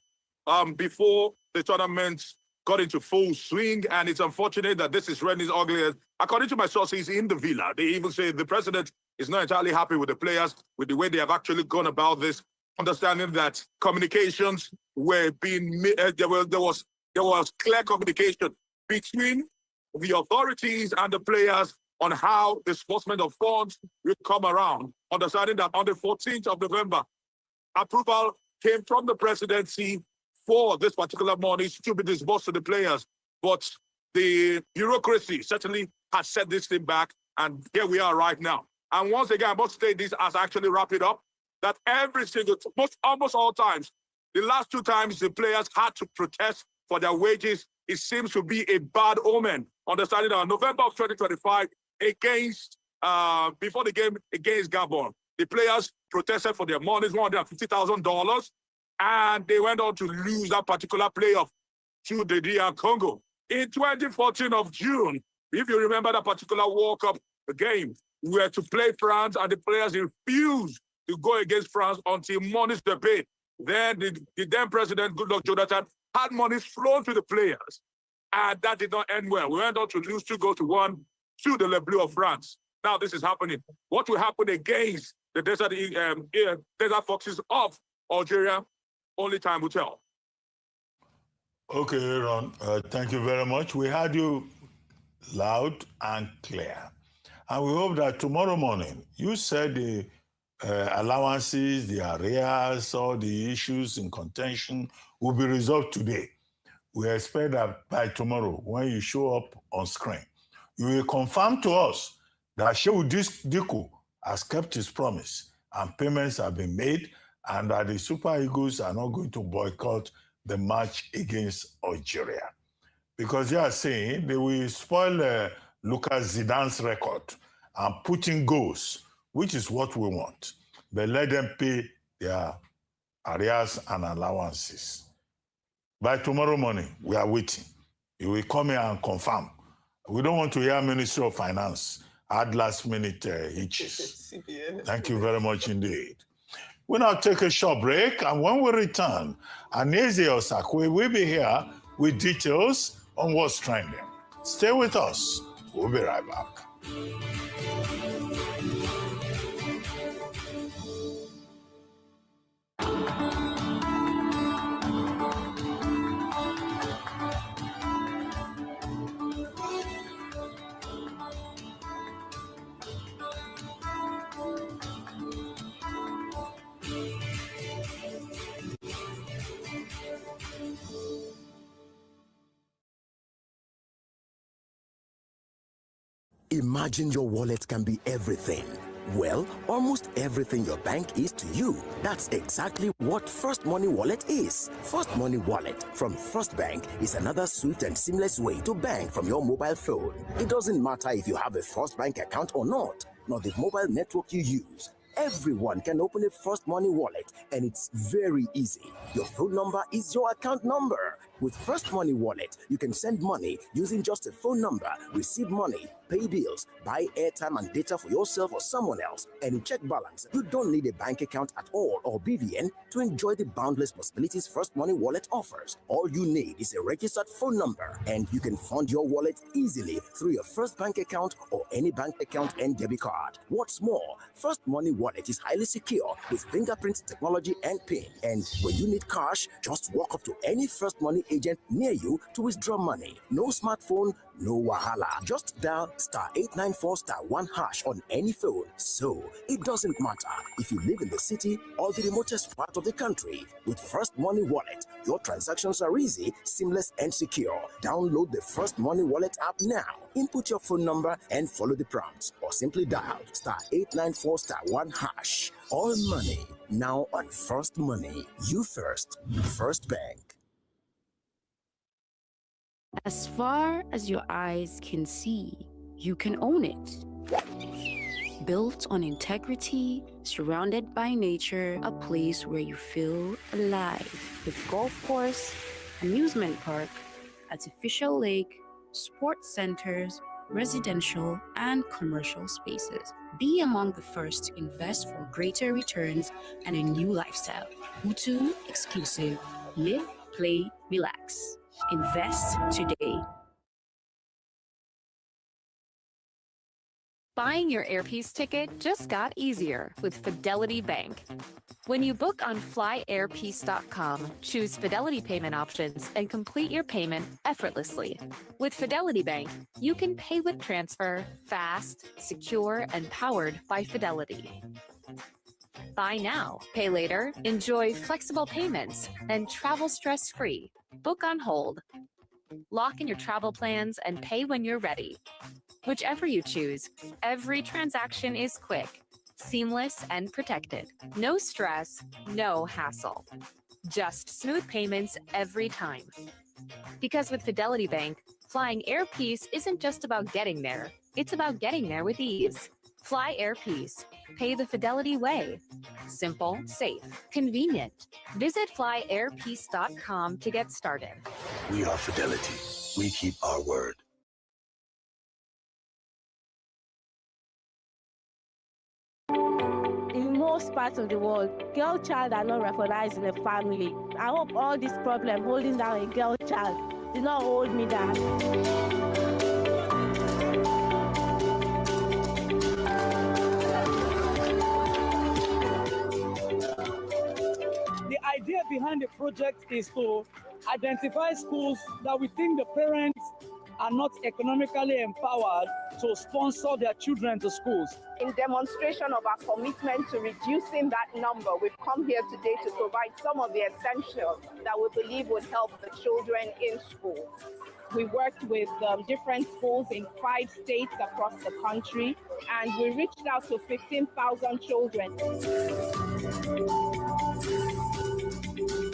before the tournament got into full swing. And it's unfortunate that this is running its ugly. According to my sources in the Villa, they even say the president is not entirely happy with the players, with the way they have actually gone about this, understanding that communications were being there was clear communication between the authorities and the players on how the disbursement of funds will come around, understanding that on the 14th of November, approval came from the presidency for this particular money to be disbursed to the players. But the bureaucracy certainly has set this thing back, and here we are right now. And once again, I must say this as I actually wrap it up, that every single, almost all times, the last 2 times the players had to protest for their wages, it seems to be a bad omen. Understanding that November of 2025, before the game against Gabon, the players protested for their money, $150,000, and they went on to lose that particular playoff to the DR Congo. In 2014 of June, if you remember that particular World Cup game, we were to play France, and the players refused to go against France until monies were paid. Then the then president, Goodluck Jonathan, had money flown to the players, and that did not end well. We went on to lose 2-1 to the Le Bleu of France. Now this is happening. What will happen against the Desert Foxes of Algeria? Only time will tell. Okay, Aaron, thank you very much. We heard you loud and clear. And we hope that tomorrow morning, you said the allowances, the arrears, all the issues in contention will be resolved today. We expect that by tomorrow, when you show up on screen, you will confirm to us that Shehu Diko has kept his promise and payments have been made, and that the Super Eagles are not going to boycott the match against Algeria. Because they are saying they will spoil Lucas Zidane's record and put in goals, which is what we want. But let them pay their arrears and allowances. By tomorrow morning, we are waiting. You will come here and confirm. We don't want to hear Ministry of Finance add last-minute hitches. Thank you very much indeed. We'll now take a short break, and when we return, Aneze Osakwe will be here with details on what's trending. Stay with us. We'll be right back. Imagine your wallet can be everything. Well, almost everything your bank is to you. That's exactly what First Money Wallet is. First Money Wallet from First Bank is another swift and seamless way to bank from your mobile phone. It doesn't matter if you have a First Bank account or not, nor the mobile network you use. Everyone can open a First Money Wallet, and it's very easy. Your phone number is your account number. With First Money Wallet, you can send money using just a phone number, receive money, pay bills, buy airtime and data for yourself or someone else, and check balance. You don't need a bank account at all or BVN to enjoy the boundless possibilities First Money Wallet offers. All you need is a registered phone number, and you can fund your wallet easily through your First Bank account or any bank account and debit card. What's more, First Money Wallet is highly secure with fingerprint technology and PIN. And when you need cash, just walk up to any First Money agent near you to withdraw money. No smartphone, no wahala. Just dial *894*1# on any phone. So it doesn't matter if you live in the city or the remotest part of the country. With First Money Wallet, your transactions are easy, seamless, and secure. Download the First Money Wallet app now. Input your phone number and follow the prompts, or simply dial *894*1#. All money now on First Money. You first. First Bank. As far as your eyes can see, you can own it. Built on integrity, surrounded by nature, a place where you feel alive. With golf course, amusement park, artificial lake, sports centers, residential and commercial spaces. Be among the first to invest for greater returns and a new lifestyle. Utu exclusive. Live, play, relax. Invest today. Buying your Airpeace ticket just got easier with Fidelity Bank. When you book on flyairpeace.com, choose Fidelity payment options and complete your payment effortlessly. With Fidelity Bank, you can pay with transfer, fast, secure, and powered by Fidelity. Buy now, pay later, enjoy flexible payments, and travel stress-free. Book on hold. Lock in your travel plans and pay when you're ready. Whichever you choose, every transaction is quick, seamless, and protected. No stress, no hassle. Just smooth payments every time. Because with Fidelity Bank, flying Airpeace isn't just about getting there, it's about getting there with ease. Fly Airpeace. Pay the Fidelity way. Simple, safe, convenient. Visit flyairpeace.com to get started. We are Fidelity. We keep our word. In most parts of the world, girl child are not recognized in the family. I hope all this problem holding down a girl child did not hold me down. The idea behind the project is to identify schools that we think the parents are not economically empowered to sponsor their children to schools. In demonstration of our commitment to reducing that number, we've come here today to provide some of the essentials that we believe would help the children in school. We worked with different schools in 5 states across the country, and we reached out to 15,000 children.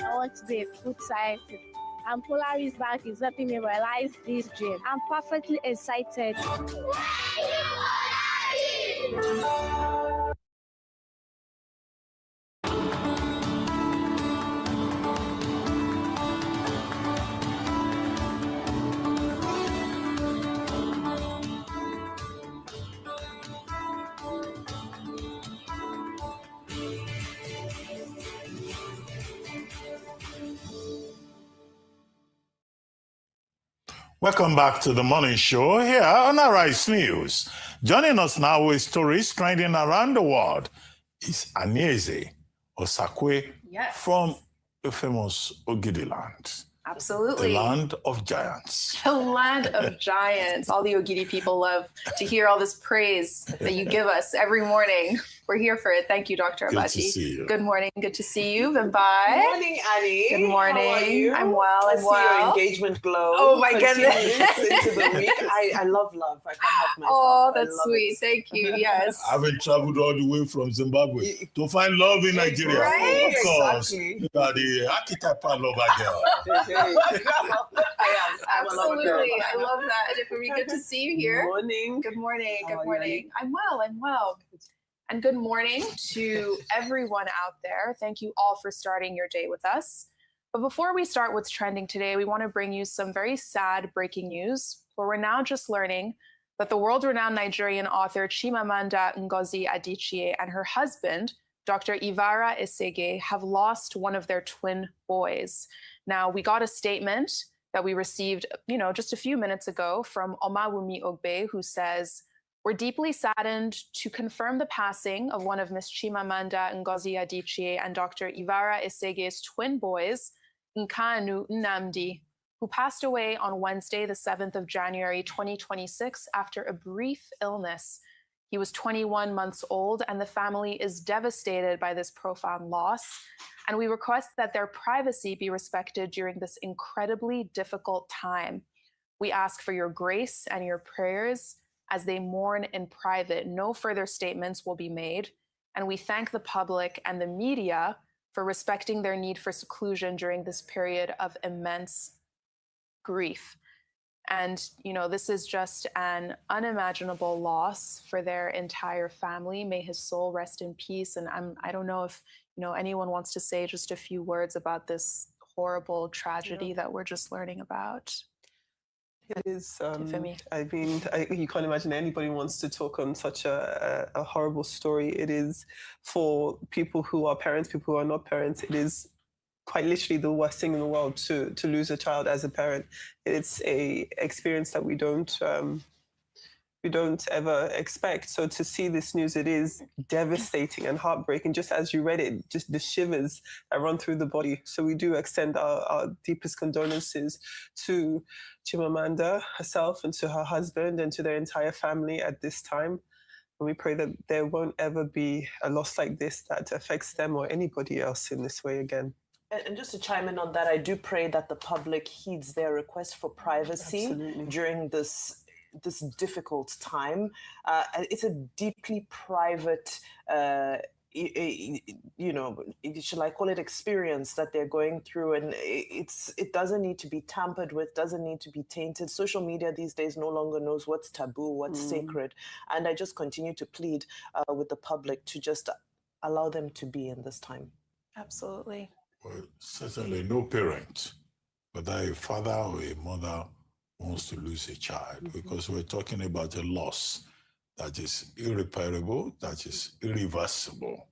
I want to be a food scientist, and Polaris Bank is helping me realize this dream. I'm perfectly excited. Welcome back to the morning show here on Arise News. Joining us now with stories trending around the world is Anieze Osakwe from the famous Ogidi land. Absolutely. The land of giants. The land of giants. All the Ogidi people love to hear all this praise that you give us every morning. We're here for it. Thank you, Dr. Good to Abachi. see you. Good morning. Good to see you, Vimbai. Good morning, Annie. Good morning. How are you? I'm well. I I'm see well. your engagement glow. Oh my goodness. Into the week. I love love. I can't help myself. Oh, that's sweet. Thank you. Yes. I haven't traveled all the way from Zimbabwe to find love in Nigeria. Right? Of course. Exactly. You are the archetype of lover girl. Absolutely. I love that. Ifeanyi, good to see you here. Good morning. Good morning. How Good are you, morning. I'm well. I'm well. And good morning to everyone out there. Thank you all for starting your day with us. But before we start what's trending today, we want to bring you some very sad breaking news, where we're now just learning that the world-renowned Nigerian author Chimamanda Ngozi Adichie and her husband, Dr. Ivara Esege, have lost one of their twin boys. Now, we got a statement that we received, just a few minutes ago from Omawumi Ogbe, who says, "We're deeply saddened to confirm the passing of one of Ms. Chimamanda Ngozi Adichie and Dr. Ivara Esege's twin boys, Nkanu Nnamdi, who passed away on Wednesday, the 7th of January, 2026, after a brief illness. He was 21 months old, and the family is devastated by this profound loss. And we request that their privacy be respected during this incredibly difficult time. We ask for your grace and your prayers as they mourn in private. No further statements will be made. And we thank the public and the media for respecting their need for seclusion during this period of immense grief." And, this is just an unimaginable loss for their entire family. May his soul rest in peace. And I don't know if, anyone wants to say just a few words about this horrible tragedy that we're just learning about. It is. Ifeanyi. You can't imagine anybody wants to talk on such a horrible story. It is for people who are parents, people who are not parents. It is quite literally the worst thing in the world to lose a child as a parent. It's a experience that we don't ever expect. So to see this news, it is devastating and heartbreaking. Just as you read it, just the shivers that run through the body. So we do extend our deepest condolences to Chimamanda herself and to her husband and to their entire family at this time. And we pray that there won't ever be a loss like this that affects them or anybody else in this way again. And just to chime in on that, I do pray that the public heeds their request for privacy during this difficult time. It's a deeply private, shall I call it, experience that they're going through, and it doesn't need to be tampered with, doesn't need to be tainted. Social media these days no longer knows what's taboo, what's sacred, and I just continue to plead with the public to just allow them to be in this time. Absolutely. Well, certainly no parent, whether a father or a mother, wants to lose a child, because we're talking about a loss that is irreparable, that is irreversible.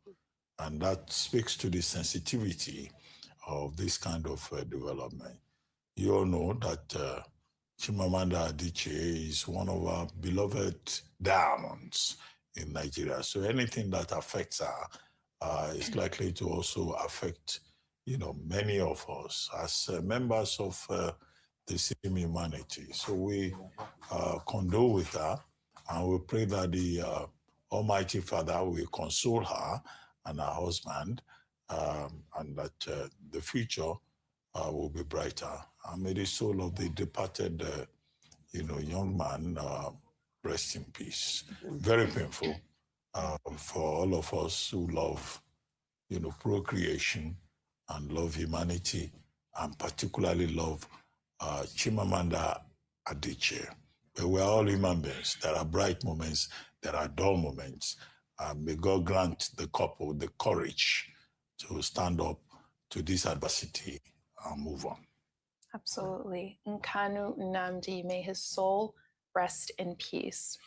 And that speaks to the sensitivity of this kind of development. You all know that Chimamanda Adichie is one of our beloved diamonds in Nigeria. So anything that affects her is likely to also affect many of us as members of the same humanity. So we condole with her, and we pray that the Almighty Father will console her and her husband, and that the future will be brighter. And may the soul of the departed, young man rest in peace. Very painful for all of us who love, procreation and love humanity, and particularly love Chimamanda Adichie. But we're all human beings. There are bright moments, there are dull moments. May God grant the couple the courage to stand up to this adversity and move on. Absolutely. Nkanu Nnamdi, may his soul rest in peace.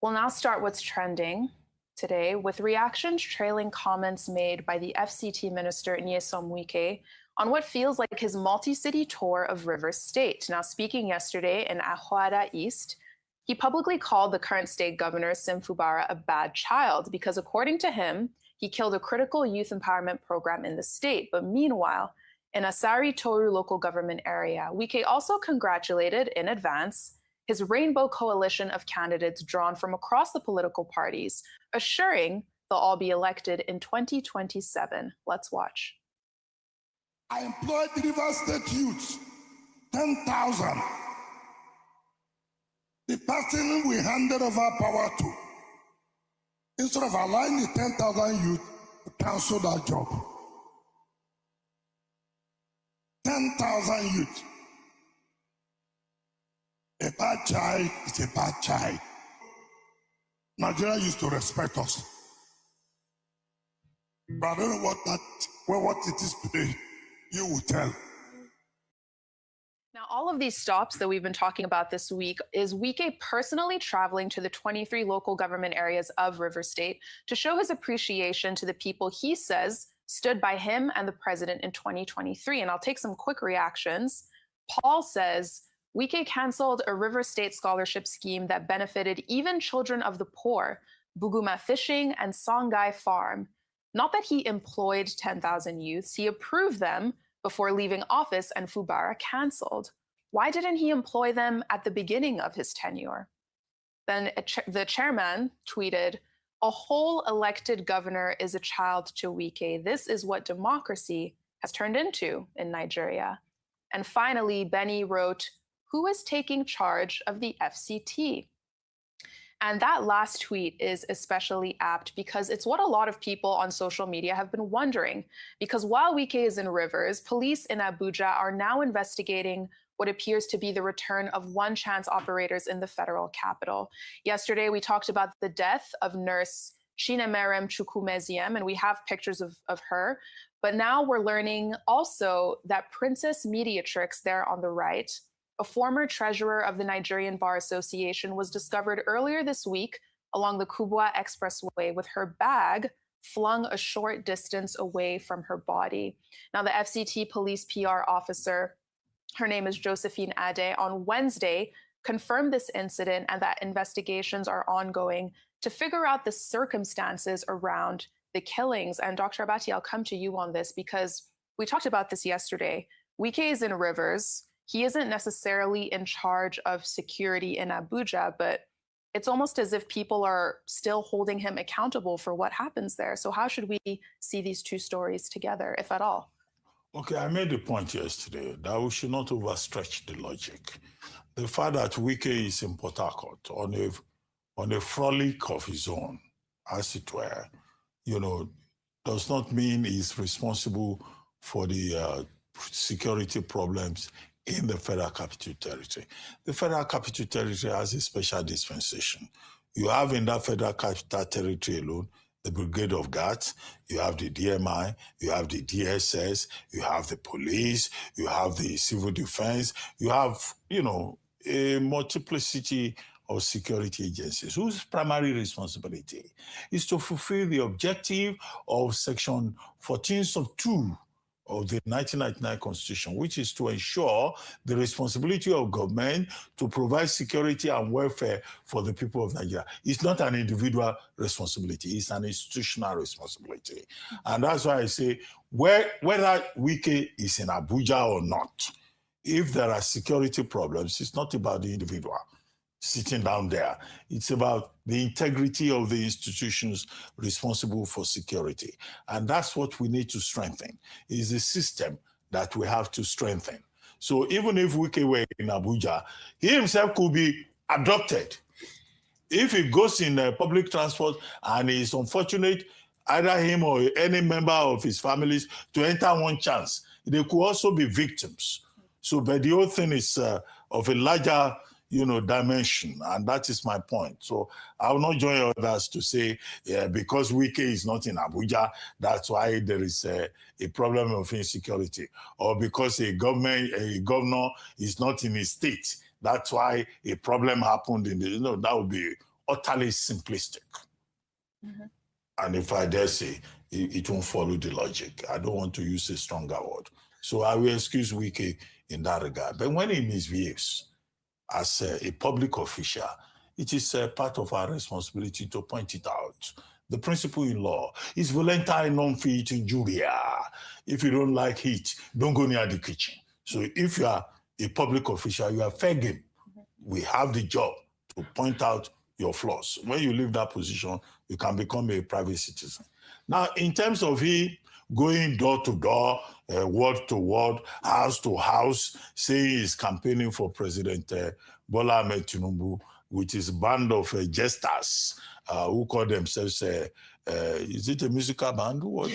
We'll now start what's trending today with reactions trailing comments made by the FCT Minister Nyesom Wike on what feels like his multi-city tour of Rivers State. Now, speaking yesterday in Ahuada East, he publicly called the current state governor, Sim Fubara, a bad child because, according to him, he killed a critical youth empowerment program in the state. But meanwhile, in Asari Toru local government area, Wike also congratulated in advance his rainbow coalition of candidates drawn from across the political parties, assuring they'll all be elected in 2027. Let's watch. I employed the River State youths, 10,000. The person we handed over power to, instead of allowing the 10,000 youth to cancel that job. 10,000 youth. A bad child is a bad child. Nigeria used to respect us. But I don't know what it is today. You will tell. Now, all of these stops that we've been talking about this week is Wike personally traveling to the 23 local government areas of River State to show his appreciation to the people he says stood by him and the president in 2023. And I'll take some quick reactions. Paul says, Wike canceled a River State scholarship scheme that benefited even children of the poor, Buguma Fishing and Songhai Farm. Not that he employed 10,000 youths, he approved them before leaving office and Fubara canceled. Why didn't he employ them at the beginning of his tenure? Then the chairman tweeted, a whole elected governor is a child to Wike. This is what democracy has turned into in Nigeria. And finally, Benny wrote, who is taking charge of the FCT? And that last tweet is especially apt because it's what a lot of people on social media have been wondering. Because while Wike is in Rivers, police in Abuja are now investigating what appears to be the return of one chance operators in the federal capital. Yesterday, we talked about the death of nurse Chinemerem Chukwumeziem, and we have pictures of her. But now we're learning also that Princess Mediatrix there on the right, a former treasurer of the Nigerian Bar Association, was discovered earlier this week along the Kubwa Expressway with her bag flung a short distance away from her body. Now, the FCT police PR officer, her name is Josephine Ade, on Wednesday confirmed this incident and that investigations are ongoing to figure out the circumstances around the killings. And Dr. Abati, I'll come to you on this because we talked about this yesterday. Wike is in Rivers. He isn't necessarily in charge of security in Abuja, but it's almost as if people are still holding him accountable for what happens there. So how should we see these two stories together, if at all? Okay, I made the point yesterday that we should not overstretch the logic. The fact that Wike is in Port Harcourt on a frolic of his own, as it were, does not mean he's responsible for the security problems in the Federal Capital Territory. The Federal Capital Territory has a special dispensation. You have in that Federal Capital Territory alone the Brigade of Guards, you have the DMI, you have the DSS, you have the police, you have the civil defense, you have, a multiplicity of security agencies whose primary responsibility is to fulfill the objective of Section 14(2) of the 1999 Constitution, which is to ensure the responsibility of government to provide security and welfare for the people of Nigeria. It's not an individual responsibility, it's an institutional responsibility. And that's why I say, whether Wike is in Abuja or not, if there are security problems, it's not about the individual sitting down there. It's about the integrity of the institutions responsible for security. And that's what we need to strengthen, is the system that we have to strengthen. So even if Wike were in Abuja, he himself could be adopted. If he goes in public transport and is unfortunate, either him or any member of his families, to enter one chance, they could also be victims. So, but the whole thing is of a larger dimension, and that is my point. So I will not join others to say, because Wike is not in Abuja, that's why there is a problem of insecurity, or because a governor is not in his state, that's why a problem happened in the, that would be utterly simplistic. Mm-hmm. And if I dare say, it won't follow the logic. I don't want to use a stronger word. So I will excuse Wike in that regard. But when he misbehaves, as a public official, it is part of our responsibility to point it out. The principle in law is voluntae non fit injuria. If you don't like heat, don't go near the kitchen. So if you are a public official, you are fair game. we have the job to point out your flaws. When you leave that position, you can become a private citizen. Now, in terms of he going door to door, word to word, house to house, saying he's campaigning for President Bola Ahmed Tinubu with his band of jesters who call themselves, is it a musical band? What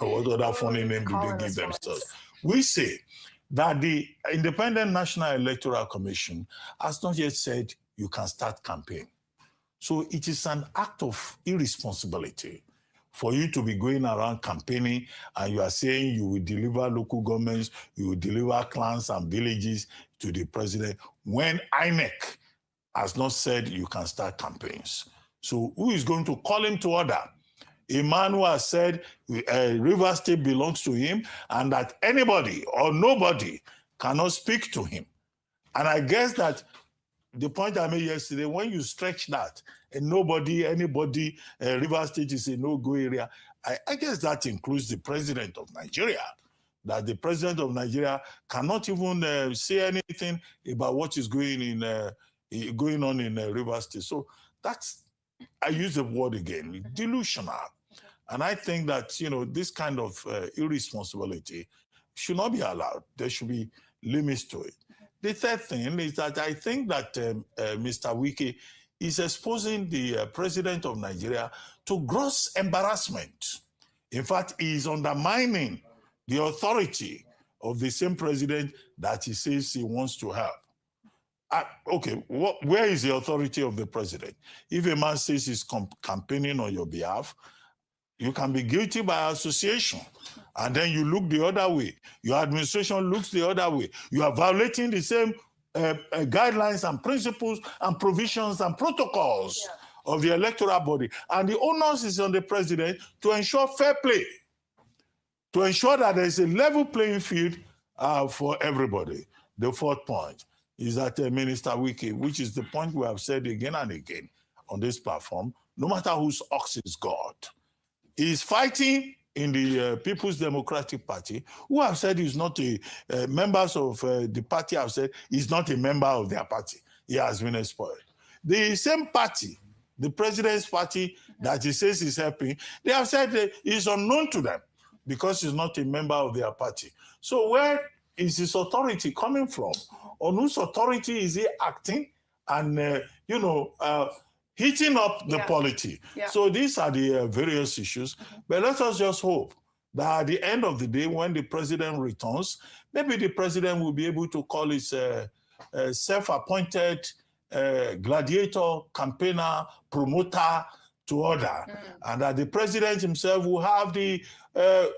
other funny name do they give themselves? We say that the Independent National Electoral Commission has not yet said you can start campaign. So it is an act of irresponsibility for you to be going around campaigning and you are saying you will deliver local governments, you will deliver clans and villages to the president when INEC has not said you can start campaigns. So who is going to call him to order? A man who has said River State belongs to him and that anybody or nobody cannot speak to him. And I guess that the point I made yesterday, when you stretch that and nobody, anybody, River State is a no-go area, I guess that includes the president of Nigeria, that the president of Nigeria cannot even say anything about what is going on in River State. So that's, I use the word again, delusional. And I think that, this kind of irresponsibility should not be allowed. There should be limits to it. The third thing is that I think that Mr. Wike is exposing the president of Nigeria to gross embarrassment. In fact, he is undermining the authority of the same president that he says he wants to help. Okay, where is the authority of the president? If a man says he's campaigning on your behalf, you can be guilty by association. And then you look the other way. Your administration looks the other way. You are violating the same guidelines and principles and provisions and protocols of the electoral body. And the onus is on the president to ensure fair play, to ensure that there is a level playing field for everybody. The fourth point is that Minister Wike, which is the point we have said again and again on this platform, no matter whose ox is God, is fighting in the People's Democratic Party, who have said he's not members of the party have said he's not a member of their party. He has been expelled. The same party, the president's party that he says is helping, they have said he's unknown to them because he's not a member of their party. So where is his authority coming from? On whose authority is he acting? And, heating up the polity. So these are the various issues. But let us just hope that at the end of the day, when the president returns, maybe the president will be able to call his self-appointed gladiator, campaigner, promoter to order. And that the president himself will have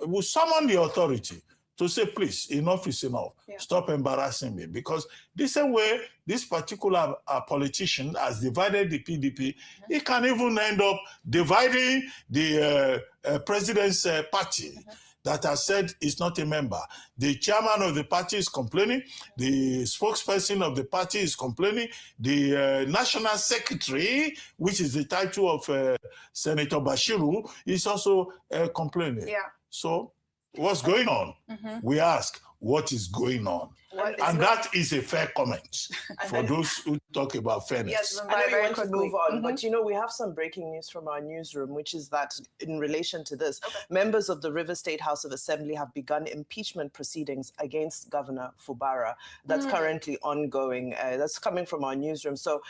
will summon the authority to say, please, enough is enough. Stop embarrassing me. Because the same way this particular politician has divided the PDP, he can even end up dividing the president's party that has said he's not a member. The chairman of the party is complaining. The spokesperson of the party is complaining. The national secretary, which is the title of Senator Bashiru, is also complaining. So what's going on? We ask, what is going on? And that is a fair comment for those who talk about fairness. Yes, I know you want to move on, but we have some breaking news from our newsroom, which is that in relation to this, members of the River State House of Assembly have begun impeachment proceedings against Governor Fubara. That's currently ongoing. That's coming from our newsroom. So,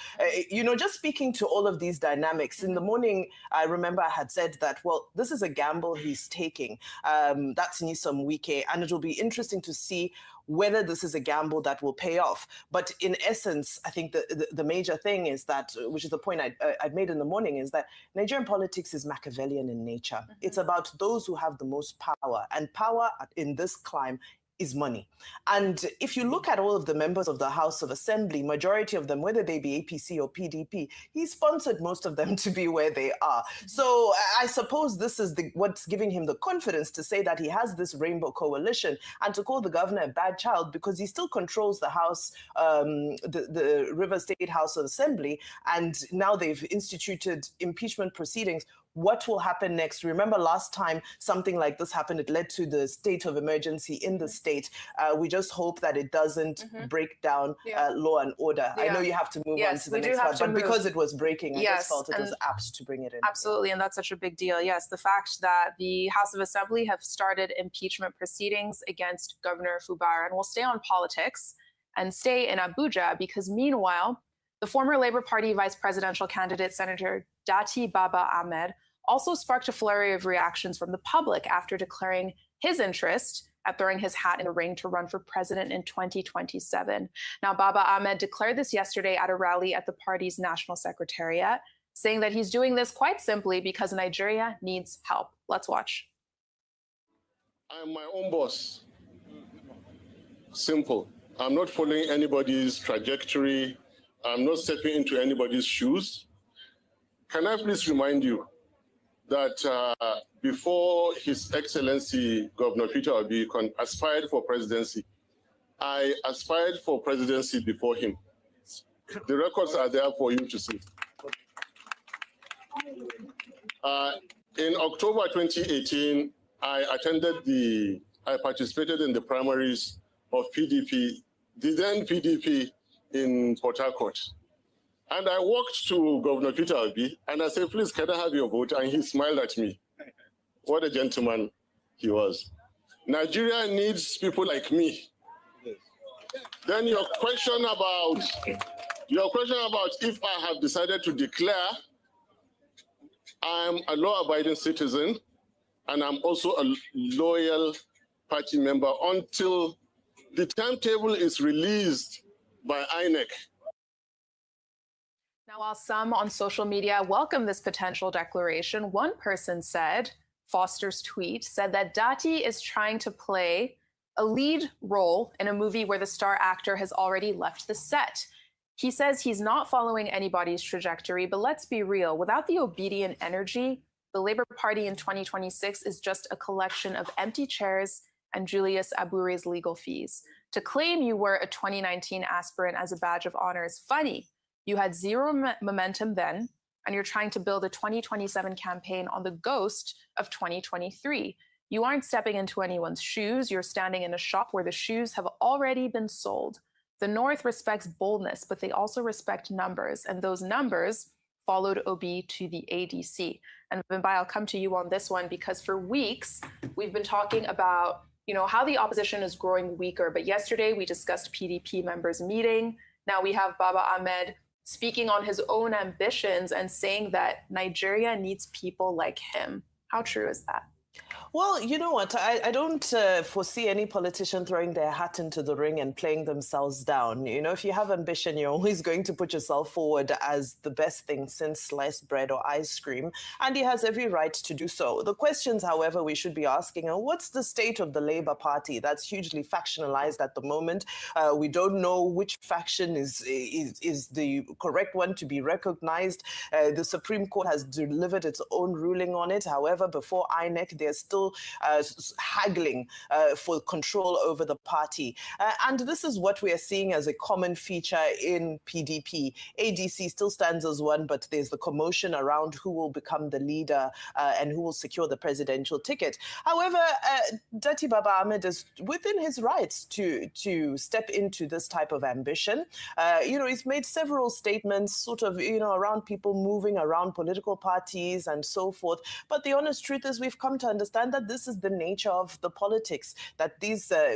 just speaking to all of these dynamics, in the morning, I remember I had said that, well, this is a gamble he's taking. That's Nyesom Wike, and it'll be interesting to see whether this is a gamble that will pay off. But in essence, I think the major thing is that, which is the point I made in the morning, is that Nigerian politics is Machiavellian in nature. It's about those who have the most power, and power in this climb is money. And if you look at all of the members of the House of Assembly, majority of them, whether they be APC or PDP, he sponsored most of them to be where they are. So I suppose this is what's giving him the confidence to say that he has this rainbow coalition and to call the governor a bad child, because he still controls the House, the River State House of Assembly, and now they've instituted impeachment proceedings. what will happen next? Remember last time something like this happened, it led to the state of emergency in the state. We just hope that it doesn't break down law and order. I know you have to move on to the next part, but because it was breaking, I just felt it was apt to bring it in. Absolutely, and that's such a big deal. Yes, the fact that the House of Assembly have started impeachment proceedings against Governor Fubara, and we'll stay on politics and stay in Abuja, because meanwhile, the former Labour Party vice presidential candidate, Senator Dati Baba Ahmed, also sparked a flurry of reactions from the public after declaring his interest at throwing his hat in the ring to run for president in 2027. Now, Baba Ahmed declared this yesterday at a rally at the party's national secretariat, saying that he's doing this quite simply because Nigeria needs help. Let's watch. I'm my own boss. Simple. I'm not following anybody's trajectory. I'm not stepping into anybody's shoes. Can I please remind you that before His Excellency Governor Peter Obi aspired for presidency, I aspired for presidency before him. The records are there for you to see. In October 2018, I participated in the primaries of PDP, the then PDP in Port Harcourt. And I walked to Governor Peter Obi and I said, please, can I have your vote? And he smiled at me. What a gentleman he was. Nigeria needs people like me. Then your question about if I have decided to declare, I'm a law-abiding citizen and I'm also a loyal party member until the timetable is released by INEC. Now, while some on social media welcome this potential declaration, one person said, Foster's tweet said that Dati is trying to play a lead role in a movie where the star actor has already left the set. He says he's not following anybody's trajectory, but let's be real, without the obedient energy, the Labour Party in 2026 is just a collection of empty chairs and Julius Abure's legal fees. To claim you were a 2019 aspirant as a badge of honor is funny. You had zero momentum then, and you're trying to build a 2027 campaign on the ghost of 2023. You aren't stepping into anyone's shoes. You're standing in a shop where the shoes have already been sold. The North respects boldness, but they also respect numbers, and those numbers followed Obi to the ADC. And Vimbai, I'll come to you on this one, because for weeks we've been talking about how the opposition is growing weaker. But yesterday we discussed PDP members meeting. Now we have Baba Ahmed speaking on his own ambitions and saying that Nigeria needs people like him. How true is that? Well, you know what? I don't foresee any politician throwing their hat into the ring and playing themselves down. If you have ambition, you're always going to put yourself forward as the best thing since sliced bread or ice cream, and he has every right to do so. The questions, however, we should be asking are, what's the state of the Labour Party? That's hugely factionalized at the moment. We don't know which faction is the correct one to be recognized. The Supreme Court has delivered its own ruling on it. However, before INEC, they're still haggling for control over the party. And this is what we are seeing as a common feature in PDP. ADC still stands as one, but there's the commotion around who will become the leader and who will secure the presidential ticket. However, Dati Baba Ahmed is within his rights to step into this type of ambition. He's made several statements sort of, around people moving around political parties and so forth. But the honest truth is we've come to understand that this is the nature of the politics, that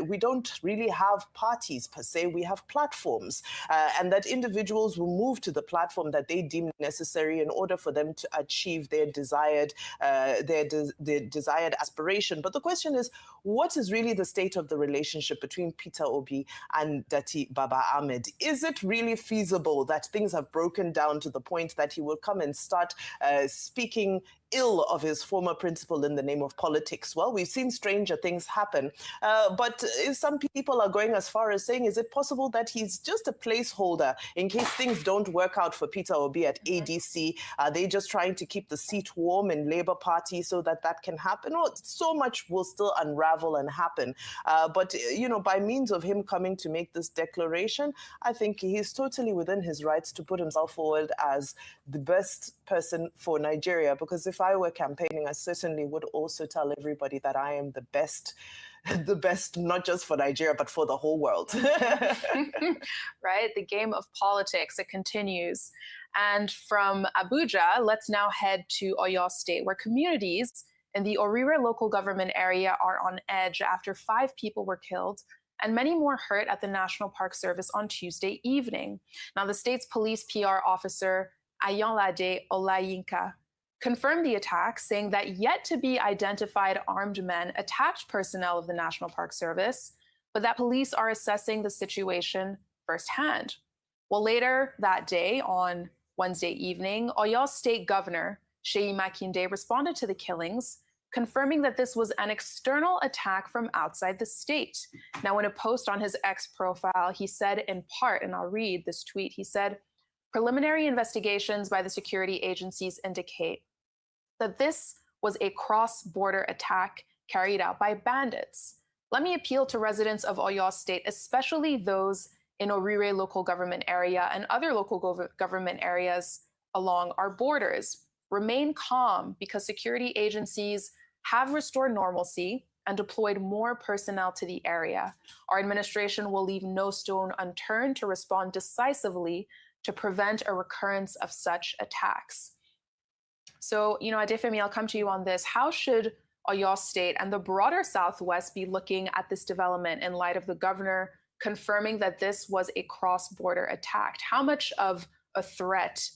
we don't really have parties per se, we have platforms, and that individuals will move to the platform that they deem necessary in order for them to achieve their desired aspiration. But the question is, what is really the state of the relationship between Peter Obi and Dati Baba Ahmed? Is it really feasible that things have broken down to the point that he will come and start speaking ill of his former principal in the name of politics? Well, we've seen stranger things happen. But some people are going as far as saying, is it possible that he's just a placeholder in case things don't work out for Peter Obi at ADC? Are they just trying to keep the seat warm in Labour Party so that can happen? Well, so much will still unravel and happen. But by means of him coming to make this declaration, I think he's totally within his rights to put himself forward as the best person for Nigeria. Because if if I were campaigning, I certainly would also tell everybody that I am the best, not just for Nigeria, but for the whole world. Right? The game of politics, it continues. And from Abuja, let's now head to Oyo State, where communities in the Orire local government area are on edge after 5 people were killed and many more hurt at the National Park Service on Tuesday evening. Now, the state's police PR officer, Ayanlade Olayinka, confirmed the attack, saying that yet to be identified armed men attacked personnel of the National Park Service, but that police are assessing the situation firsthand. Well, later that day, on Wednesday evening, Oyo State Governor Seyi Makinde responded to the killings, confirming that this was an external attack from outside the state. Now, in a post on his X profile, he said in part, and I'll read this tweet, he said, "Preliminary investigations by the security agencies indicate that this was a cross-border attack carried out by bandits. Let me appeal to residents of Oyo State, especially those in Orire local government area and other local government areas along our borders. Remain calm because security agencies have restored normalcy and deployed more personnel to the area. Our administration will leave no stone unturned to respond decisively to prevent a recurrence of such attacks." So, Adefemi, I'll come to you on this. How should Oyo State and the broader Southwest be looking at this development in light of the governor confirming that this was a cross-border attack? How much of a threat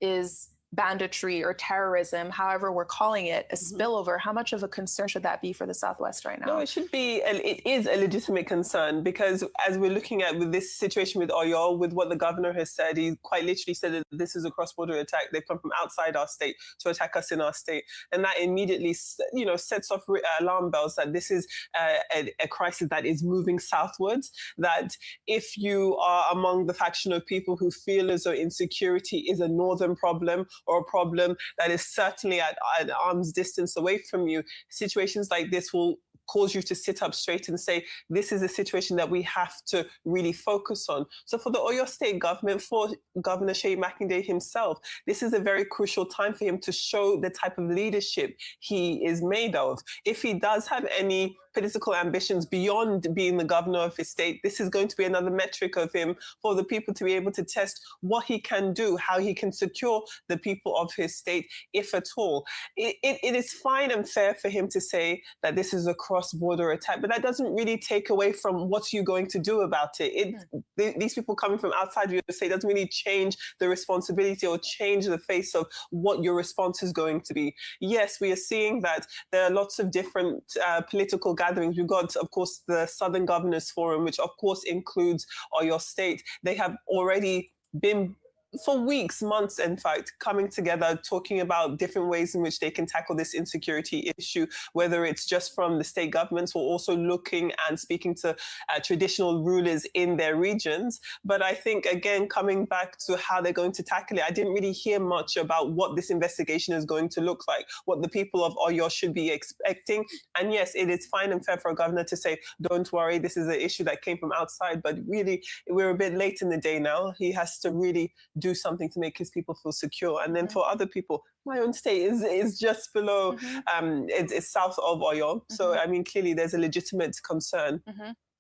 is banditry or terrorism, however we're calling it, a spillover? How much of a concern should that be for the Southwest right now? No, it should be, it is a legitimate concern, because as we're looking at with this situation with Oyo, with what the governor has said, he quite literally said that this is a cross-border attack. They've come from outside our state to attack us in our state. And that immediately, sets off alarm bells that this is a crisis that is moving southwards, that if you are among the faction of people who feel as though insecurity is a northern problem, or a problem that is certainly at arm's distance away from you, situations like this will cause you to sit up straight and say, this is a situation that we have to really focus on. So for the Oyo State government, for Governor Seyi Makinde himself, this is a very crucial time for him to show the type of leadership he is made of. If he does have any political ambitions beyond being the governor of his state, this is going to be another metric of him for the people to be able to test what he can do, how he can secure the people of his state, if at all. It is fine and fair for him to say that this is a cross-border attack, but that doesn't really take away from what you're going to do about it. These people coming from outside your state doesn't really change the responsibility or change the face of what your response is going to be. Yes, we are seeing that there are lots of different political gatherings. We've got, of course, the Southern Governors Forum, which of course includes Oyo State. They have already been, for weeks, months, in fact, coming together, talking about different ways in which they can tackle this insecurity issue, whether it's just from the state governments or also looking and speaking to traditional rulers in their regions. But I think, again, coming back to how they're going to tackle it, I didn't really hear much about what this investigation is going to look like, what the people of Oyo should be expecting. And yes, it is fine and fair for a governor to say, don't worry, this is an issue that came from outside, but really, we're a bit late in the day now. He has to really do something to make his people feel secure. And then for other people, my own state is just below, it's south of Oyo. So, I mean, clearly there's a legitimate concern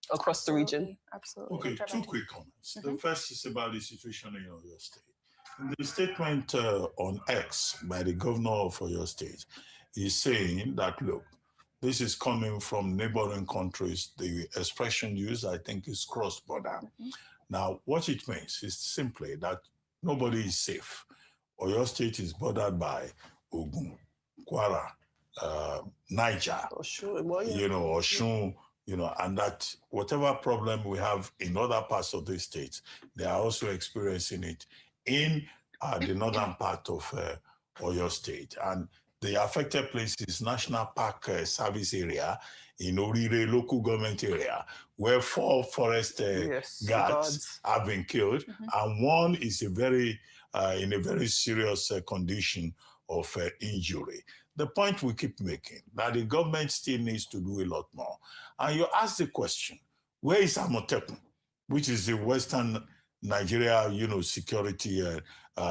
across the region. Absolutely. Okay, 2 quick comments. The first is about the situation in Oyo State. In the statement on X by the governor of Oyo State, he's saying that, look, this is coming from neighboring countries. The expression used, I think, is cross-border. Now, what it means is simply that nobody is safe. Oyo State is bordered by Ogun, Kwara, Niger, Osun, and that whatever problem we have in other parts of the state, they are also experiencing it in the northern part of Oyo State. And the affected place is National Park Service area in Orire local government area, where 4 forest guards have been killed, and 1 is in a very serious condition of injury. The point we keep making, that the government still needs to do a lot more. And you ask the question, where is Amotekun, which is the western Nigeria, security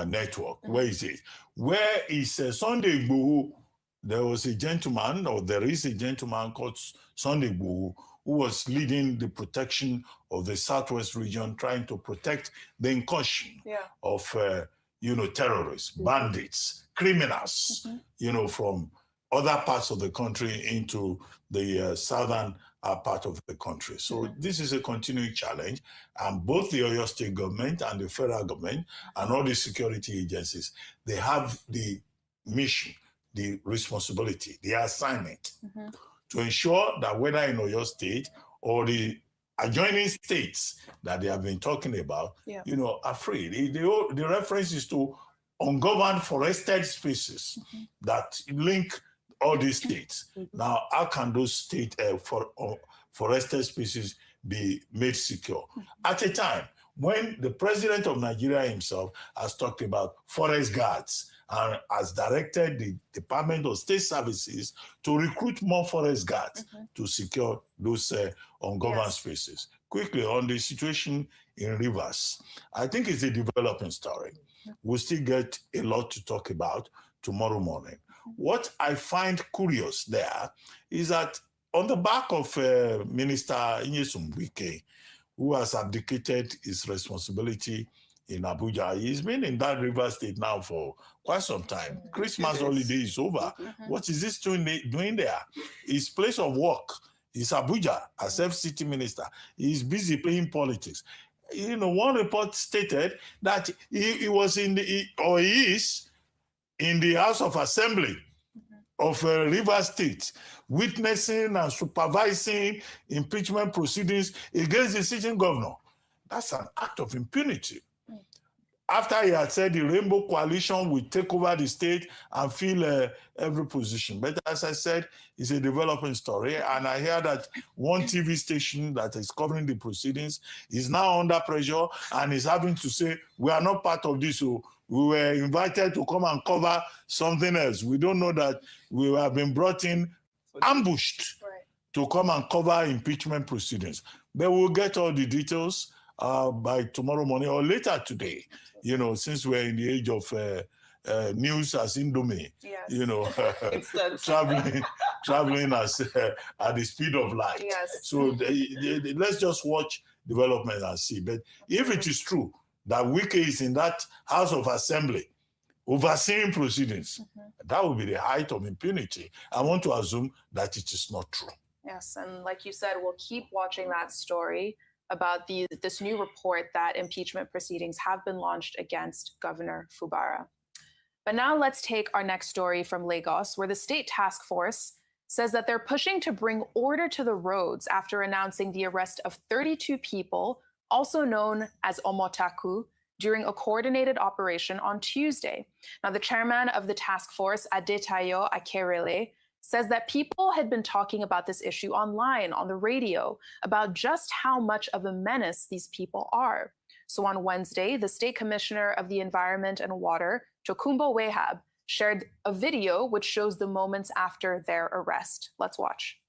network. Where is it? Where is Sunday Igboho? There was a gentleman, or there is a gentleman called Sunday Igboho, who was leading the protection of the Southwest region, trying to protect the incursion of, terrorists, bandits, criminals, from other parts of the country into the southern part of the country. So this is a continuing challenge, and both the Oyo State government and the federal government and all the security agencies, they have the mission, the responsibility, the assignment to ensure that whether in Oyo State or the adjoining states that they have been talking about, are free. The reference is to ungoverned forested spaces that link all these states. Now, how can those state forested species be made secure? At a time when the president of Nigeria himself has talked about forest guards and has directed the Department of State Services to recruit more forest guards to secure those ungoverned spaces. Quickly, on the situation in Rivers, I think it's a developing story. We'll still get a lot to talk about tomorrow morning. What I find curious there is that on the back of Minister Nyesom Wike, who has abdicated his responsibility in Abuja, he's been in that River State now for quite some time. Christmas holiday is over. What is this doing there? His place of work is Abuja as FCT minister. He's busy playing politics. One report stated that he was he is in the House of Assembly of Rivers State, witnessing and supervising impeachment proceedings against the sitting governor. That's an act of impunity. After he had said the Rainbow Coalition will take over the state and fill every position. But as I said, it's a developing story. And I hear that one TV station that is covering the proceedings is now under pressure and is having to say, we are not part of this. So we were invited to come and cover something else. We don't know that we have been brought in, ambushed to come and cover impeachment proceedings. But we'll get all the details by tomorrow morning or later today. Since we're in the age of news as Indomie, traveling as at the speed of light. So let's just watch development and see. But if it is true that Wike is in that House of Assembly overseeing proceedings, that would be the height of impunity. I want to assume that it is not true. Yes, and like you said, we'll keep watching that story about this new report that impeachment proceedings have been launched against Governor Fubara. But now let's take our next story from Lagos, where the state task force says that they're pushing to bring order to the roads after announcing the arrest of 32 people, also known as Omotaku, during a coordinated operation on Tuesday. Now, the chairman of the task force, Adetayo Akerele, says that people had been talking about this issue online, on the radio, about just how much of a menace these people are. So on Wednesday, the State Commissioner of the Environment and Water, Tokumbo Wahab, shared a video which shows the moments after their arrest. Let's watch.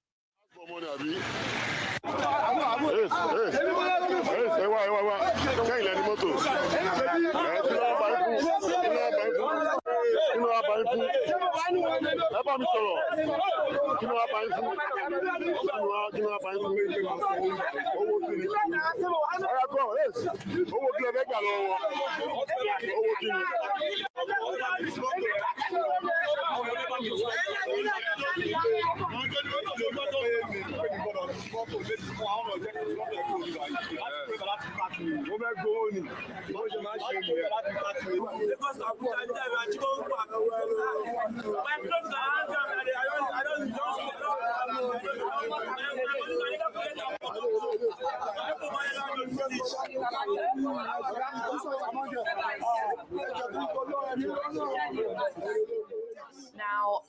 Now,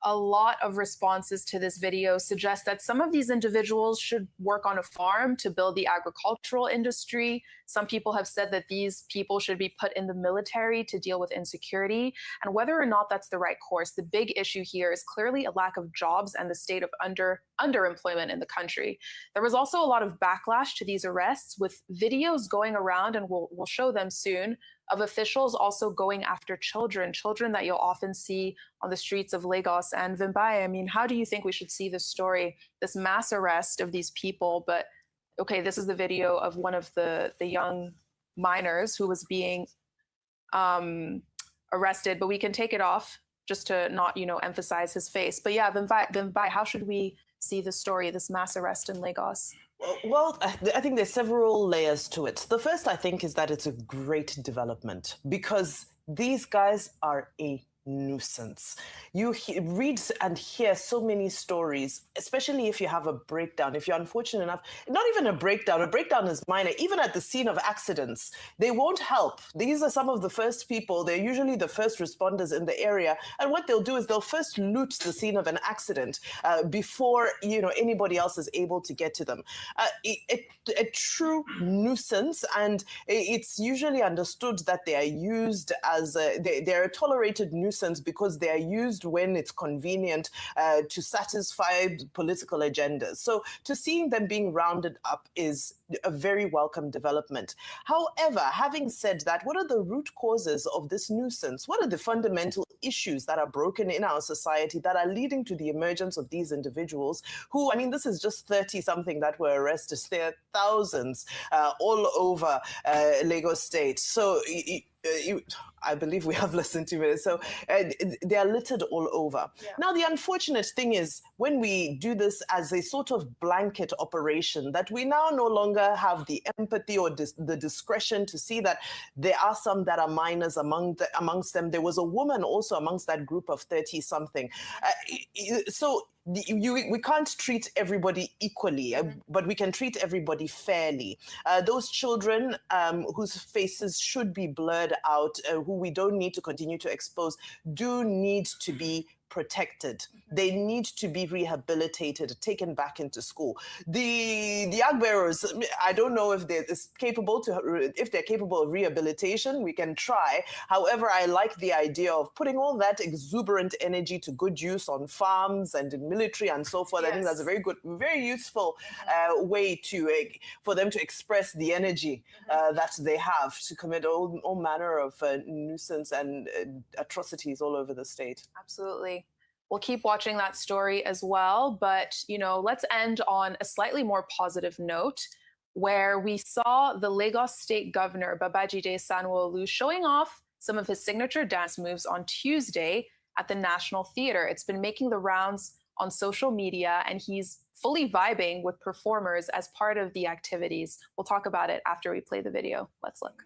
a lot of responses to this video suggest that some of these individuals should work on a farm to build the agricultural industry. Some people have said that these people should be put in the military to deal with insecurity. And whether or not that's the right course, the big issue here is clearly a lack of jobs and the state of underemployment in the country. There was also a lot of backlash to these arrests, with videos going around, and we'll show them soon, of officials also going after children that you'll often see on the streets of Lagos. And Vimbai, I mean, how do you think we should see this story, this mass arrest of these people? But okay, this is the video of one of the young minors who was being arrested, but we can take it off just to not, emphasize his face. But yeah, Vimbai, how should we see the story, this mass arrest in Lagos? Well, I think there's several layers to it. The first, I think, is that it's a great development because these guys are a nuisance. You read and hear so many stories, especially if you have a breakdown. If you're unfortunate enough, not even a breakdown is minor. Even at the scene of accidents, they won't help. These are some of the first people. They're usually the first responders in the area. And what they'll do is they'll first loot the scene of an accident before anybody else is able to get to them. A true nuisance, and it's usually understood that they are used as they're a tolerated nuisance because they are used when it's convenient to satisfy political agendas. So to seeing them being rounded up is a very welcome development. However, having said that, what are the root causes of this nuisance? What are the fundamental issues that are broken in our society that are leading to the emergence of these individuals who, I mean, this is just 30-something that were arrested. There are thousands all over Lagos State. So I believe we have less than 2 minutes. So they are littered all over. Yeah. Now, the unfortunate thing is when we do this as a sort of blanket operation, that we now no longer have the empathy or the discretion to see that there are some that are minors amongst them. There was a woman also amongst that group of 30-something. We can't treat everybody equally, but we can treat everybody fairly. Those children whose faces should be blurred out, who we don't need to continue to expose, do need to be protected. They need to be rehabilitated, taken back into school. The Agberos, I don't know if they're capable of rehabilitation. We can try. However, I like the idea of putting all that exuberant energy to good use on farms and in military and so forth. Yes. I think that's a very good, very useful way for them to express the energy that they have to commit all manner of nuisance and atrocities all over the state. Absolutely. We'll keep watching that story as well, but let's end on a slightly more positive note, where we saw the Lagos State Governor Babajide Sanwo-Olu showing off some of his signature dance moves on Tuesday at the National Theatre. It's been making the rounds on social media, and he's fully vibing with performers as part of the activities. We'll talk about it after we play the video. Let's look.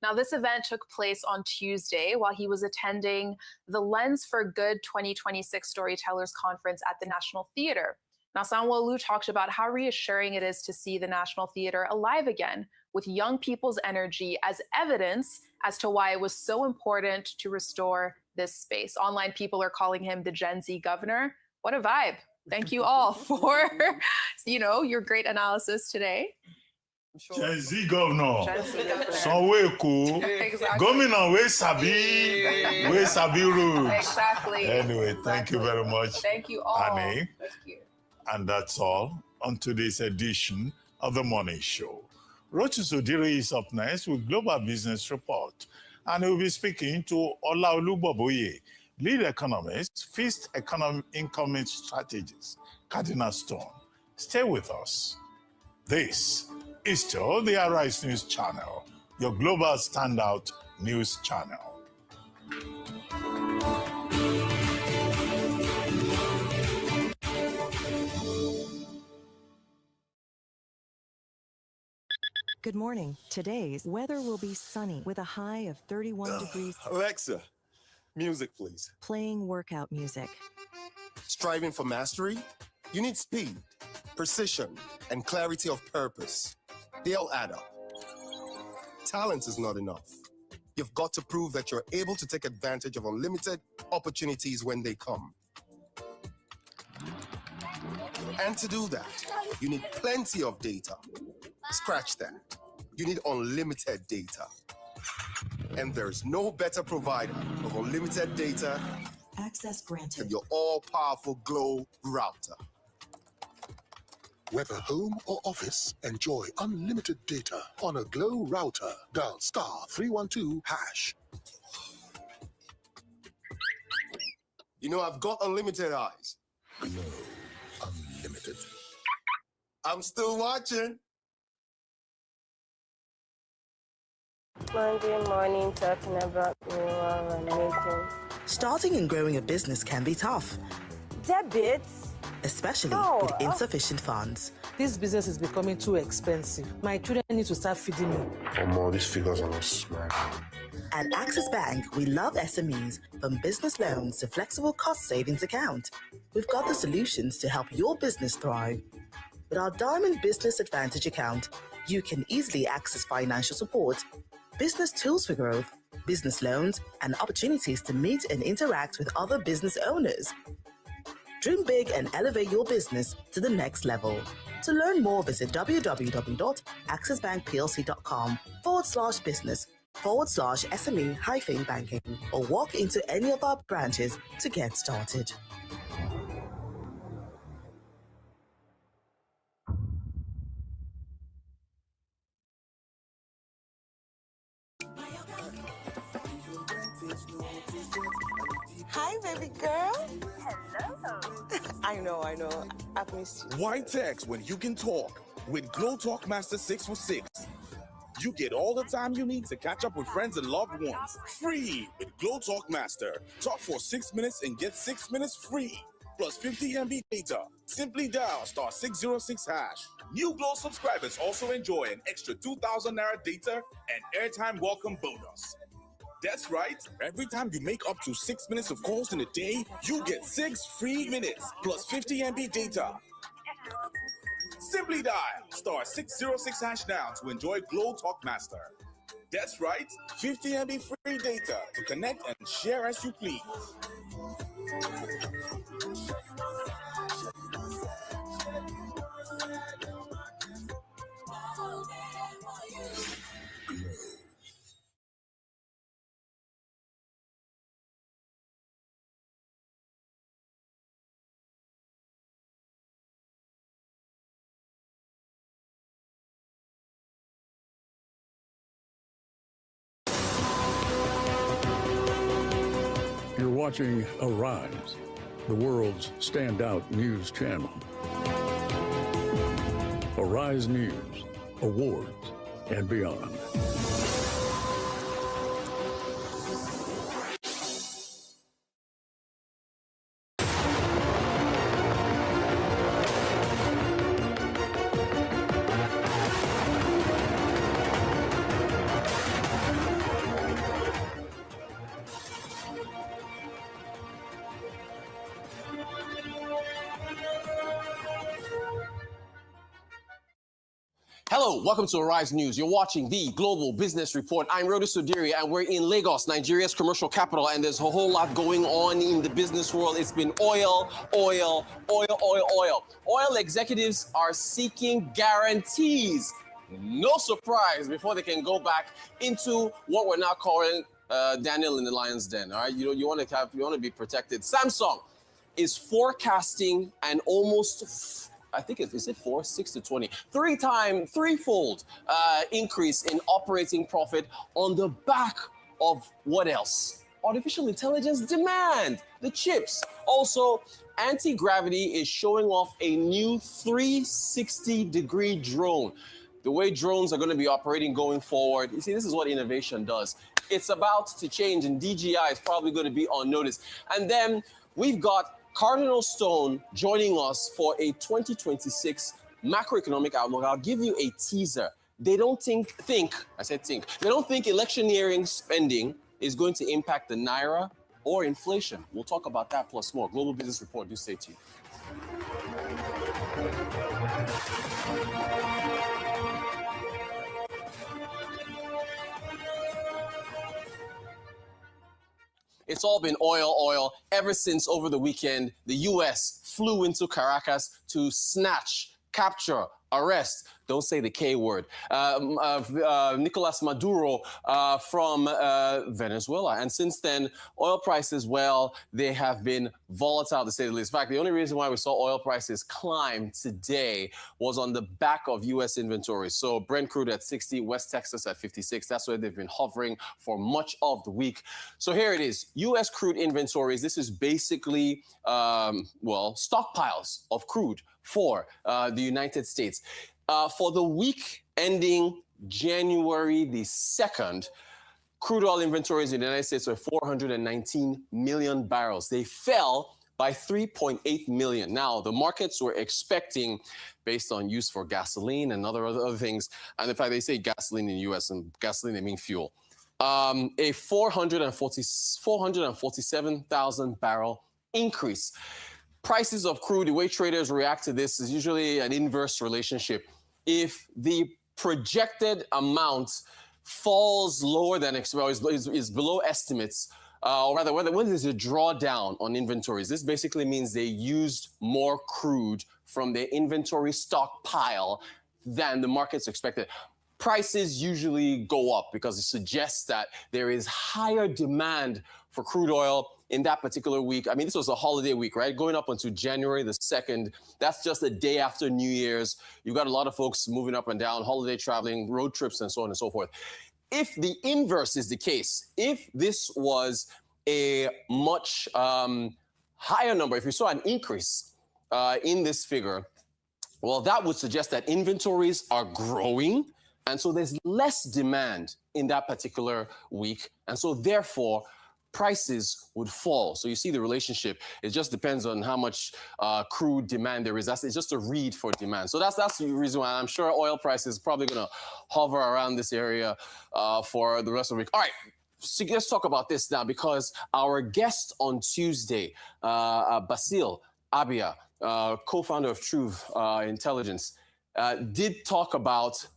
Now, this event took place on Tuesday while he was attending the Lens for Good 2026 Storytellers Conference at the National Theatre. Now, Sanwo-Olu talked about how reassuring it is to see the National Theatre alive again, with young people's energy as evidence as to why it was so important to restore this space. Online people are calling him the Gen Z governor. What a vibe. Thank you all for, your great analysis today. Sure. Gen Z governor. Sanwo-Eko. Exactly. Gómìnà we sabi rules. Exactly. Anyway, thank you very much. Thank you all. Annie. Thank you. And that's all on today's edition of The Morning Show. Rochi Sodiri is up next with Global Business Report, and he'll be speaking to Olaolu Boboye, lead economist, Fixed Income Strategies, Cardinal Stone. Stay with us. This is still the Arise News Channel, your global standout news channel. Good morning. Today's weather will be sunny with a high of 31 degrees. Alexa, music, please. Playing workout music. Striving for mastery? You need speed, precision, and clarity of purpose. They all add up. Talent is not enough. You've got to prove that you're able to take advantage of unlimited opportunities when they come. And to do that, you need plenty of data. Scratch that. You need unlimited data. And there's no better provider of unlimited data Access granted. than your all-powerful Glow router. Whether home or office, enjoy unlimited data on a Glow router. Dial *312#. You know, I've got unlimited eyes. Glow Unlimited. I'm still watching. Monday morning talking about renewal and meetings. Starting and growing a business can be tough, Debits? especially with insufficient funds. This business is becoming too expensive. My children need to start feeding me. More, these figures are not smart. At Access Bank, we love SMEs, from business loans to flexible cost savings account. We've got the solutions to help your business thrive. With our Diamond Business Advantage account, you can easily access financial support, business tools for growth, business loans, and opportunities to meet and interact with other business owners. Dream big and elevate your business to the next level. To learn more, visit www.accessbankplc.com/business/SME-banking or walk into any of our branches to get started. Hi, baby girl. Hello. I know. I've missed you. Why text when you can talk? With Glow Talk Master 6 for 6. You get all the time you need to catch up with friends and loved ones. Free with Glow Talk Master. Talk for 6 minutes and get 6 minutes free. Plus 50 MB data. Simply dial *606#. New Glow subscribers also enjoy an extra 2,000 Naira data and airtime welcome bonus. That's right. Every time you make up to 6 minutes of calls in a day, you get 6 free minutes plus 50 MB data. Simply dial *606# now to enjoy Glow Talk Master. That's right. 50 MB free data to connect and share as you please. You're watching Arise, the world's standout news channel. Arise News, awards, and beyond. Hello, welcome to Arise News. You're watching the Global Business Report. I'm Rhoda Sudiri, and we're in Lagos, Nigeria's commercial capital, and there's a whole lot going on in the business world. It's been oil. Oil executives are seeking guarantees. No surprise, before they can go back into what we're now calling Daniel in the lion's den. All right, you want to be protected. Samsung is forecasting an almost, I think is it 6 to 20, threefold increase in operating profit on the back of what else? Artificial intelligence demand, the chips. Also, anti-gravity is showing off a new 360-degree drone. the way drones are going to be operating going forward. You see, this is what innovation does. It's about to change, and DGI is probably going to be on notice. And then we've got Cardinal Stone joining us for a 2026 macroeconomic outlook. I'll give you a teaser. They don't think, they don't think electioneering spending is going to impact the Naira or inflation. We'll talk about that plus more. Global Business Report, do stay tuned. It's all been oil ever since over the weekend. The U.S. flew into Caracas to snatch, capture, arrest, don't say the K word, Nicolas Maduro from Venezuela. And since then, oil prices, well, they have been volatile to say the least. In fact, the only reason why we saw oil prices climb today was on the back of U.S. inventories. So Brent crude at 60, West Texas at 56. That's where they've been hovering for much of the week. So here it is, U.S. crude inventories. This is basically, stockpiles of crude for the United States. For the week ending January the 2nd, crude oil inventories in the United States were 419 million barrels. They fell by 3.8 million. Now, the markets were expecting, based on use for gasoline and other things, and in fact, they say gasoline in the U.S. and gasoline, they mean fuel, a 447,000 barrel increase. Prices of crude, the way traders react to this is usually an inverse relationship. If the projected amount falls lower than is below estimates, or rather, when there's a drawdown on inventories, this basically means they used more crude from their inventory stockpile than the markets expected. Prices usually go up because it suggests that there is higher demand for crude oil in that particular week. I mean, this was a holiday week, right? Going up until January the 2nd. That's just the day after New Year's. You've got a lot of folks moving up and down, holiday traveling, road trips, and so on and so forth. If the inverse is the case, if this was a much higher number, if you saw an increase in this figure, well, that would suggest that inventories are growing. And so there's less demand in that particular week. And so therefore, prices would fall. So you see the relationship. It just depends on how much crude demand there is. It's just a read for demand. So that's the reason why I'm sure oil prices are probably going to hover around this area for the rest of the week. All right. So let's talk about this now, because our guest on Tuesday, Basil Abia, co-founder of Truth Intelligence, did talk about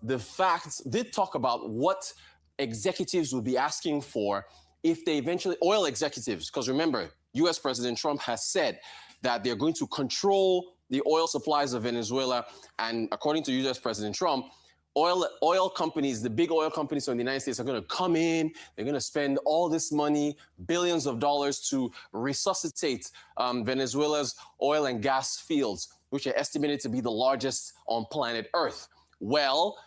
what executives would be asking for if they eventually, oil executives, because remember, US President Trump has said that they're going to control the oil supplies of Venezuela. And according to US President Trump, oil companies, the big oil companies from the United States are going to come in, they're going to spend all this money, billions of dollars to resuscitate Venezuela's oil and gas fields, which are estimated to be the largest on planet Earth. Well,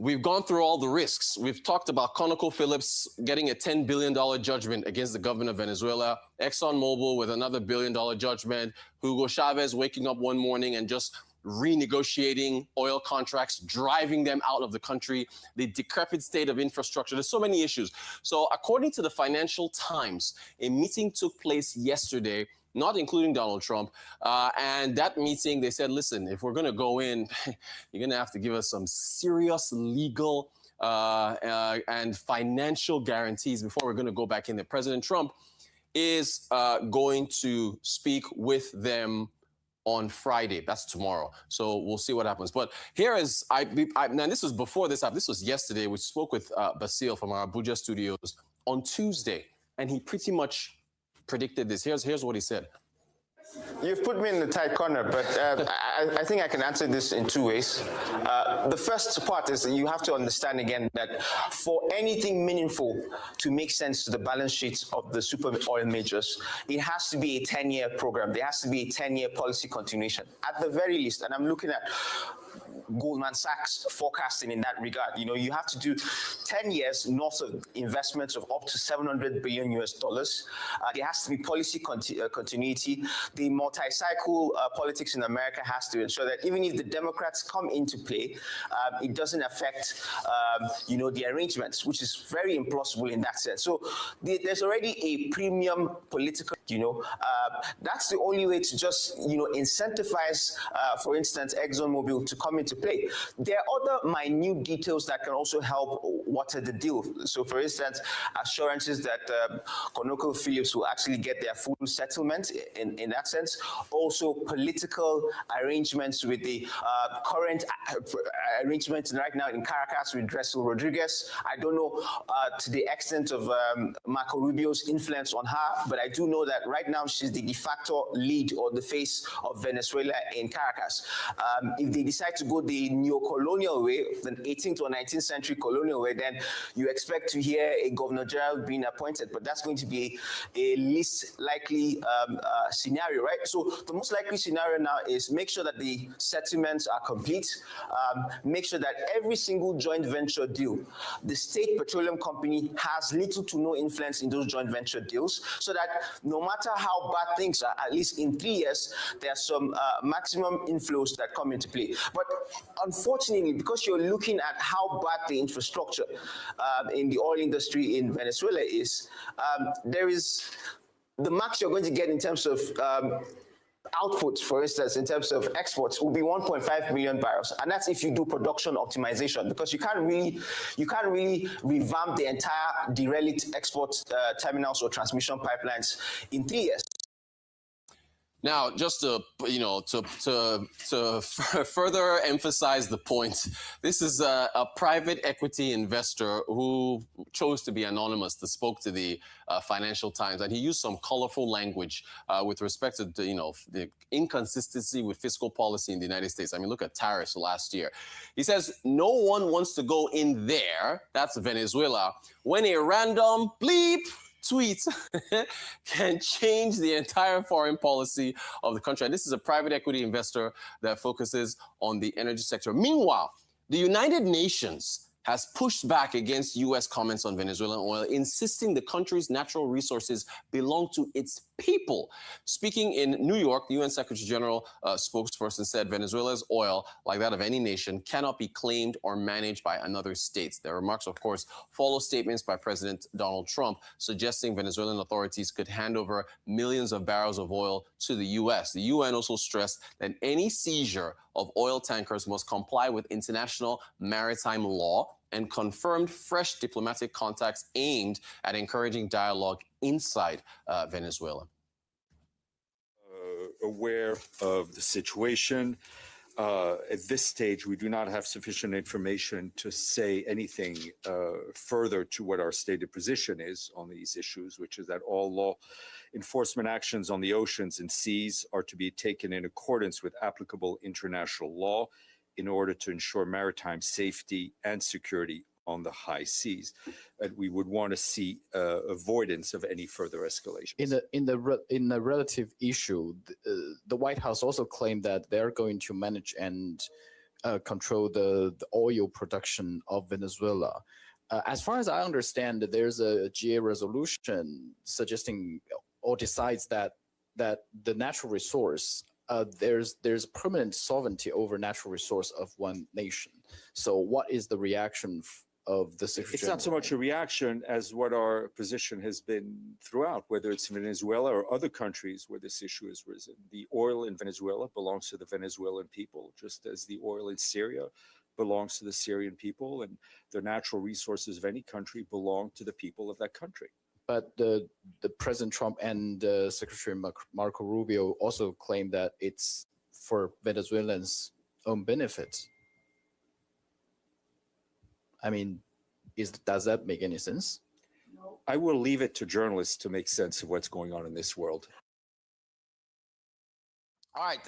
we've gone through all the risks. We've talked about ConocoPhillips getting a $10 billion judgment against the government of Venezuela, ExxonMobil with another $1 billion judgment, Hugo Chavez waking up one morning and just renegotiating oil contracts, driving them out of the country, the decrepit state of infrastructure. There's so many issues. So according to the Financial Times, a meeting took place yesterday, not including Donald Trump. And that meeting, they said, listen, if we're going to go in, you're going to have to give us some serious legal and financial guarantees before we're going to go back in there. President Trump is going to speak with them on Friday. That's tomorrow. So we'll see what happens. But here is, now this was before this happened. This was yesterday. We spoke with Basil from our Abuja studios on Tuesday, and he pretty much predicted this. Here's what he said. You've put me in the tight corner, but I think I can answer this in two ways. The first part is that you have to understand again that for anything meaningful to make sense to the balance sheets of the super oil majors, it has to be a 10-year program. There has to be a 10-year policy continuation at the very least. And I'm looking at Goldman Sachs forecasting in that regard. You know, you have to do 10 years north of investments of up to $700 billion US. There has to be policy continuity. The multi-cycle politics in America has to ensure that even if the Democrats come into play, it doesn't affect, the arrangements, which is very implausible in that sense. So there's already a premium political, that's the only way to just, incentivize, for instance, ExxonMobil to come into play. There are other minute details that can also help water the deal. So, for instance, assurances that ConocoPhillips will actually get their full settlement in that sense. Also, political arrangements with the current arrangements right now in Caracas with Dressel Rodriguez. I don't know to the extent of Marco Rubio's influence on her, but I do know that right now she's the de facto lead or the face of Venezuela in Caracas. If they decide to go the neo-colonial way, the 18th or 19th century colonial way, then you expect to hear a governor general being appointed, but that's going to be a least likely scenario, right? So the most likely scenario now is make sure that the settlements are complete, make sure that every single joint venture deal, the state petroleum company has little to no influence in those joint venture deals, so that no matter how bad things are, at least in 3 years, there are some maximum inflows that come into play. But unfortunately, because you're looking at how bad the infrastructure in the oil industry in Venezuela is, there is the max you're going to get in terms of output, for instance, in terms of exports, will be 1.5 million barrels, and that's if you do production optimization, because you can't really revamp the entire derelict export terminals or transmission pipelines in 3 years. Now, just to further emphasize the point, this is a private equity investor who chose to be anonymous that spoke to the Financial Times, and he used some colorful language with respect to the inconsistency with fiscal policy in the United States. I mean, look at tariffs last year. He says no one wants to go in there, that's Venezuela, when a random bleep tweet can change the entire foreign policy of the country. And this is a private equity investor that focuses on the energy sector. Meanwhile, the United Nations has pushed back against U.S. comments on Venezuelan oil, insisting the country's natural resources belong to its people. Speaking in New York, the UN Secretary General spokesperson said Venezuela's oil, like that of any nation, cannot be claimed or managed by another state. Their remarks, of course, follow statements by President Donald Trump suggesting Venezuelan authorities could hand over millions of barrels of oil to the U.S. The UN also stressed that any seizure of oil tankers must comply with international maritime law, and confirmed fresh diplomatic contacts aimed at encouraging dialogue inside Venezuela. Aware of the situation. At this stage, we do not have sufficient information to say anything further to what our stated position is on these issues, which is that all law enforcement actions on the oceans and seas are to be taken in accordance with applicable international law in order to ensure maritime safety and security on the high seas. And we would want to see avoidance of any further escalation. In the relative issue, the White House also claimed that they're going to manage and control the oil production of Venezuela. As far as I understand, there's a GA resolution suggesting or decides that the natural resource, there's permanent sovereignty over natural resource of one nation. So what is the reaction of the Secretary It's not so much a reaction as what our position has been throughout, whether it's Venezuela or other countries where this issue has risen. The oil in Venezuela belongs to the Venezuelan people, just as the oil in Syria belongs to the Syrian people, and the natural resources of any country belong to the people of that country. But the President Trump and Secretary Marco Rubio also claim that it's for Venezuelans' own benefit. I mean, does that make any sense? No. I will leave it to journalists to make sense of what's going on in this world. All right.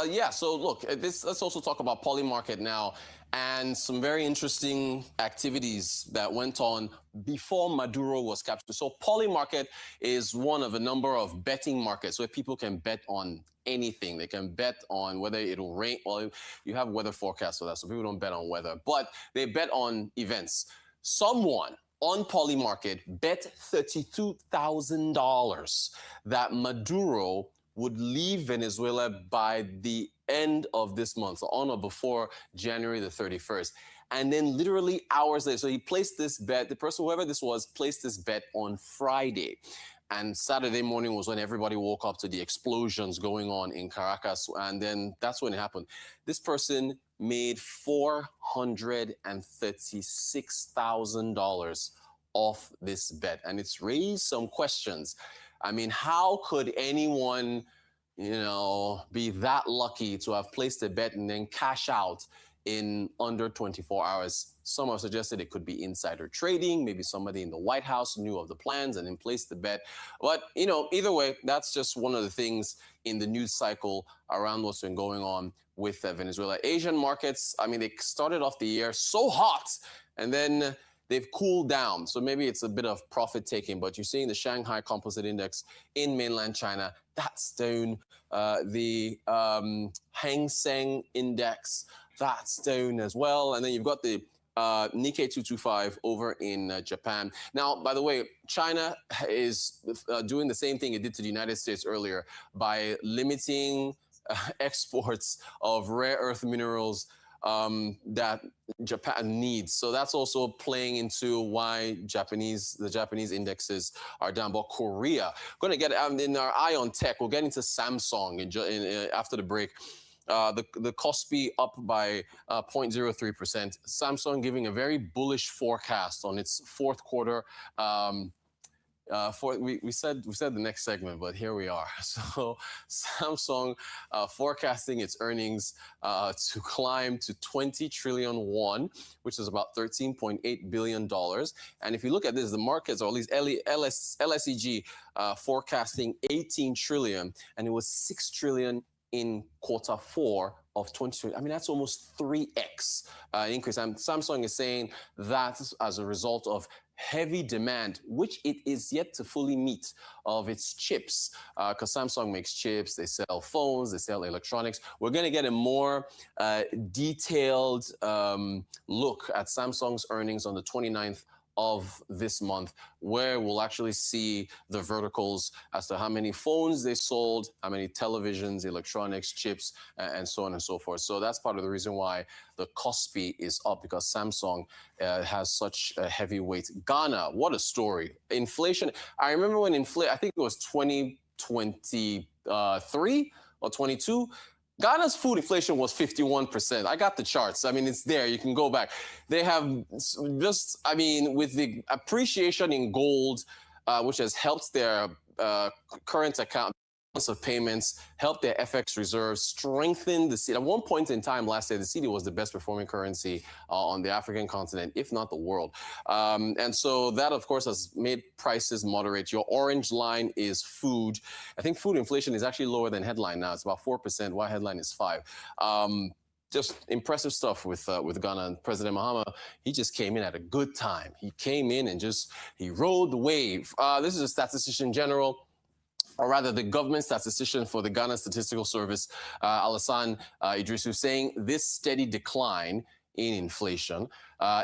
Yeah. So look, let's also talk about Polymarket now, and some very interesting activities that went on before Maduro was captured. So Polymarket is one of a number of betting markets where people can bet on anything. They can bet on whether it'll rain. Well, you have weather forecasts for that, so people don't bet on weather, but they bet on events. Someone on Polymarket bet $32,000 that Maduro would leave Venezuela by the end of this month, so on or before January the 31st. And then literally hours later, so he placed this bet, the person, whoever this was, placed this bet on Friday. And Saturday morning was when everybody woke up to the explosions going on in Caracas. And then that's when it happened. This person made $436,000 off this bet. And it's raised some questions. I mean, how could anyone, be that lucky to have placed a bet and then cash out in under 24 hours? Some have suggested it could be insider trading. Maybe somebody in the White House knew of the plans and then placed the bet. But, either way, that's just one of the things in the news cycle around what's been going on with Venezuela. Asian markets, I mean, they started off the year so hot and then they've cooled down. So maybe it's a bit of profit taking, but you're seeing the Shanghai Composite Index in mainland China, that's down. The Hang Seng Index, that's down as well. And then you've got the Nikkei 225 over in Japan. Now, by the way, China is doing the same thing it did to the United States earlier by limiting exports of rare earth minerals that Japan needs. So that's also playing into why the Japanese indexes are down. But Korea, going to get in our eye on tech. We'll get into Samsung after the break. The Kospi up by 0.03%. Samsung giving a very bullish forecast on its fourth quarter. We said the next segment, but here we are. So Samsung forecasting its earnings to climb to 20 trillion won, which is about $13.8 billion. And if you look at this, the markets, or at least LSEG, forecasting 18 trillion, and it was 6 trillion in quarter four of 2020. I mean, that's almost 3x increase. And Samsung is saying that as a result of heavy demand, which it is yet to fully meet, of its chips, because Samsung makes chips, they sell phones, they sell electronics. We're going to get a more detailed look at Samsung's earnings on the 29th of this month, where we'll actually see the verticals as to how many phones they sold, how many televisions, electronics, chips, and so on and so forth. So that's part of the reason why the Kospi is up, because Samsung has such a heavy weight. Ghana, what a story. Inflation, I remember when I think it was 2023 or 22, Ghana's food inflation was 51%. I got the charts. I mean, it's there. You can go back. They have just, I mean, with the appreciation in gold, which has helped their current account of payments, helped their FX reserves, strengthened the cedi. At one point in time last year, the cedi was the best performing currency on the African continent, if not the world. And so that, of course, has made prices moderate. Your orange line is food. I think food inflation is actually lower than headline now. It's about 4%, while headline is 5%. Just impressive stuff with Ghana. And President Mahama, he just came in at a good time. He came in and he rode the wave. This is a statistician general, or rather the government statistician for the Ghana Statistical Service, Alassane Idrisu, saying this steady decline in inflation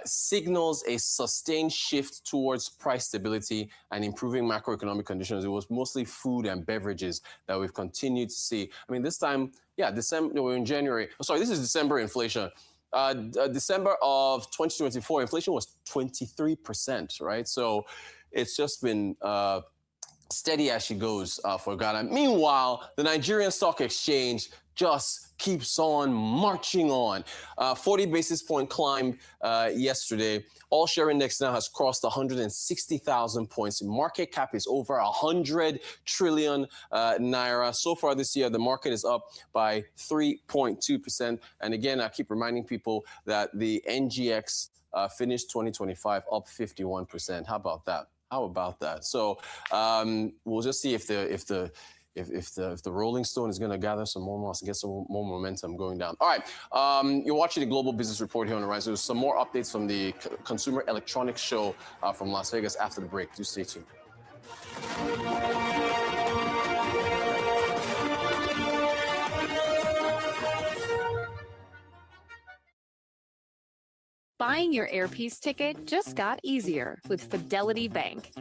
signals a sustained shift towards price stability and improving macroeconomic conditions. It was mostly food and beverages that we've continued to see. I mean, this time, December, we're in January. Oh, sorry, this is December inflation. December of 2024, inflation was 23%, right? So it's just been steady as she goes for Ghana. Meanwhile, the Nigerian Stock Exchange just keeps on marching on. 40 basis point climb yesterday. All share index now has crossed 160,000 points. Market cap is over 100 trillion naira. So far this year, the market is up by 3.2%. And again, I keep reminding people that the NGX finished 2025 up 51%. How about that? How about that? So we'll just see if the Rolling Stone is going to gather some more mass and get some more momentum going down. All right, you're watching the Global Business Report here on the Rise. There's some more updates from the Consumer Electronics Show from Las Vegas after the break. Do stay tuned. Buying your Airpiece ticket just got easier with Fidelity Bank.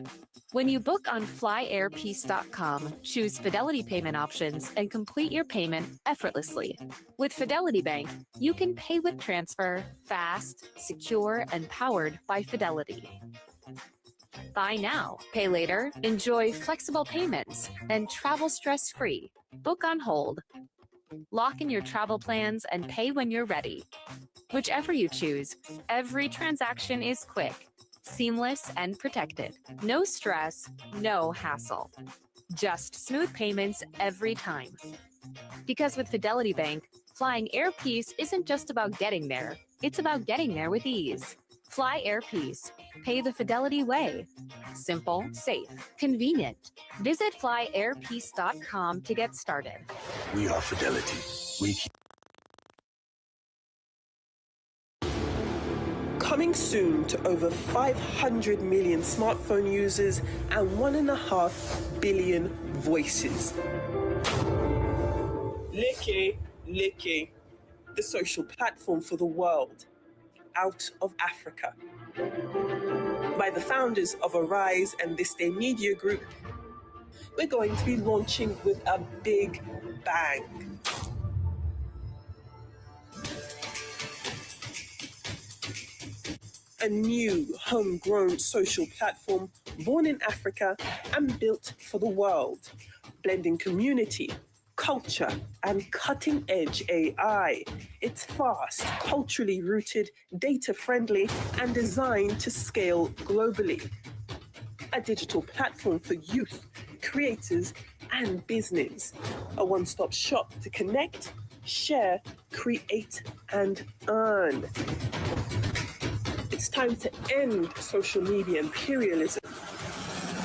When you book on flyairpiece.com, choose Fidelity payment options and complete your payment effortlessly. With Fidelity Bank, you can pay with transfer, fast, secure, and powered by Fidelity. Buy now, pay later, enjoy flexible payments, and travel stress-free. Book on hold. Lock in your travel plans and pay when you're ready. Whichever you choose, every transaction is quick, seamless, and protected. No stress, no hassle. Just smooth payments every time. Because with Fidelity Bank, flying Airpiece isn't just about getting there, it's about getting there with ease. Fly Airpiece. Pay the Fidelity way. Simple, safe, convenient. Visit flyairpiece.com to get started. We are Fidelity. We keep. Coming soon to over 500 million smartphone users and 1.5 billion voices. Leke, the social platform for the world, out of Africa. By the founders of Arise and This Day Media Group, we're going to be launching with a big bang. A new homegrown social platform born in Africa and built for the world, blending community, culture, and cutting-edge AI. It's fast, culturally rooted, data-friendly, and designed to scale globally. A digital platform for youth, creators, and business. A one-stop shop to connect, share, create, and earn. It's time to end social media imperialism.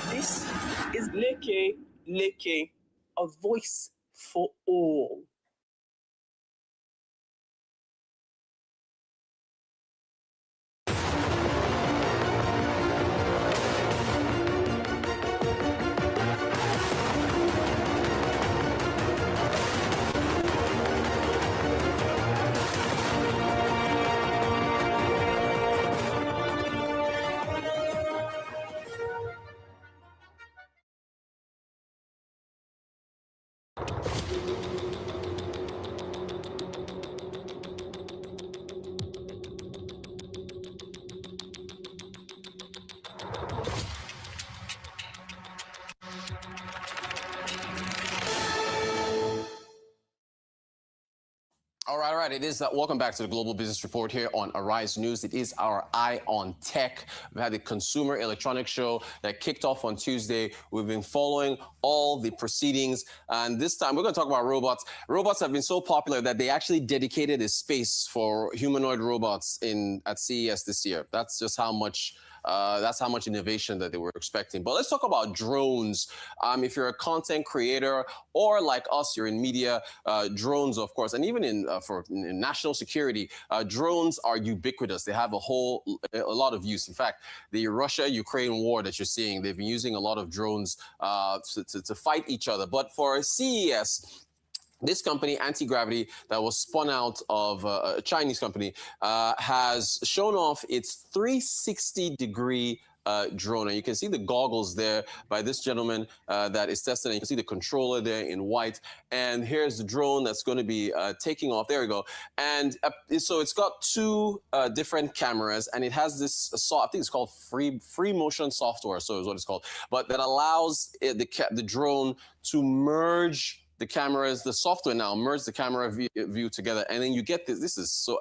This is Leke, a voice for all. All right. It is welcome back to the Global Business Report here on Arise News. It is our Eye on Tech. We had the Consumer Electronics Show that kicked off on Tuesday. We've been following all the proceedings, and this time we're going to talk about robots. Robots have been so popular that they actually dedicated a space for humanoid robots at CES this year. That's just how much. That's how much innovation that they were expecting. But let's talk about drones. If you're a content creator or like us, you're in media, drones, of course, and even in national security, drones are ubiquitous. They have a lot of use. In fact, the Russia-Ukraine war that you're seeing, they've been using a lot of drones to fight each other. But for CES, this company, Anti-Gravity, that was spun out of a Chinese company, has shown off its 360-degree drone. And you can see the goggles there by this gentleman that is tested. And you can see the controller there in white. And here's the drone that's going to be taking off. There we go. And so it's got two different cameras, and it has this, I think it's called free motion software, so is what it's called. But that allows the drone to merge the cameras, the software now merge the camera view together, and then you get this. This is so.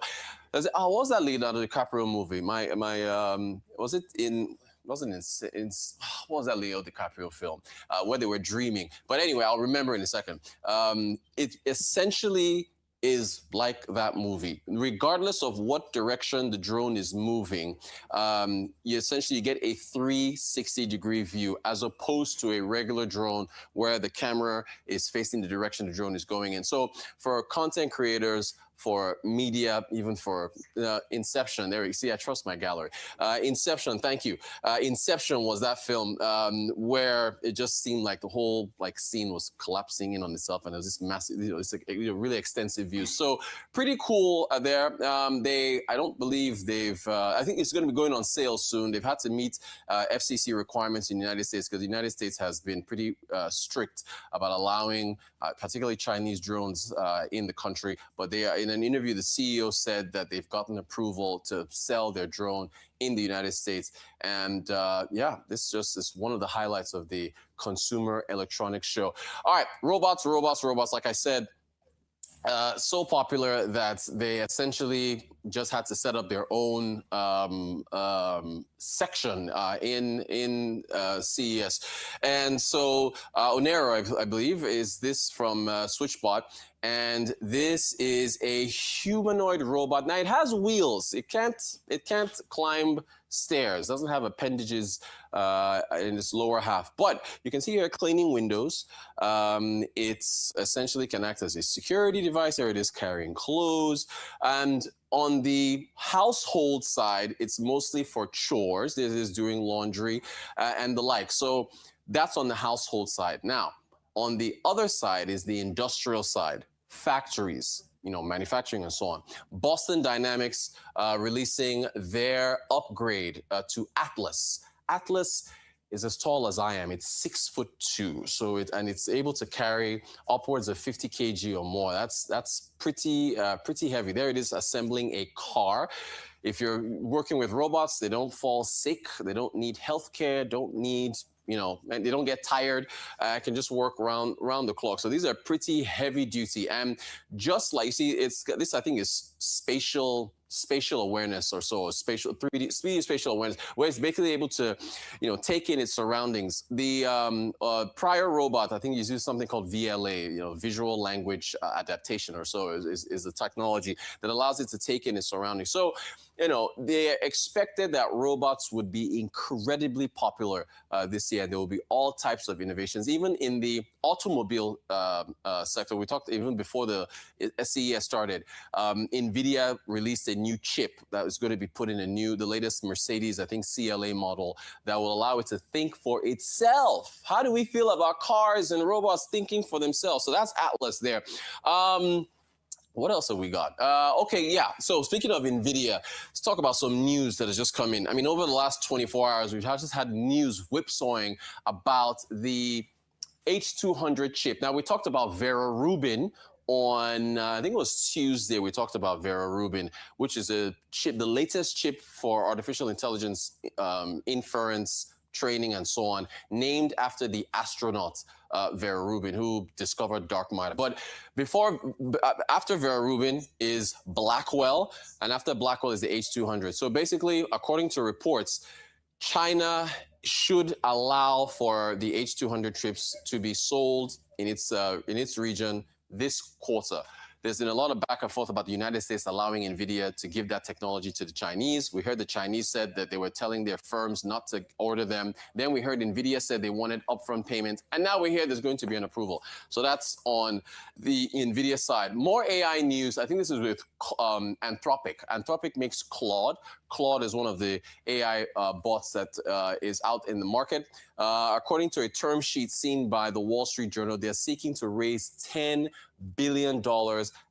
What was that Leonardo DiCaprio movie? Was it in? Wasn't in what was that Leo DiCaprio film where they were dreaming? But anyway, I'll remember in a second. It essentially is like that movie. Regardless of what direction the drone is moving, you essentially get a 360-degree view as opposed to a regular drone where the camera is facing the direction the drone is going in. So for content creators, for media, even for Inception. There you see, I trust my gallery. Inception, thank you. Inception was that film where it just seemed like the whole scene was collapsing in on itself, and it was this massive, it's a really extensive view. So pretty cool there. I don't believe they've. I think it's going to be going on sale soon. They've had to meet FCC requirements in the United States because the United States has been pretty strict about allowing, particularly Chinese drones in the country. But they are, in an interview, the CEO said that they've gotten approval to sell their drone in the United States. And yeah, this just is one of the highlights of the Consumer Electronics Show. All right, robots. Like I said, so popular that they essentially just had to set up their own section in CES. And so Onero, I believe, is this from Switchbot. And this is a humanoid robot. Now it has wheels. It can't climb stairs. Doesn't have appendages in its lower half. But you can see here cleaning windows. It's essentially can act as a security device. There it is carrying clothes. And on the household side, it's mostly for chores. This is doing laundry and the like. So that's on the household side. Now, on the other side is the industrial side, factories, manufacturing and so on. Boston Dynamics releasing their upgrade to Atlas. Atlas is as tall as I am. It's 6'2", so it's able to carry upwards of 50 kg or more. That's pretty heavy. There it is assembling a car. If you're working with robots, they don't fall sick. They don't need healthcare. Don't need and they don't get tired. Can just work round the clock. So these are pretty heavy duty. And just like you see, this I think is spatial awareness or so, 3D spatial awareness, where it's basically able to, take in its surroundings. The prior robot, I think, uses something called VLA, visual language adaptation or so, is the technology that allows it to take in its surroundings. So, they expected that robots would be incredibly popular this year. There will be all types of innovations, even in the automobile sector. We talked even before the CES started. NVIDIA released a new chip that is going to be put in the latest Mercedes, I think, CLA model that will allow it to think for itself. How do we feel about cars and robots thinking for themselves? So that's Atlas there. What else have we got? Okay, yeah. So speaking of NVIDIA, let's talk about some news that has just come in. I mean, over the last 24 hours, we've just had news whipsawing about the H200 chip. Now, we talked about Vera Rubin on, I think it was Tuesday, we talked about Vera Rubin, which is a chip, the latest chip for artificial intelligence inference, training, and so on, named after the astronaut Vera Rubin, who discovered dark matter. But after Vera Rubin is Blackwell, and after Blackwell is the H200. So basically, according to reports, China should allow for the H200 chips to be sold in its region this quarter. There's been a lot of back and forth about the United States allowing NVIDIA to give that technology to the Chinese. We heard the Chinese said that they were telling their firms not to order them. Then we heard NVIDIA said they wanted upfront payment. And now we hear there's going to be an approval. So that's on the NVIDIA side. More AI news. I think this is with Anthropic. Anthropic makes Claude. Claude is one of the AI bots that is out in the market. According to a term sheet seen by the Wall Street Journal, they're seeking to raise $10 billion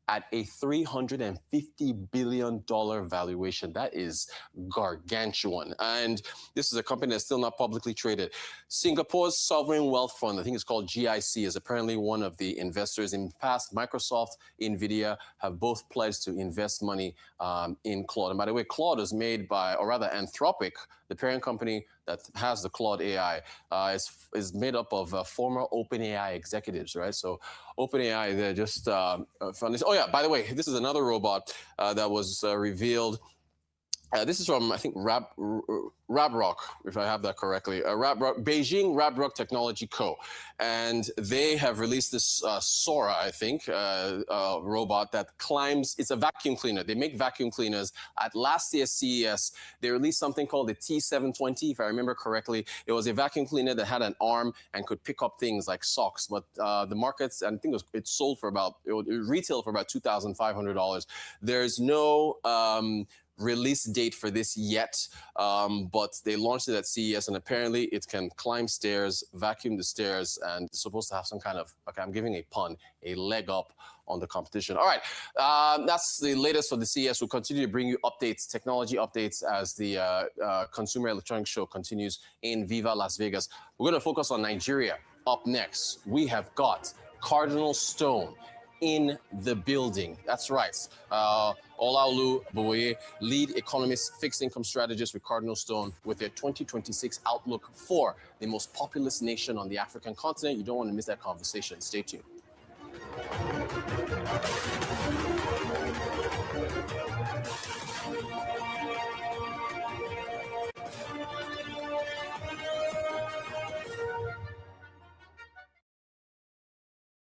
at a $350 billion valuation. That is gargantuan. And this is a company that's still not publicly traded. Singapore's Sovereign Wealth Fund, I think it's called GIC, is apparently one of the investors. In the past, Microsoft, NVIDIA have both pledged to invest money in Claude. And by the way, Claude is made by, or rather Anthropic, the parent company that has the Claude AI, is made up of former OpenAI executives, right? So OpenAI, they're just found this. Oh yeah, by the way, this is another robot that was revealed This is from, I think, Rabrock, if I have that correctly. Beijing Rabrock Technology Co. And they have released this Sora, I think, robot that climbs. It's a vacuum cleaner. They make vacuum cleaners. At last year's CES, they released something called the T720, if I remember correctly. It was a vacuum cleaner that had an arm and could pick up things like socks. But the markets, and I think it sold for about, it retailed for about $2,500. There's no release date for this yet, but they launched it at CES, and apparently it can climb stairs, vacuum the stairs, and it's supposed to have some kind of, okay, I'm giving a pun, a leg up on the competition. All right, that's the latest for the CES. We'll continue to bring you updates, technology updates, as the Consumer Electronics Show continues in Viva Las Vegas. We're going to focus on Nigeria. Up next, we have got Cardinal Stone in the building. That's right. Olaolu Boye, lead economist, fixed income strategist with Cardinal Stone, with their 2026 outlook for the most populous nation on the African continent. You don't want to miss that conversation. Stay tuned.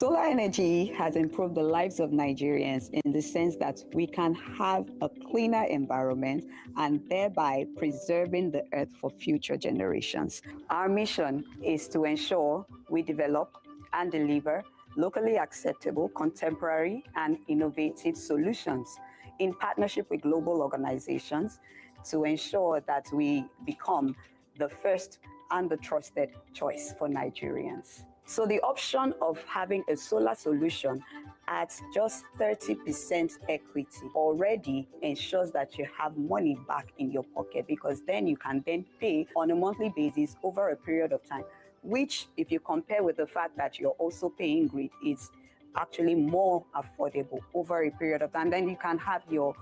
Solar energy has improved the lives of Nigerians in the sense that we can have a cleaner environment and thereby preserving the earth for future generations. Our mission is to ensure we develop and deliver locally acceptable, contemporary, and innovative solutions in partnership with global organizations to ensure that we become the first and the trusted choice for Nigerians. So the option of having a solar solution at just 30% equity already ensures that you have money back in your pocket, because then you can then pay on a monthly basis over a period of time, which, if you compare with the fact that you're also paying grid, is actually more affordable over a period of time. Then you can have your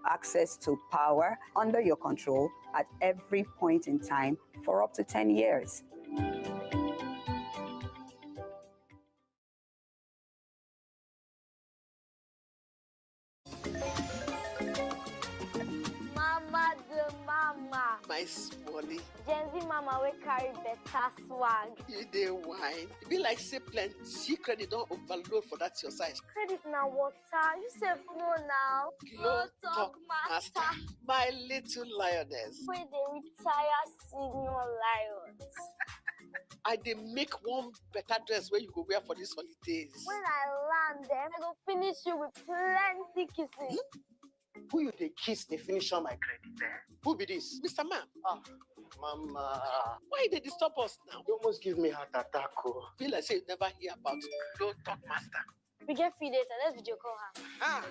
access to power under your control at every point in time for up to 10 years. Mama the mama. My smally. Gen Z mama we carry better swag. You dey wine. It be like say plenty credit don't overload for that your size. Credit now water. You say no now. Glow Talk Master. My little lioness. Where they retire senior lions. I dey make one better dress where you go wear for these holidays. When I land them, I go finish you with plenty kissing. Who you dey kiss, they finish on my credit there? Who be this? Mr. Man. Ah, Mama. Why they disturb us now? You almost give me heart attack. Feel like say you never hear about Glow Talk Master. We get free data. Let's video call her. Ah.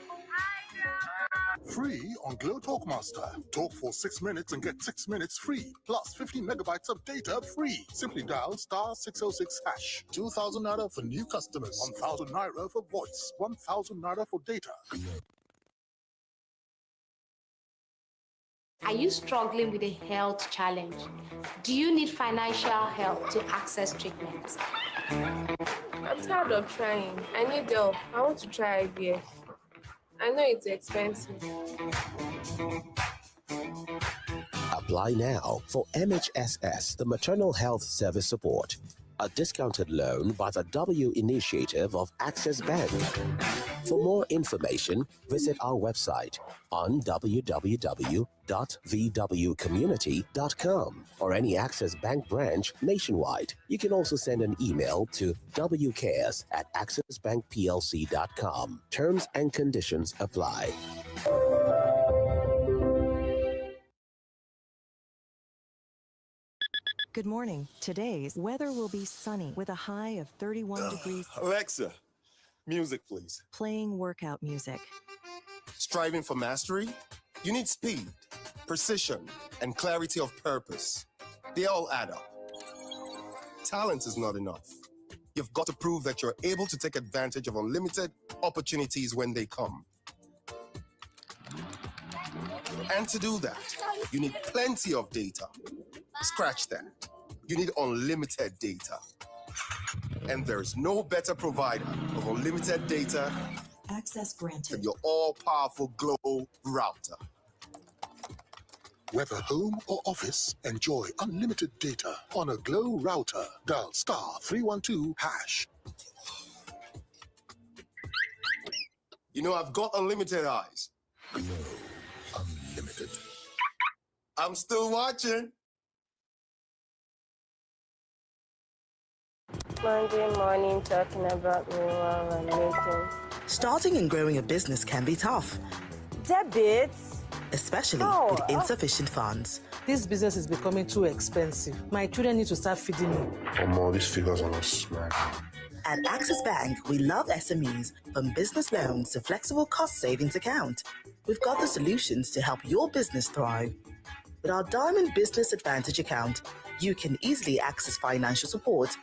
Free on Glow Talk Master. Talk for 6 minutes and get 6 minutes free. Plus 15 megabytes of data free. Simply dial *606#. 2,000 naira for new customers. 1,000 naira for voice. 1,000 naira for data. Are you struggling with a health challenge? Do you need financial help to access treatment? I'm tired of trying. I need help. I want to try IVF. I know it's expensive. Apply now for MHSS, the Maternal Health Service Support, a discounted loan by the W Initiative of Access Bank. For more information, visit our website on www.vwcommunity.com or any Access Bank branch nationwide. You can also send an email to wcares@accessbankplc.com. Terms and conditions apply. Good morning. Today's weather will be sunny with a high of 31 degrees. Alexa, music please. Playing workout music. Striving for mastery? You need speed, precision, and clarity of purpose. They all add up. Talent is not enough. You've got to prove that you're able to take advantage of unlimited opportunities when they come. And to do that, you need plenty of data. Scratch that. You need unlimited data. And there's no better provider of unlimited data Access granted. than your all-powerful Glow router. Whether home or office, enjoy unlimited data on a Glow router. Dial *312#. You know, I've got unlimited eyes. Glow Unlimited. I'm still watching. Monday morning talking about me while I'm making. Starting and growing a business can be tough, Debits? especially with insufficient funds. This business is becoming too expensive. My children need to start feeding me. More, these figures are not smart. At Access Bank, we love SMEs, from business loans to flexible cost savings account. We've got the solutions to help your business thrive. With our Diamond Business Advantage account, you can easily access financial support,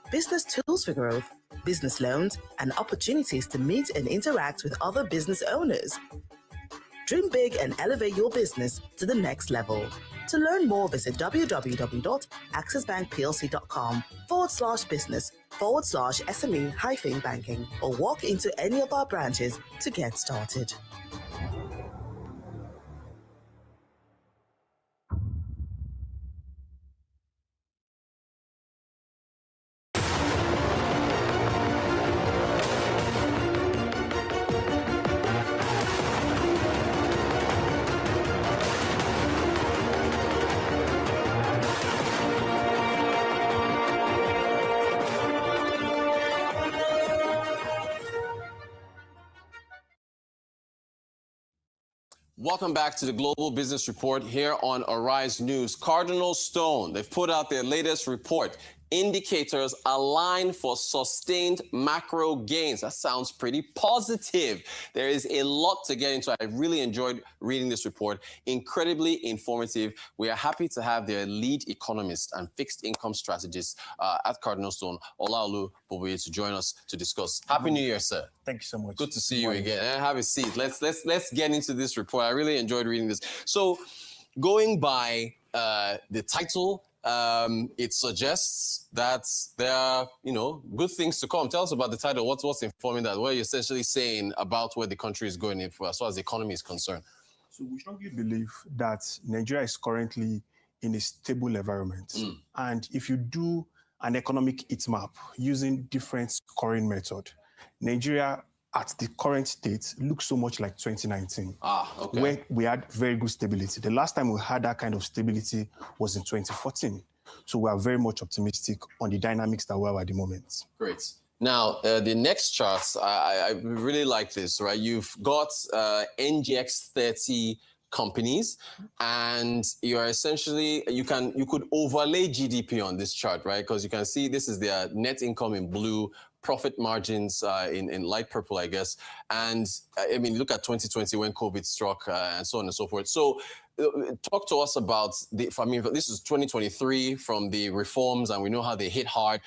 business tools for growth, business loans, and opportunities to meet and interact with other business owners. Dream big and elevate your business to the next level. To learn more, visit www.accessbankplc.com/business/SME-banking or walk into any of our branches to get started. Welcome back to the Global Business Report here on Arise News. Cardinal Stone, they've put out their latest report. Indicators align for sustained macro gains. That sounds pretty positive. There is a lot to get into. I really enjoyed reading this report. Incredibly informative. We are happy to have their lead economist and fixed income strategist at Cardinal Stone, Olaolu Boboye, to join us to discuss. Happy New Year, sir. Thank you so much. Good to see you again. Have a seat. Let's get into this report. I really enjoyed reading this. So, going by the title, it suggests that there are, good things to come. Tell us about the title. What's informing that? What are you essentially saying about where the country is going as far as the economy is concerned? So we strongly believe that Nigeria is currently in a stable environment. And if you do an economic heat map using different scoring method, Nigeria at the current state looks so much like 2019, where we had very good stability. The last time we had that kind of stability was in 2014. So we are very much optimistic on the dynamics that we have at the moment. Great. Now, the next charts, I really like this, right? You've got NGX 30 companies, and you're essentially, you could overlay GDP on this chart, right? Because you can see this is their net income in blue, profit margins in light purple, I guess. And I mean, look at 2020 when COVID struck and so on and so forth. So talk to us about this is 2023 from the reforms, and we know how they hit hard.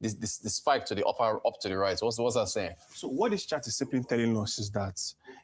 This spike to the up to the right. What's that saying? So what this chart is simply telling us is that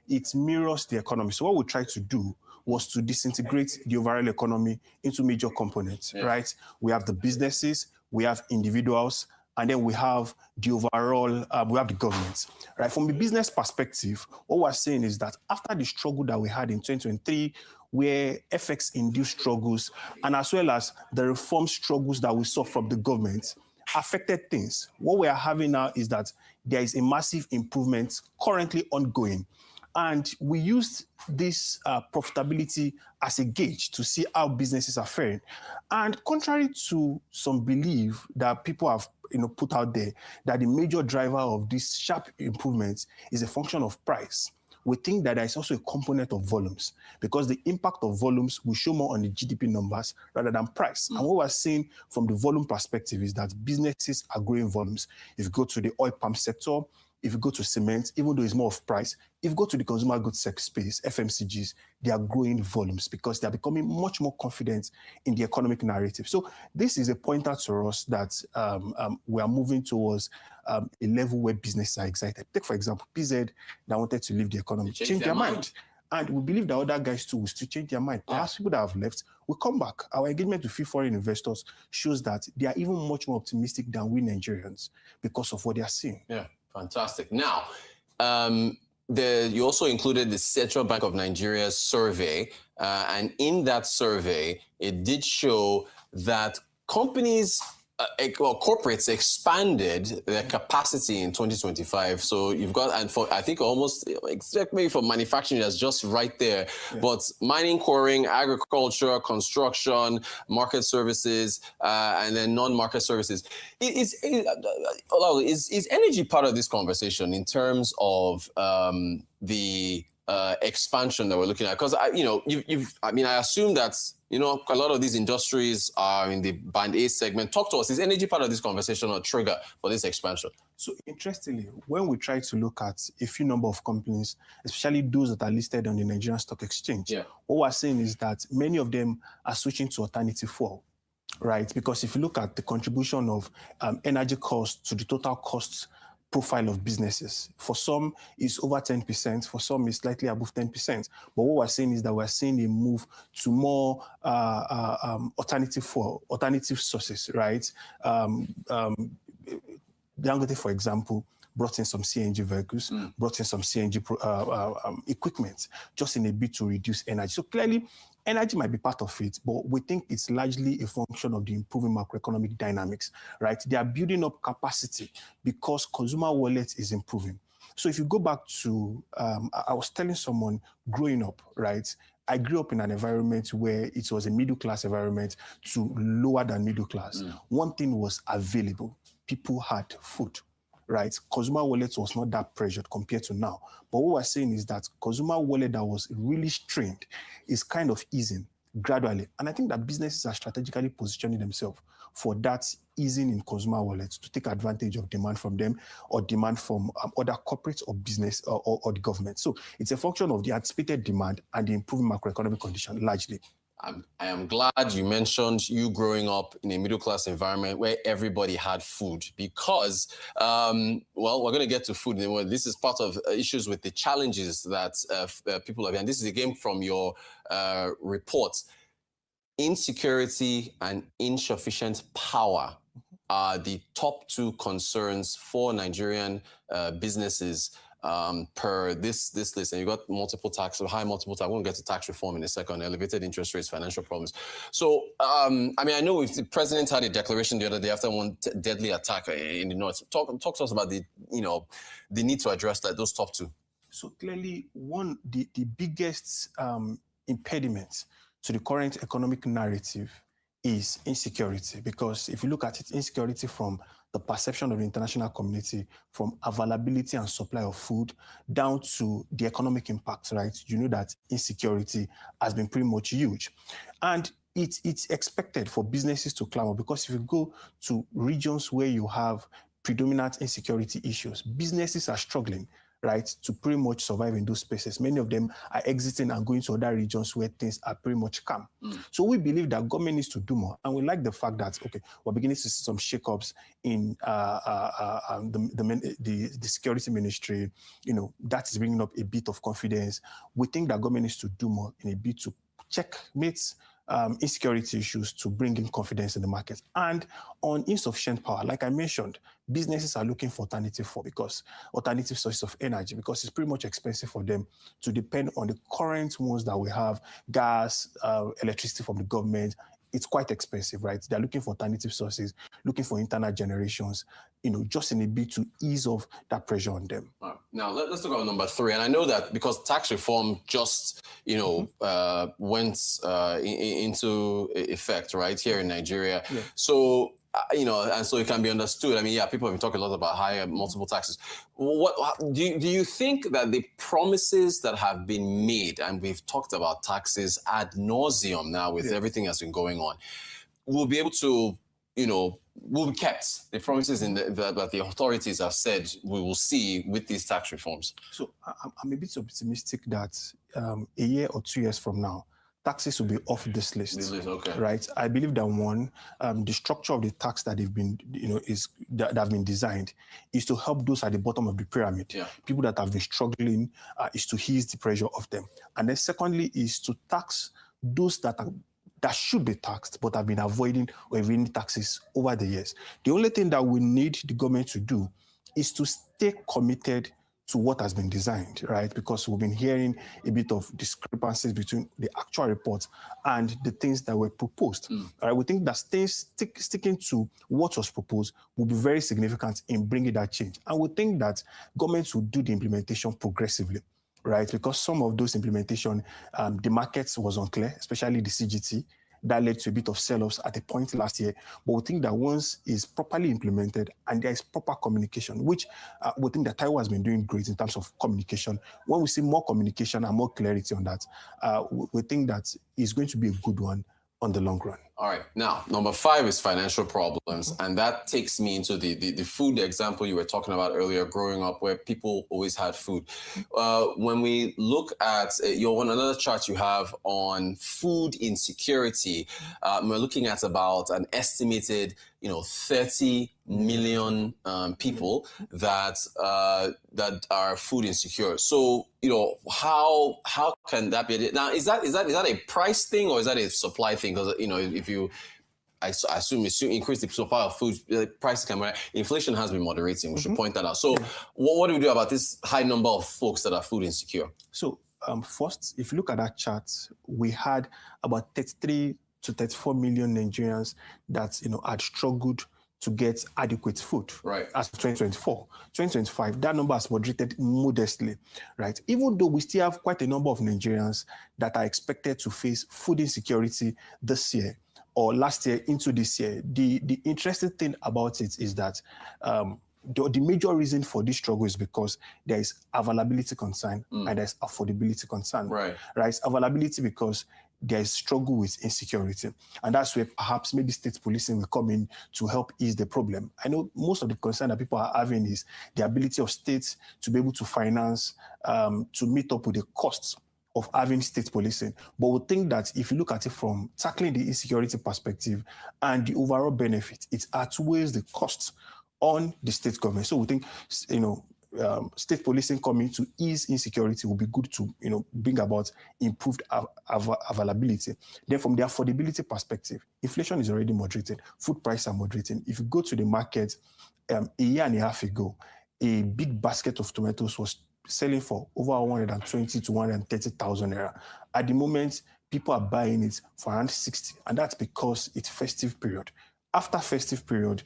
it mirrors the economy. So what we tried to do was to disintegrate the overall economy into major components, right? We have the businesses, we have individuals, and then we have the overall, we have the government, right? From the business perspective, what we're saying is that after the struggle that we had in 2023, where FX-induced struggles, and as well as the reform struggles that we saw from the government, affected things. What we are having now is that there is a massive improvement currently ongoing. And we used this profitability as a gauge to see how businesses are faring. And contrary to some belief that people have put out there, that the major driver of this sharp improvements is a function of price, we think that there is also a component of volumes, because the impact of volumes will show more on the GDP numbers rather than price. And what we're seeing from the volume perspective is that businesses are growing volumes. If you go to the oil palm sector, if you go to cement, even though it's more of price, if you go to the consumer goods space, FMCGs, they are growing volumes because they are becoming much more confident in the economic narrative. So this is a pointer to us that we are moving towards a level where businesses are excited. Take, for example, PZ that wanted to leave the economy, change their mind. And we believe that other guys too will still change their mind. Perhaps people that have left will come back. Our engagement with foreign investors shows that they are even much more optimistic than we Nigerians because of what they are seeing. Yeah, fantastic. Now, you also included the Central Bank of Nigeria's survey, and in that survey, it did show that companies, corporates expanded their capacity in 2025. So you've got, and for I think almost, except maybe for manufacturing, that's just right there. Yeah. But mining, quarrying, agriculture, construction, market services, and then non-market services. Is energy part of this conversation in terms of the expansion that we're looking at? Because I assume that a lot of these industries are in the band A segment. Talk to us. Is energy part of this conversation or trigger for this expansion? So interestingly, when we try to look at a few number of companies, especially those that are listed on the Nigerian Stock Exchange, what we're saying is that many of them are switching to alternative fuel, right? Because if you look at the contribution of energy costs to the total costs profile of businesses, for some is over 10%, for some is slightly above 10%. But what we're saying is that we're seeing a move to more alternative sources, right? Dangote, for example, brought in some CNG vehicles, brought in some CNG equipment, just in a bid to reduce energy. So clearly, energy might be part of it, but we think it's largely a function of the improving macroeconomic dynamics, right? They are building up capacity because consumer wallet is improving. So if you go back to, I was telling someone growing up, right? I grew up in an environment where it was a middle-class environment to lower than middle class. One thing was available. People had food, right? Consumer wallet was not that pressured compared to now. But what we're saying is that consumer wallet that was really strained is kind of easing gradually. And I think that businesses are strategically positioning themselves for that easing in consumer wallets to take advantage of demand from them or demand from other corporates or business or the government. So it's a function of the anticipated demand and the improving macroeconomic condition largely. I am glad you mentioned you growing up in a middle-class environment where everybody had food because, we're going to get to food. This is part of issues with the challenges that people have. And this is again from your report. Insecurity and insufficient power are the top two concerns for Nigerian businesses per this list, and you got multiple tax, high multiple tax. I won't get to tax reform in a second. Elevated interest rates, financial problems. So, I know the president had a declaration the other day after one deadly attack in the north. Talk to us about the need to address those top two. So clearly, the biggest impediment to the current economic narrative is insecurity, because if you look at it, insecurity from the perception of the international community, from availability and supply of food down to the economic impact, right? You know that insecurity has been pretty much huge. And it's expected for businesses to clamor, because if you go to regions where you have predominant insecurity issues, businesses are struggling, right, to pretty much survive in those spaces. Many of them are exiting and going to other regions where things are pretty much calm. So we believe that government needs to do more. And we like the fact that, okay, we're beginning to see some shakeups in the security ministry. That is bringing up a bit of confidence. We think that government needs to do more in a bit to checkmate insecurity issues to bring in confidence in the market. And on insufficient power, like I mentioned, businesses are looking for alternative sources of energy, because it's pretty much expensive for them to depend on the current ones that we have, gas, electricity from the government. It's quite expensive, right? They're looking for alternative sources, looking for internal generations, just in a bit to ease off that pressure on them. Right. Now, let's talk about number 3. And I know that because tax reform just, went into effect right here in Nigeria. Yeah. So, and so it can be understood. People have been talking a lot about higher multiple taxes. What do you think that the promises that have been made, and we've talked about taxes ad nauseum now with everything that's been going on, will be able to, will be kept? The promises that the authorities have said we will see with these tax reforms. So I'm a bit optimistic that a year or 2 years from now, taxes will be off this list. Okay. Right? I believe that one, the structure of the tax that they've been, that have been designed is to help those at the bottom of the pyramid. Yeah. People that have been struggling, is to ease the pressure of them. And then secondly is to tax those that should be taxed but have been avoiding or evading taxes over the years. The only thing that we need the government to do is to stay committed to what has been designed, right? Because we've been hearing a bit of discrepancies between the actual report and the things that were proposed. All right, we think that sticking to what was proposed will be very significant in bringing that change. And we think that governments will do the implementation progressively, right? Because some of those implementation, the markets was unclear, especially the CGT. That led to a bit of sell-offs at a point last year. But we think that once it's properly implemented and there is proper communication, which we think that Taiwan has been doing great in terms of communication. When we see more communication and more clarity on that, we think that it's going to be a good one on the long run. All right. Now, number 5 is financial problems. And that takes me into the food example you were talking about earlier, growing up, where people always had food. When we look at another chart you have on food insecurity, we're looking at about an estimated 30 million people that are food insecure. So, how can that be? Now, is that a price thing or is that a supply thing? Because, if you, I assume increase the supply of food, the price can rise. Inflation has been moderating. We should point that out. So, what do we do about this high number of folks that are food insecure? So, first, if you look at that chart, we had about 33 to 34 million Nigerians that had struggled to get adequate food. Right. As of 2024. 2025, that number has moderated modestly, right? Even though we still have quite a number of Nigerians that are expected to face food insecurity this year or last year into this year. The interesting thing about it is that the major reason for this struggle is because there is availability concern and there's affordability concern. Right. It's availability because there is struggle with insecurity. And that's where perhaps maybe state policing will come in to help ease the problem. I know most of the concern that people are having is the ability of states to be able to finance, to meet up with the costs of having state policing. But we think that if you look at it from tackling the insecurity perspective and the overall benefit, it outweighs the costs on the state government. So we think, state policing coming to ease insecurity will be good to, bring about improved availability. Then from the affordability perspective, inflation is already moderating. Food prices are moderating. If you go to the market, a year and a half ago, a big basket of tomatoes was selling for over 120 to 130,000 naira. At the moment, people are buying it for around 60, and that's because it's festive period. After festive period,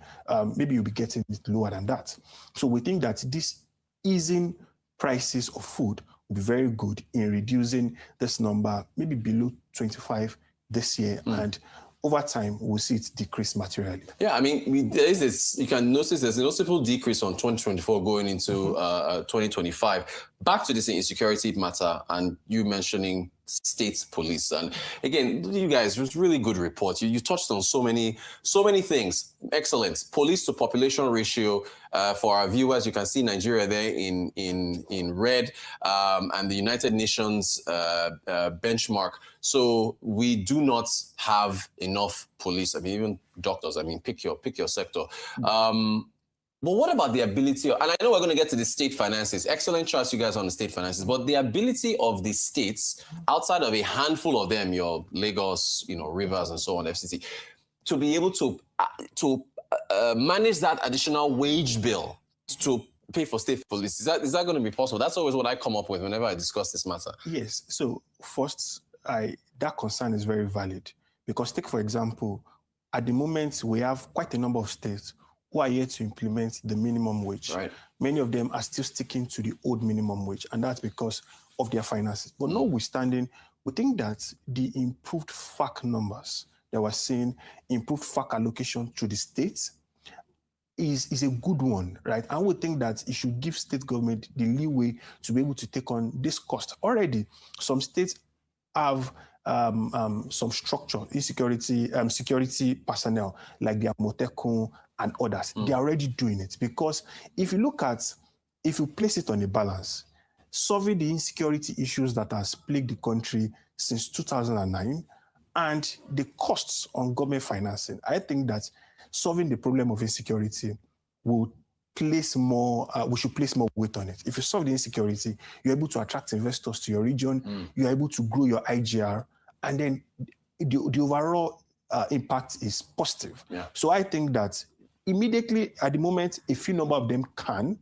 maybe you'll be getting it lower than that. So we think that this easing prices of food will be very good in reducing this number, maybe below 25 this year. And over time, we'll see it decrease materially. Yeah, I mean, there is this, you can notice there's a noticeable decrease on 2024 going into 2025. Back to this insecurity matter and you mentioning state police. And again, you guys, it was really good report. You touched on so many things. Excellent. Police to population ratio. For our viewers, you can see Nigeria there in red, and the United Nations benchmark. So we do not have enough police. I mean, even doctors. I mean, pick your sector. But what about the ability, and I know we're going to get to the state finances. Excellent choice, you guys, on the state finances. But the ability of the states, outside of a handful of them, your Lagos, Rivers, and so on, FCT, to be able to manage that additional wage bill to pay for state police. Is that going to be possible? That's always what I come up with whenever I discuss this matter. Yes. So first, that concern is very valid because take, for example, at the moment, we have quite a number of states who are yet to implement the minimum wage. Right. Many of them are still sticking to the old minimum wage, and that's because of their finances. But notwithstanding, we think that the improved FAC numbers that we're seeing, improved FAC allocation to the states, is a good one, right? And we think that it should give state government the leeway to be able to take on this cost. Already, some states have some structure, security personnel, like the Amotekun and others. They're already doing it because if you place it on a balance, solving the insecurity issues that has plagued the country since 2009 and the costs on government financing, I think that solving the problem of insecurity will place more, we should place more weight on it. If you solve the insecurity, you're able to attract investors to your region, you're able to grow your IGR, and then the overall impact is positive. Yeah. So I think that immediately at the moment, a few number of them can,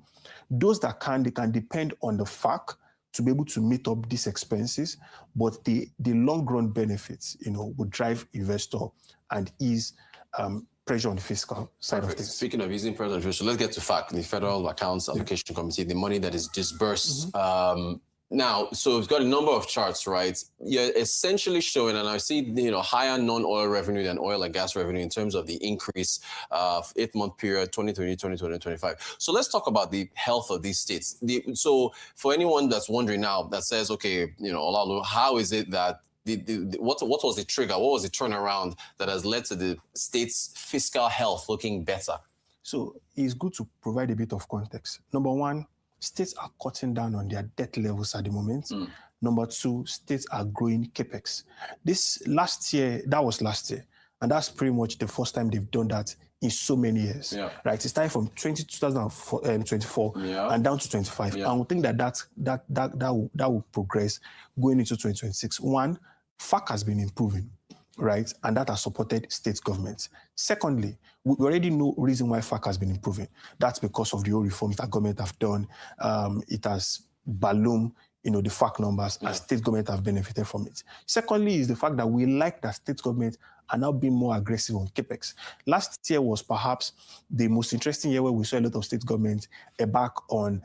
Those that can, they can depend on the FAC to be able to meet up these expenses, but the long run benefits, would drive investor and ease pressure on the fiscal side of things. Speaking of easing pressure on fiscal, let's get to FAC, the Federal Accounts Allocation Committee, the money that is disbursed. Now, so we've got a number of charts, right? You're essentially showing, and I see, higher non-oil revenue than oil and gas revenue in terms of the increase of 8-month period, 2020, 2025. So let's talk about the health of these states. So for anyone that's wondering now, that says, okay, Olalu, how is it that what was the trigger? What was the turnaround that has led to the state's fiscal health looking better? So it's good to provide a bit of context. Number one, states are cutting down on their debt levels at the moment. Number two, states are growing capex. That was last year. And that's pretty much the first time they've done that in so many years. Right? It started from 2024 and down to 25. And we think that will progress going into 2026. One, FAC has been improving, right? And that has supported state governments. Secondly, we already know reason why FAC has been improving. That's because of the old reforms that government have done. It has ballooned, the FAC numbers, and state government have benefited from it. Secondly, is the fact that we like that state government are now being more aggressive on capex. Last year was perhaps the most interesting year where we saw a lot of state governments back on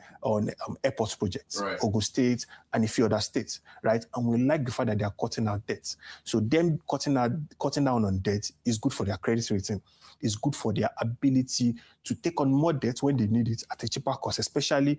airport projects, Ogun State and a few other states, right? And we like the fact that they are cutting out debts. So them cutting down on debt is good for their credit rating. It's good for their ability to take on more debt when they need it at a cheaper cost, especially